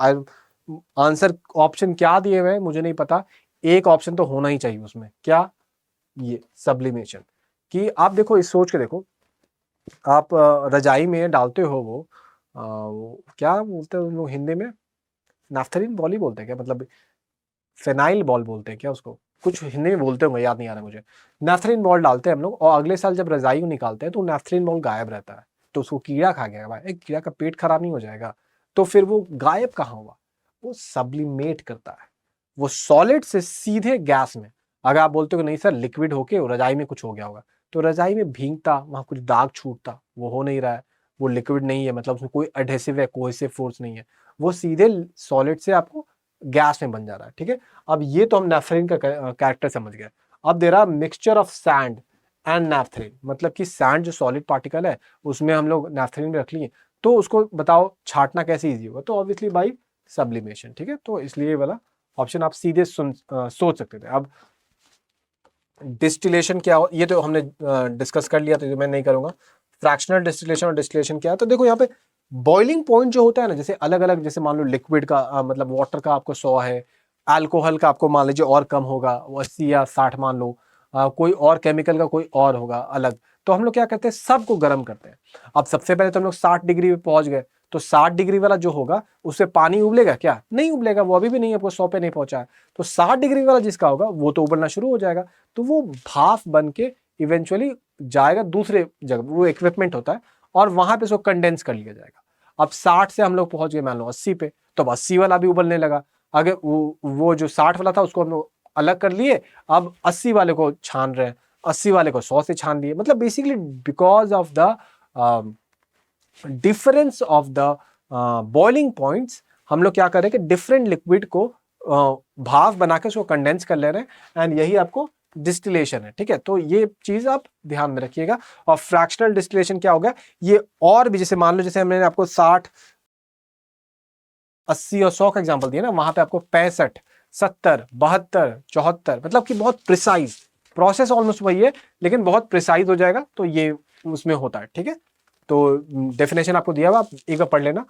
आंसर ऑप्शन क्या दिए हुए हैं मुझे नहीं पता, एक ऑप्शन तो होना ही चाहिए उसमें, क्या, ये सब्लिमेशन। कि आप देखो इस सोच के देखो, आप रजाई में डालते हो वो क्या बोलते हैं लोग हिंदी में, नाफ्थलीन बॉल ही बोलते हैं क्या, मतलब फेनाइल बॉल बोलते हैं क्या उसको, कुछ हिंदी में बोलते होंगे, याद नहीं आ रहा मुझे। नेफ्थलीन बॉल डालते हैं हम लोग और अगले साल जब रजाई को निकालते हैं तो नेफ्थलीन बॉल गायब रहता है, तो उसको कीड़ा खा गया भाई, एक कीड़ा का पेट खराब नहीं हो जाएगा, तो फिर वो गायब कहाँ हुआ, वो सब्लिमेट करता है, वो सॉलिड से सीधे गैस में। अगर आप बोलते हो नहीं सर लिक्विड होके रजाई में कुछ हो गया होगा, तो रजाई में भींगता वहां कुछ दाग छूटता, वो हो नहीं रहा है, वो लिक्विड नहीं है, मतलब उसमें कोई एडहेसिव या कोहेसिव फोर्स नहीं है, वो सीधे सॉलिड से आपको गैस में बन जा रहा है, ठीक है। अब ये तो हम नेफ्थलीन का कैरेक्टर समझ गए। अब दे रहा mixture of sand and naphthalene, मतलब कि सैंड जो सॉलिड पार्टिकल है उसमें हम लोग नेफ्थलीन में रख लिए, तो उसको बताओ छाटना कैसे इजी होगा, तो ऑब्वियसली बाई सब्लिमेशन, ठीक है। तो इसलिए ये वाला ऑप्शन आप सीधे सोच सकते थे। अब डिस्टिलेशन क्या हो ये तो हमने डिस्कस कर लिया, तो मैं नहीं करूंगा। फ्रैक्शनल डिस्टिलेशन और डिस्टिलेशन क्या है, तो देखो यहाँ पे बॉइलिंग पॉइंट जो होता है ना, जैसे अलग अलग, जैसे मान लो लिक्विड का मतलब वाटर का आपको 100 है, अल्कोहल का आपको मान लीजिए और कम होगा, वो 80 या 60 मान लो, कोई और केमिकल का कोई और होगा अलग, तो हम लोग क्या करते हैं, सबको गर्म करते हैं। अब सबसे पहले तो हम लोग 60 डिग्री पे पहुंच गए, तो 60 डिग्री वाला जो होगा उससे पानी उबलेगा क्या? नहीं उबलेगा, वो अभी भी नहीं, आपको 100 पे नहीं पहुंचा है। तो 60 डिग्री वाला जिसका होगा वो तो उबलना शुरू हो जाएगा, तो वो भाप बन के इवेंचुअली जाएगा दूसरे जगह, वो इक्विपमेंट होता है, और वहां पे उसको कंडेंस कर लिया जाएगा। अब 60 से हम लोग पहुंच गए मान लो 80 पे, तो अब 80 वाला भी उबलने लगा। अगर वो जो 60 वाला था उसको हम लोग अलग कर लिए, अब 80 वाले को छान रहे हैं, 80 वाले को 100 से छान लिए। मतलब basically because of the difference of the boiling points, हम लोग क्या कर रहे हैं कि डिफरेंट लिक्विड को भाप बना के उसको कंडेंस कर ले रहे हैं, एंड यही आपको डिस्टिलेशन है। ठीक है, तो ये चीज आप ध्यान में रखिएगा। और फ्रैक्शनल डिस्टिलेशन क्या होगा, ये और भी, जैसे मान लो जैसे हमने आपको 60, 80 और 100 का एग्जांपल दिया ना, वहां पे आपको 65, 70, 72, 74, मतलब कि बहुत प्रिसाइज प्रोसेस, ऑलमोस्ट वही है लेकिन बहुत प्रिसाइज हो जाएगा, तो ये उसमें होता है। ठीक है, तो डेफिनेशन आपको दिया हुआ, आप एक बार पढ़ लेना।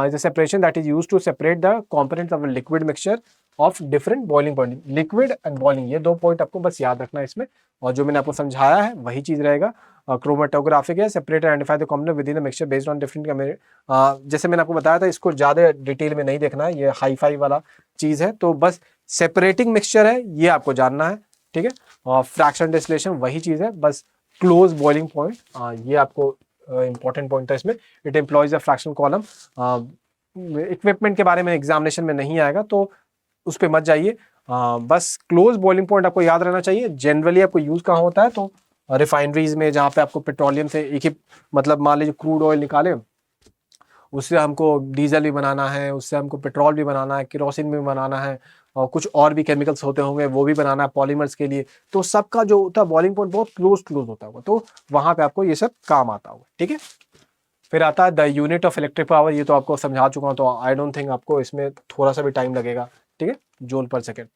Is a separation that is used to separate the components of a liquid mixture of different boiling point. Liquid and boiling, ये 2 पॉइंट आपको बस याद रखना है इसमें, और जो मैंने आपको समझाया है वही चीज रहेगा। क्रोमेटोग्राफिक है, separate and identify the component with in the mixture based on different. जैसे मैंने आपको बताया था, इसको ज्यादा डिटेल में नहीं देखना है, ये हाई फाई वाला चीज है, तो बस सेपरेटिंग मिक्सचर है ये आपको जानना है। ठीक है, और फ्रैक्शन डिस्टिलेशन वही चीज है, बस क्लोज बॉइलिंग पॉइंट, ये आपको इंपॉर्टेंट पॉइंट था इसमें। It employees a fraction column. Equipment के बारे में एग्जामिनेशन में नहीं आएगा, तो उस पर मत जाइए। बस क्लोज बॉइलिंग पॉइंट आपको याद रहना चाहिए। जनरली आपको यूज कहाँ होता है, तो रिफाइनरीज में, जहाँ पे आपको पेट्रोलियम से एक ही, मतलब मान लीजिए क्रूड ऑयल निकाले, उससे हमको डीजल भी बनाना है, उससे हमको पेट्रोल भी बनाना है, केरोसिन भी बनाना है, और कुछ और भी केमिकल्स होते होंगे वो भी बनाना है पॉलीमर्स के लिए। तो सबका जो होता है बॉइलिंग पॉइंट बहुत क्लोज होता होगा, तो वहां पे आपको ये सब काम आता होगा। ठीक है, फिर आता है the unit of electric power, ये तो आपको समझा चुका हूँ, तो आई डोंट थिंक आपको इसमें थोड़ा सा भी टाइम लगेगा। ठीक है, जूल पर सेकेंड।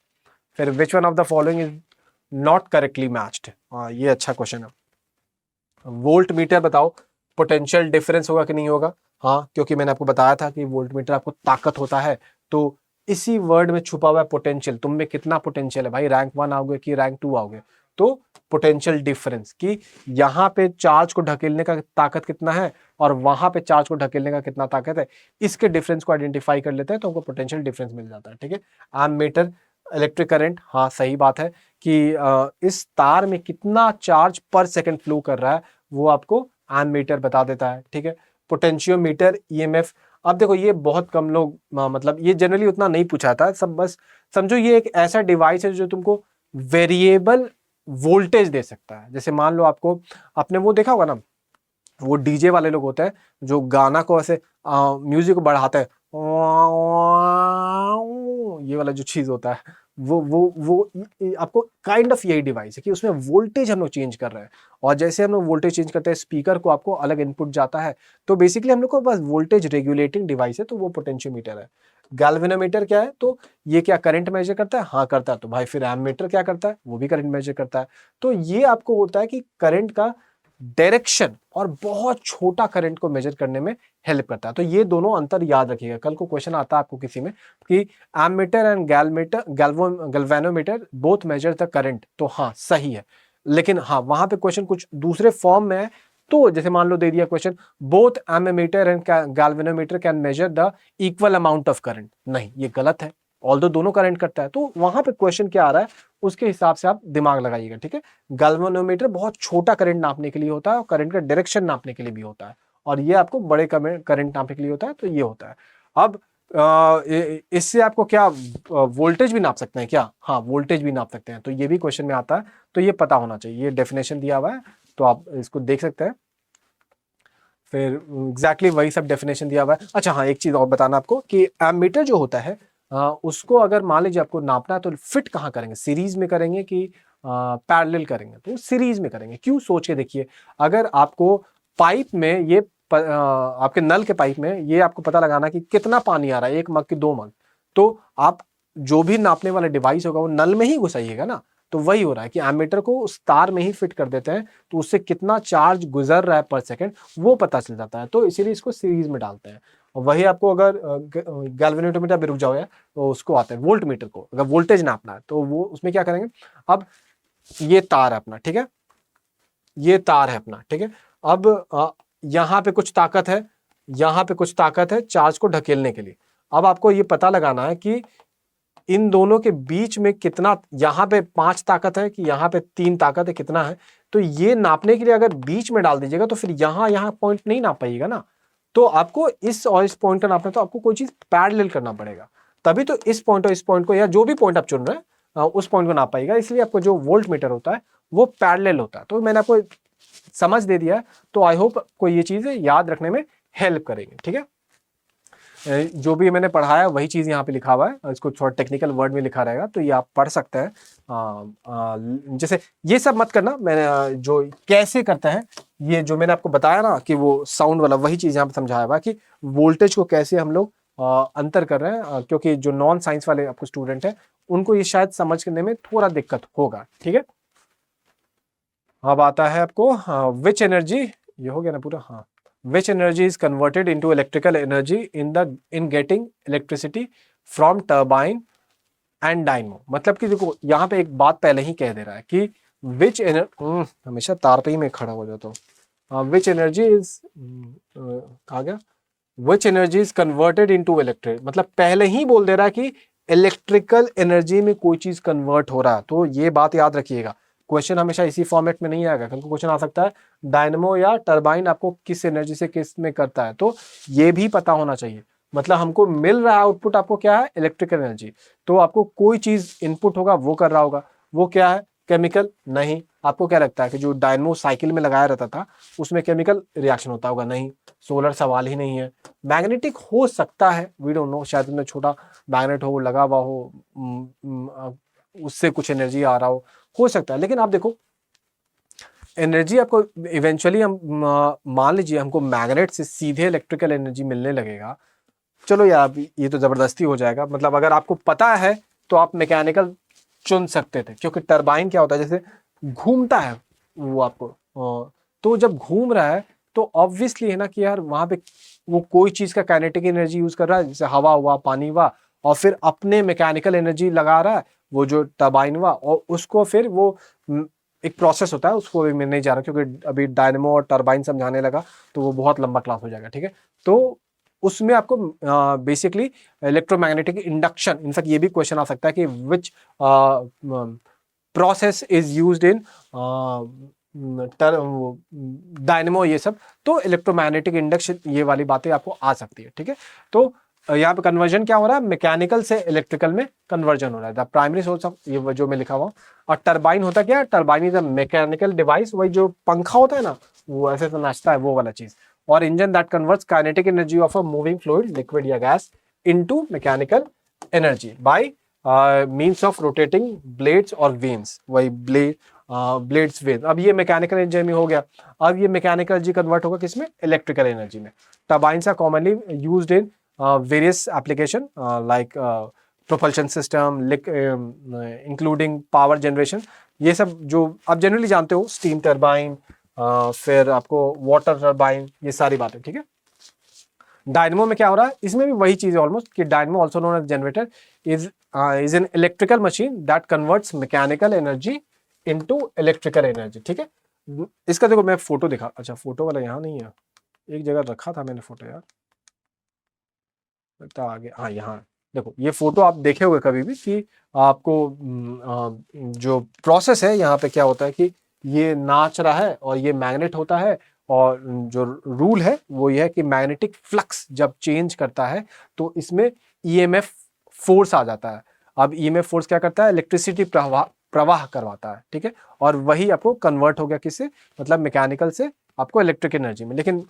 फिर which one of the following is not correctly matched, ये अच्छा क्वेश्चन है। वोल्ट मीटर बताओ, पोटेंशियल डिफरेंस होगा कि नहीं होगा? हाँ, क्योंकि मैंने आपको बताया था कि वोल्ट मीटर आपको ताकत होता है, तो इसी वर्ड में छुपा हुआ है पोटेंशियल। तुम में कितना पोटेंशियल है भाई, रैंक 1 आओगे कि रैंक 2 आओगे? तो पोटेंशियल डिफरेंस कि यहाँ पे चार्ज को ढकेलने का ताकत कितना है और वहां पे चार्ज को ढकेलने का कितना ताकत है, इसके डिफरेंस को आइडेंटिफाई कर लेते हैं तो हमको पोटेंशियल डिफरेंस मिल जाता है। ठीक है, एमीटर इलेक्ट्रिक करंट, हाँ सही बात है कि इस तार में कितना चार्ज पर सेकंड फ्लो कर रहा है वो आपको एमीटर बता देता है। ठीक है, पोटेंशियोमीटर ईएमएफ, अब देखो ये बहुत कम लोग मतलब ये जनरली उतना नहीं पूछा था, सब बस समझो ये एक ऐसा डिवाइस है जो तुमको वेरिएबल वोल्टेज दे सकता है। जैसे मान लो आपको, आपने वो देखा होगा ना, वो डीजे वाले लोग होते हैं जो गाना को ऐसे म्यूजिक को बढ़ाते हैं, ये वाला जो चीज होता है, वो आपको काइंड ऑफ यही डिवाइस है कि उसमें वोल्टेज हम लोग चेंज कर रहे हैं, और जैसे हम लोग वोल्टेज चेंज करते हैं स्पीकर को आपको अलग इनपुट जाता है, तो बेसिकली हम लोग को बस वोल्टेज रेगुलेटिंग डिवाइस है, तो वो पोटेंशियोमीटर है। गैल्वेनोमीटर क्या है, तो ये क्या करंट मेजर करता है? हाँ करता है। तो भाई फिर एमीटर क्या करता है? वो भी करंट मेजर करता है। तो ये आपको होता है कि करंट का डायरेक्शन और बहुत छोटा करंट को मेजर करने में हेल्प करता है। तो ये दोनों अंतर याद रखिएगा, कल को क्वेश्चन आता है आपको किसी में कि ammeter and galvanometer both measure the current, तो हाँ सही है, लेकिन हाँ वहां पे क्वेश्चन कुछ दूसरे फॉर्म में है। तो जैसे मान लो दे दिया question, both ammeter and galvanometer can measure the equal amount of current, नहीं ये गलत है, ऑल्दो दोनों करंट करता है। तो वहां पे क्वेश्चन क्या आ रहा है उसके हिसाब से आप दिमाग लगाइएगा। ठीक है, गैल्वेनोमीटर बहुत छोटा करंट नापने के लिए होता है और करंट का डायरेक्शन नापने के लिए भी होता है, और ये आपको बड़े करंट नापने के लिए होता है, तो ये होता है। अब इससे आपको क्या वोल्टेज भी नाप सकते हैं क्या? हाँ वोल्टेज भी नाप सकते हैं, तो ये भी क्वेश्चन में आता है, तो ये पता होना चाहिए। ये डेफिनेशन दिया हुआ है तो आप इसको देख सकते हैं, फिर एग्जैक्टली वही सब डेफिनेशन दिया हुआ है। अच्छा हाँ, एक चीज और बताना आपको कि एमीटर जो होता है उसको अगर मान लीजिए आपको नापना है तो फिट कहाँ करेंगे, सीरीज में करेंगे कि पैरेलल करेंगे? तो सीरीज में करेंगे। क्यों, सोच के देखिए, अगर आपको पाइप में ये आपके नल के पाइप में ये आपको पता लगाना कि कितना पानी आ रहा है, 1 मग कि 2 मग, तो आप जो भी नापने वाला डिवाइस होगा वो नल में ही घुसाइएगा ना। तो वही हो रहा है कि एमीटर को उस तार में ही फिट कर देते हैं, तो उससे कितना चार्ज गुजर रहा है पर सेकंड वो पता चल जाता है, तो इसीलिए इसको सीरीज में डालते हैं। और वही आपको अगर गैल्वेनोमीटर पे रुक जाओ यार, तो उसको आता है वोल्ट मीटर को, अगर वोल्टेज नापना है तो वो उसमें क्या करेंगे, अब ये तार है अपना, ठीक है, ये तार है अपना, ठीक है। अब यहाँ पे कुछ ताकत है, यहाँ पे कुछ ताकत है चार्ज को ढकेलने के लिए। अब आपको ये पता लगाना है कि इन दोनों के बीच में कितना, यहाँ पे 5 ताकत है कि यहाँ पे 3 ताकत है, कितना है। तो ये नापने के लिए अगर बीच में डाल दीजिएगा तो फिर यहाँ पॉइंट नहीं नाप पाइएगा ना। तो आपको इस और इस पॉइंट का नापना है, तो आपको कोई चीज पैरेलल करना पड़ेगा, तभी तो इस पॉइंट और इस पॉइंट को, या जो भी पॉइंट आप चुन रहे हैं उस पॉइंट को नाप पाइएगा। इसलिए आपको जो वोल्ट मीटर होता है वो पैरेलल होता है। तो मैंने आपको समझ दे दिया है, तो आई होप को ये चीजें याद रखने में हेल्प करेंगे, ठीक है। जो भी मैंने पढ़ाया वही चीज़ यहाँ पे लिखा हुआ है, इसको थोड़ा टेक्निकल वर्ड में लिखा रहेगा, तो ये आप पढ़ सकते हैं। जैसे ये सब मत करना, मैंने जो कैसे करते हैं, ये जो मैंने आपको बताया ना कि वो साउंड वाला, वही चीज़ यहाँ पे समझाया हुआ है कि वोल्टेज को कैसे हम लोग अंतर कर रहे हैं, क्योंकि जो नॉन साइंस वाले आपको स्टूडेंट है उनको ये शायद समझने में थोड़ा दिक्कत होगा, ठीक है। अब आता है आपको विच एनर्जी, ये हो गया ना पूरा, हाँ। Which energy is converted into electrical energy in getting electricity from turbine and dynamo। मतलब कि देखो यहाँ पे एक बात पहले ही कह दे रहा है कि which हमेशा तार पे ही मैं खड़ा हो जाता हूँ। which energy is आ गया, which energy is converted into electric, मतलब पहले ही बोल दे रहा है कि इलेक्ट्रिकल एनर्जी में कोई चीज कन्वर्ट हो रहा है। तो ये बात याद रखिएगा, क्वेश्चन हमेशा इसी फॉर्मेट में नहीं आएगा। कल को क्वेश्चन आ सकता है डायनेमो या टरबाइन आपको किस एनर्जी से किस में करता है, तो ये भी पता होना चाहिए। मतलब हमको मिल रहा है आउटपुट, आपको क्या है, इलेक्ट्रिकल एनर्जी, तो आपको कोई चीज इनपुट होगा वो कर रहा होगा, वो क्या है, केमिकल नहीं। आपको क्या लगता है कि जो डायनेमो साइकिल में लगाया रहता था उसमें केमिकल रिएक्शन होता होगा, नहीं। सोलर सवाल ही नहीं है। मैग्नेटिक हो सकता है, वी डोंट नो, शायद उसमें छोटा मैग्नेट हो लगा हुआ हो, उससे कुछ एनर्जी आ रहा हो सकता है। लेकिन आप देखो एनर्जी आपको इवेंचुअली, हम मान लीजिए हमको मैग्नेट से सीधे इलेक्ट्रिकल एनर्जी मिलने लगेगा, चलो यार ये तो जबरदस्ती हो जाएगा। मतलब अगर आपको पता है तो आप मैकेनिकल चुन सकते थे, क्योंकि टरबाइन क्या होता है, जैसे घूमता है वो आपको, तो जब घूम रहा है तो ऑब्वियसली है ना कि यार वहां पे वो कोई चीज का काइनेटिक एनर्जी यूज कर रहा है, जैसे हवा हुआ, पानी हुआ, और फिर अपने मैकेनिकल एनर्जी लगा रहा है वो जो टरबाइन हुआ, और उसको फिर वो एक प्रोसेस होता है, उसको भी मैं नहीं जा रहा क्योंकि अभी डायनेमो और टरबाइन समझाने लगा तो वो बहुत लंबा क्लास हो जाएगा, ठीक है। तो उसमें आपको बेसिकली इलेक्ट्रोमैग्नेटिक इंडक्शन, इनफैक्ट ये भी क्वेश्चन आ सकता है कि which process is used in dynamo, ये सब। तो इलेक्ट्रोमैग्नेटिक इंडक्शन, ये वाली बातें आपको आ सकती है, ठीक है। तो यहाँ पे कन्वर्जन क्या हो रहा है, मैकेनिकल से इलेक्ट्रिकल में कन्वर्जन हो रहा है। द प्राइमरी सोर्स ऑफ, ये जो मैं लिखा हुआ। और टरबाइन होता क्या है, turbine is a mechanical device, वही जो पंखा होता है ना, वो ऐसे तो नाचता है, वो वाला चीज। और engine that converts kinetic energy of a moving fluid, liquid या gas, into mechanical energy by means of rotating blades और वेन्स, वही ब्लेड्स वेन। अब ये मैकेनिकल एनर्जी में हो गया। अब ये मैकेनिकल एनर्जी कन्वर्ट होगा किसमें, इलेक्ट्रिकल एनर्जी में। Turbines are commonly used in various application like propulsion system, including power generation। ये सब जो आप जनरली जानते हो, स्टीम टरबाइन, फिर आपको वाटर टरबाइन, ये सारी बातें, ठीक है। डायनेमो में क्या हो रहा है, इसमें भी वही चीज है ऑलमोस्ट, कि dynamo also known as generator is an electrical machine that converts mechanical energy into electrical energy, ठीक है। इसका देखो मैं फोटो दिखा, अच्छा फोटो वाला यहाँ नहीं है, एक जगह रखा था मैंने फोटो यार, लगता आगे, हाँ यहाँ देखो। ये फोटो आप देखे हुए कभी भी कि आपको जो प्रोसेस है यहाँ पे क्या होता है कि ये नाच रहा है और ये मैग्नेट होता है, और जो रूल है वो ये है कि मैग्नेटिक फ्लक्स जब चेंज करता है तो इसमें ईएमएफ फोर्स आ जाता है। अब ईएमएफ फोर्स क्या करता है, इलेक्ट्रिसिटी प्रवाह करवाता है, ठीक है। और वही आपको कन्वर्ट हो गया किससे, मतलब मैकेनिकल से आपको इलेक्ट्रिक एनर्जी में। लेकिन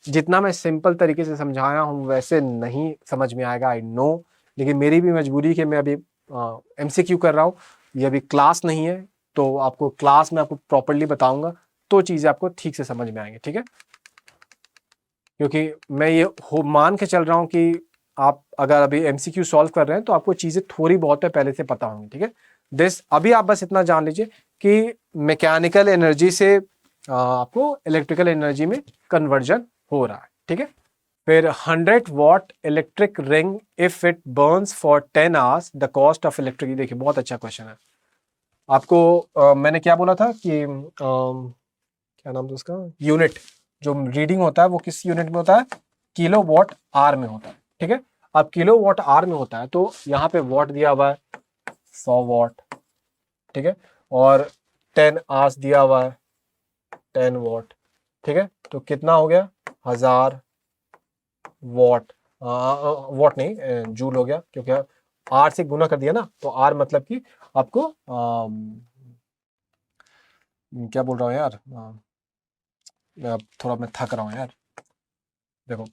जितना मैं सिंपल तरीके से समझाया हूँ वैसे नहीं समझ में आएगा, आई नो। लेकिन मेरी भी मजबूरी कि मैं अभी एमसीक्यू कर रहा हूँ, ये अभी क्लास नहीं है, तो आपको क्लास में आपको प्रॉपर्ली बताऊंगा तो चीज़ें आपको ठीक से समझ में आएंगी, ठीक है। क्योंकि मैं ये मान के चल रहा हूँ कि आप अगर अभी एमसीक्यू सॉल्व कर रहे हैं तो आपको चीज़ें थोड़ी बहुत पहले से पता होंगी, ठीक है। अभी आप बस इतना जान लीजिए कि मैकेनिकल एनर्जी से आपको इलेक्ट्रिकल एनर्जी में कन्वर्जन हो रहा है, ठीक है। फिर 100 what electric ring if it Burns for 10 hours, the cost of electric. देखिए बहुत अच्छा क्वेश्चन है। आपको मैंने क्या बोला था कि क्या नाम था उसका, यूनिट, जो रीडिंग होता है वो किस यूनिट में होता है, किलो वॉट आर में होता है, ठीक है। अब किलो वॉट आर में होता है तो यहाँ पे वॉट दिया हुआ है 100 वॉट, ठीक है, और 10 आवर्स दिया हुआ है 10 वॉट, ठीक है, तो कितना हो गया 1000 वॉट, वॉट नहीं जूल हो गया, क्योंकि आर से गुना कर दिया ना, तो आर मतलब कि आपको क्या बोल रहा हूँ यार, थोड़ा मैं थक रहा हूँ यार। देखो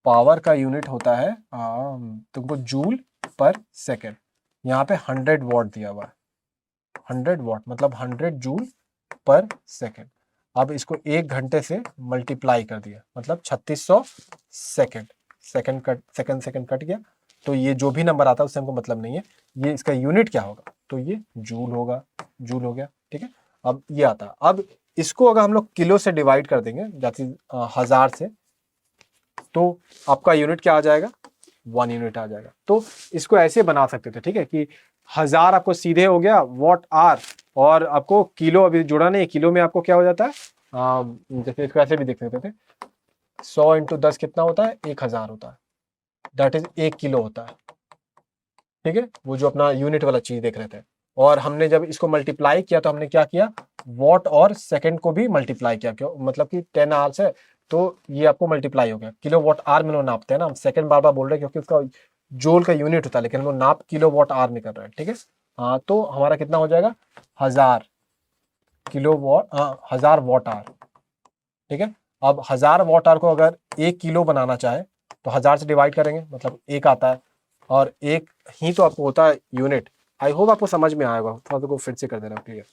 पावर का यूनिट होता है तुमको जूल पर सेकेंड, यहाँ पे 100 वॉट दिया हुआ है, 100 वॉट मतलब 100 जूल पर सेकेंड। अब इसको 1 घंटे से मल्टीप्लाई कर दिया, मतलब 3600 सेकेंड, सेकेंड कट गया, तो ये जो भी नंबर आता है उससे हमको मतलब नहीं है, ये इसका यूनिट क्या होगा, तो ये जूल होगा, जूल हो गया, ठीक है। अब ये आता है, अब इसको अगर हम लोग किलो से डिवाइड कर देंगे, जैसे 1000 से, तो आपका यूनिट क्या आ जाएगा, 1 यूनिट आ जाएगा। तो इसको ऐसे बना सकते थे, ठीक है, कि 1000 आपको सीधे हो गया वॉट आर, और आपको किलो अभी जुड़ा नहीं, किलो में आपको क्या हो जाता है, जैसे इसको ऐसे भी देख सकते थे, 100 इंटू 10 कितना होता है, 1000 होता है, दैट इज 1 किलो होता है, ठीक है, वो जो अपना यूनिट वाला चीज देख रहे थे। और हमने जब इसको मल्टीप्लाई किया तो हमने क्या किया, वॉट और सेकंड को भी मल्टीप्लाई किया, क्यों, मतलब कि 10 आवर्स है तो ये आपको मल्टीप्लाई हो गया, किलो वॉट आर में नापते हैं ना, हम सेकंड बार बार बोल रहे हैं क्योंकि उसका जोल का यूनिट होता है, लेकिन हम लोग नाप किलो वॉट आर में कर रहे हैं, ठीक है। हाँ, तो हमारा कितना हो जाएगा 1000 किलो वॉट, 1000 वॉट आर, ठीक है। अब 1000 वॉट आर को अगर 1 किलो बनाना चाहे तो 1000 से डिवाइड करेंगे, मतलब 1 आता है, और 1 ही तो आपको होता है यूनिट। आई होप आपको समझ में आएगा, थोड़ा को फिर से कर दे रहा हूँ, ठीक है।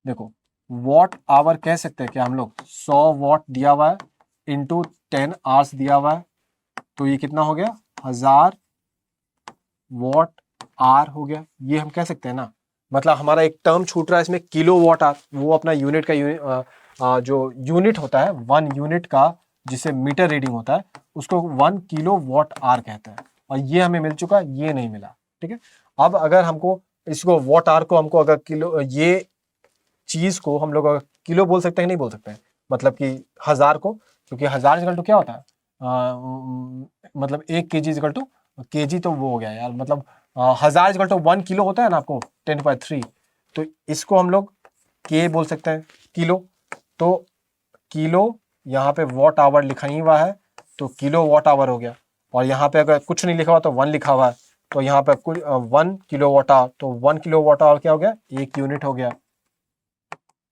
देखो वॉट आवर कह सकते हैं कि हम लोग 100 वॉट दिया हुआ है इंटू 10 आवर्स दिया हुआ है, तो ये कितना हो गया 1000 वॉट आर हो गया, ये हम कह सकते हैं ना। मतलब हमारा एक टर्म छूट रहा है इसमें, किलो वॉट आर, वो अपना यूनिट का जो यूनिट होता है 1 यूनिट का, जिसे मीटर रीडिंग होता है, उसको 1 किलो वॉट आर कहते हैं, और ये हमें मिल चुका, ये नहीं मिला, ठीक है। अब अगर हमको इसको वॉट आर को हमको अगर किलो, ये चीज को हम लोग अगर किलो बोल सकते हैं, नहीं बोल सकते हैं, मतलब कि 1000 को, क्योंकि 1000 इक्वल टू क्या होता है, मतलब 1 केजी इक्वल टू, केजी तो वो हो गया यार, मतलब 1000 इक्वल टू 1 किलो होता है ना आपको 10⁻3, तो इसको हम लोग के बोल सकते हैं किलो, तो किलो यहाँ पे वॉट आवर लिखा ही हुआ है, तो किलो वॉट आवर हो गया, और यहाँ पे अगर कुछ नहीं लिखा हुआ तो 1 लिखा हुआ है, तो यहाँ पे कुल 1 किलो वॉट आवर, तो 1 किलो वॉट आवर क्या हो गया, 1 यूनिट हो गया,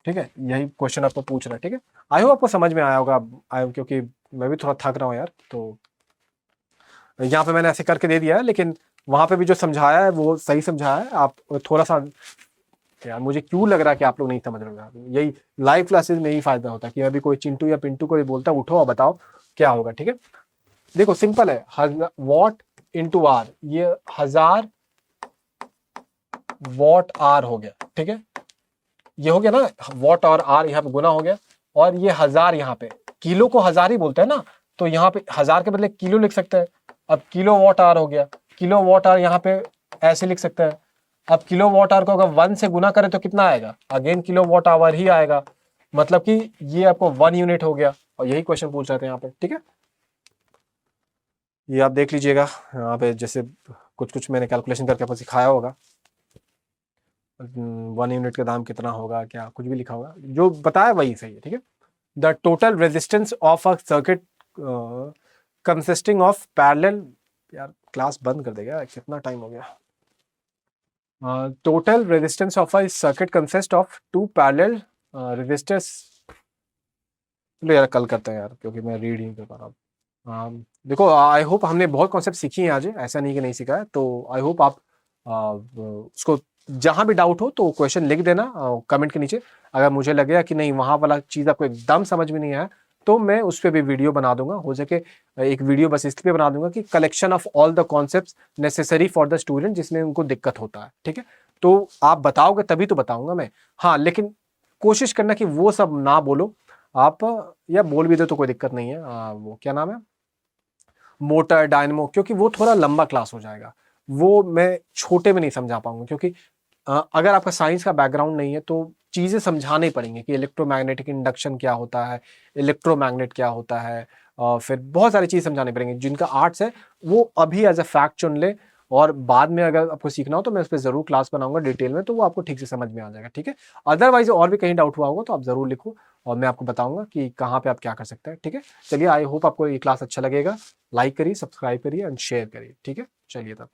ठीक है। यही क्वेश्चन आपको पूछ रहा है, ठीक है। आई होप आपको समझ में आया होगा, क्योंकि मैं भी थोड़ा थक रहा हूँ यार, तो यहाँ पे मैंने ऐसे करके दे दिया है, लेकिन वहां पे भी जो समझाया है वो सही समझाया है। आप थोड़ा सा, यार मुझे क्यों लग रहा है कि आप लोग नहीं समझ रहे हो, यही लाइव क्लासेस में यही फायदा होता है कि अभी कोई चिंटू या पिंटू को भी बोलता है उठो और बताओ क्या होगा, ठीक है। देखो सिंपल है, वॉट इंटू आर, ये 1000 वॉट आर हो गया, ठीक है, ये हो गया ना, वॉट और आर यहाँ पे गुना हो गया, और ये 1000 यहाँ पे, किलो को 1000 ही बोलते हैं ना, तो यहाँ पे 1000 के बदले किलो लिख सकते हैं। अब किलो वॉट आर हो गया, किलो वॉट आर यहाँ पे ऐसे लिख सकते हैं। अब किलो वॉट आवर को अगर 1 से गुना करें तो कितना आएगा, अगेन किलो वॉट आवर ही आएगा, मतलब कि ये आपको 1 यूनिट हो गया, और यही क्वेश्चन पूछ रहे थे यहाँ पे, ठीक है। ये आप देख लीजिएगा यहाँ पे, जैसे कुछ कुछ मैंने कैलकुलेशन करके आपको सिखाया होगा, 1 यूनिट का दाम कितना होगा, क्या कुछ भी लिखा होगा, जो बताया वही सही है, ठीक है। The total resistance of a circuit consisting of parallel, यार क्लास बंद कर देगा, कितना टाइम हो गया। Total resistance of a circuit consist of 2 parallel resistors, चलो यार कल करते हैं यार, क्योंकि मैं रीड नहीं कर पा रहा हूँ। देखो आई होप हमने बहुत कॉन्सेप्ट सीखी हैं आज, ऐसा नहीं कि नहीं सीखा है, तो आई होप आप उसको जहां भी डाउट हो तो क्वेश्चन लिख देना कमेंट के नीचे। अगर मुझे लगेगा कि नहीं वहां वाला चीज़ आपको एकदम समझ में नहीं आया तो मैं उस पर भी वीडियो बना दूंगा, हो सके एक वीडियो बस इसलिए बना दूंगा कि collection of all the concepts necessary for the student जिसमें उनको दिक्कत होता है, ठीक है। तो आप बताओगे तभी तो बताऊंगा मैं, हाँ, लेकिन कोशिश करना कि वो सब ना बोलो आप, या बोल भी दो तो कोई दिक्कत नहीं है, वो क्या नाम है, मोटर डायनमो, क्योंकि वो थोड़ा लंबा क्लास हो जाएगा, वो मैं छोटे में नहीं समझा पाऊंगा, क्योंकि अगर आपका साइंस का बैकग्राउंड नहीं है तो चीज़ें समझाने पड़ेंगे कि इलेक्ट्रोमैग्नेटिक इंडक्शन क्या होता है, इलेक्ट्रोमैग्नेट क्या होता है, फिर बहुत सारी चीज़ समझानी पड़ेंगी। जिनका आर्ट्स है वो अभी एज अ फैक्ट चुन ले, और बाद में अगर आपको सीखना हो तो मैं उस पर ज़रूर क्लास बनाऊंगा डिटेल में, तो वो आपको ठीक से समझ में आ जाएगा, ठीक है। अदरवाइज और भी कहीं डाउट हुआ होगा तो आप ज़रूर लिखो, और मैं आपको बताऊंगा कि कहाँ पे आप क्या कर सकते हैं, ठीक है। चलिए, आई होप आपको ये क्लास अच्छा लगेगा। लाइक करिए, सब्सक्राइब करिए एंड शेयर करिए, ठीक है। चलिए तब।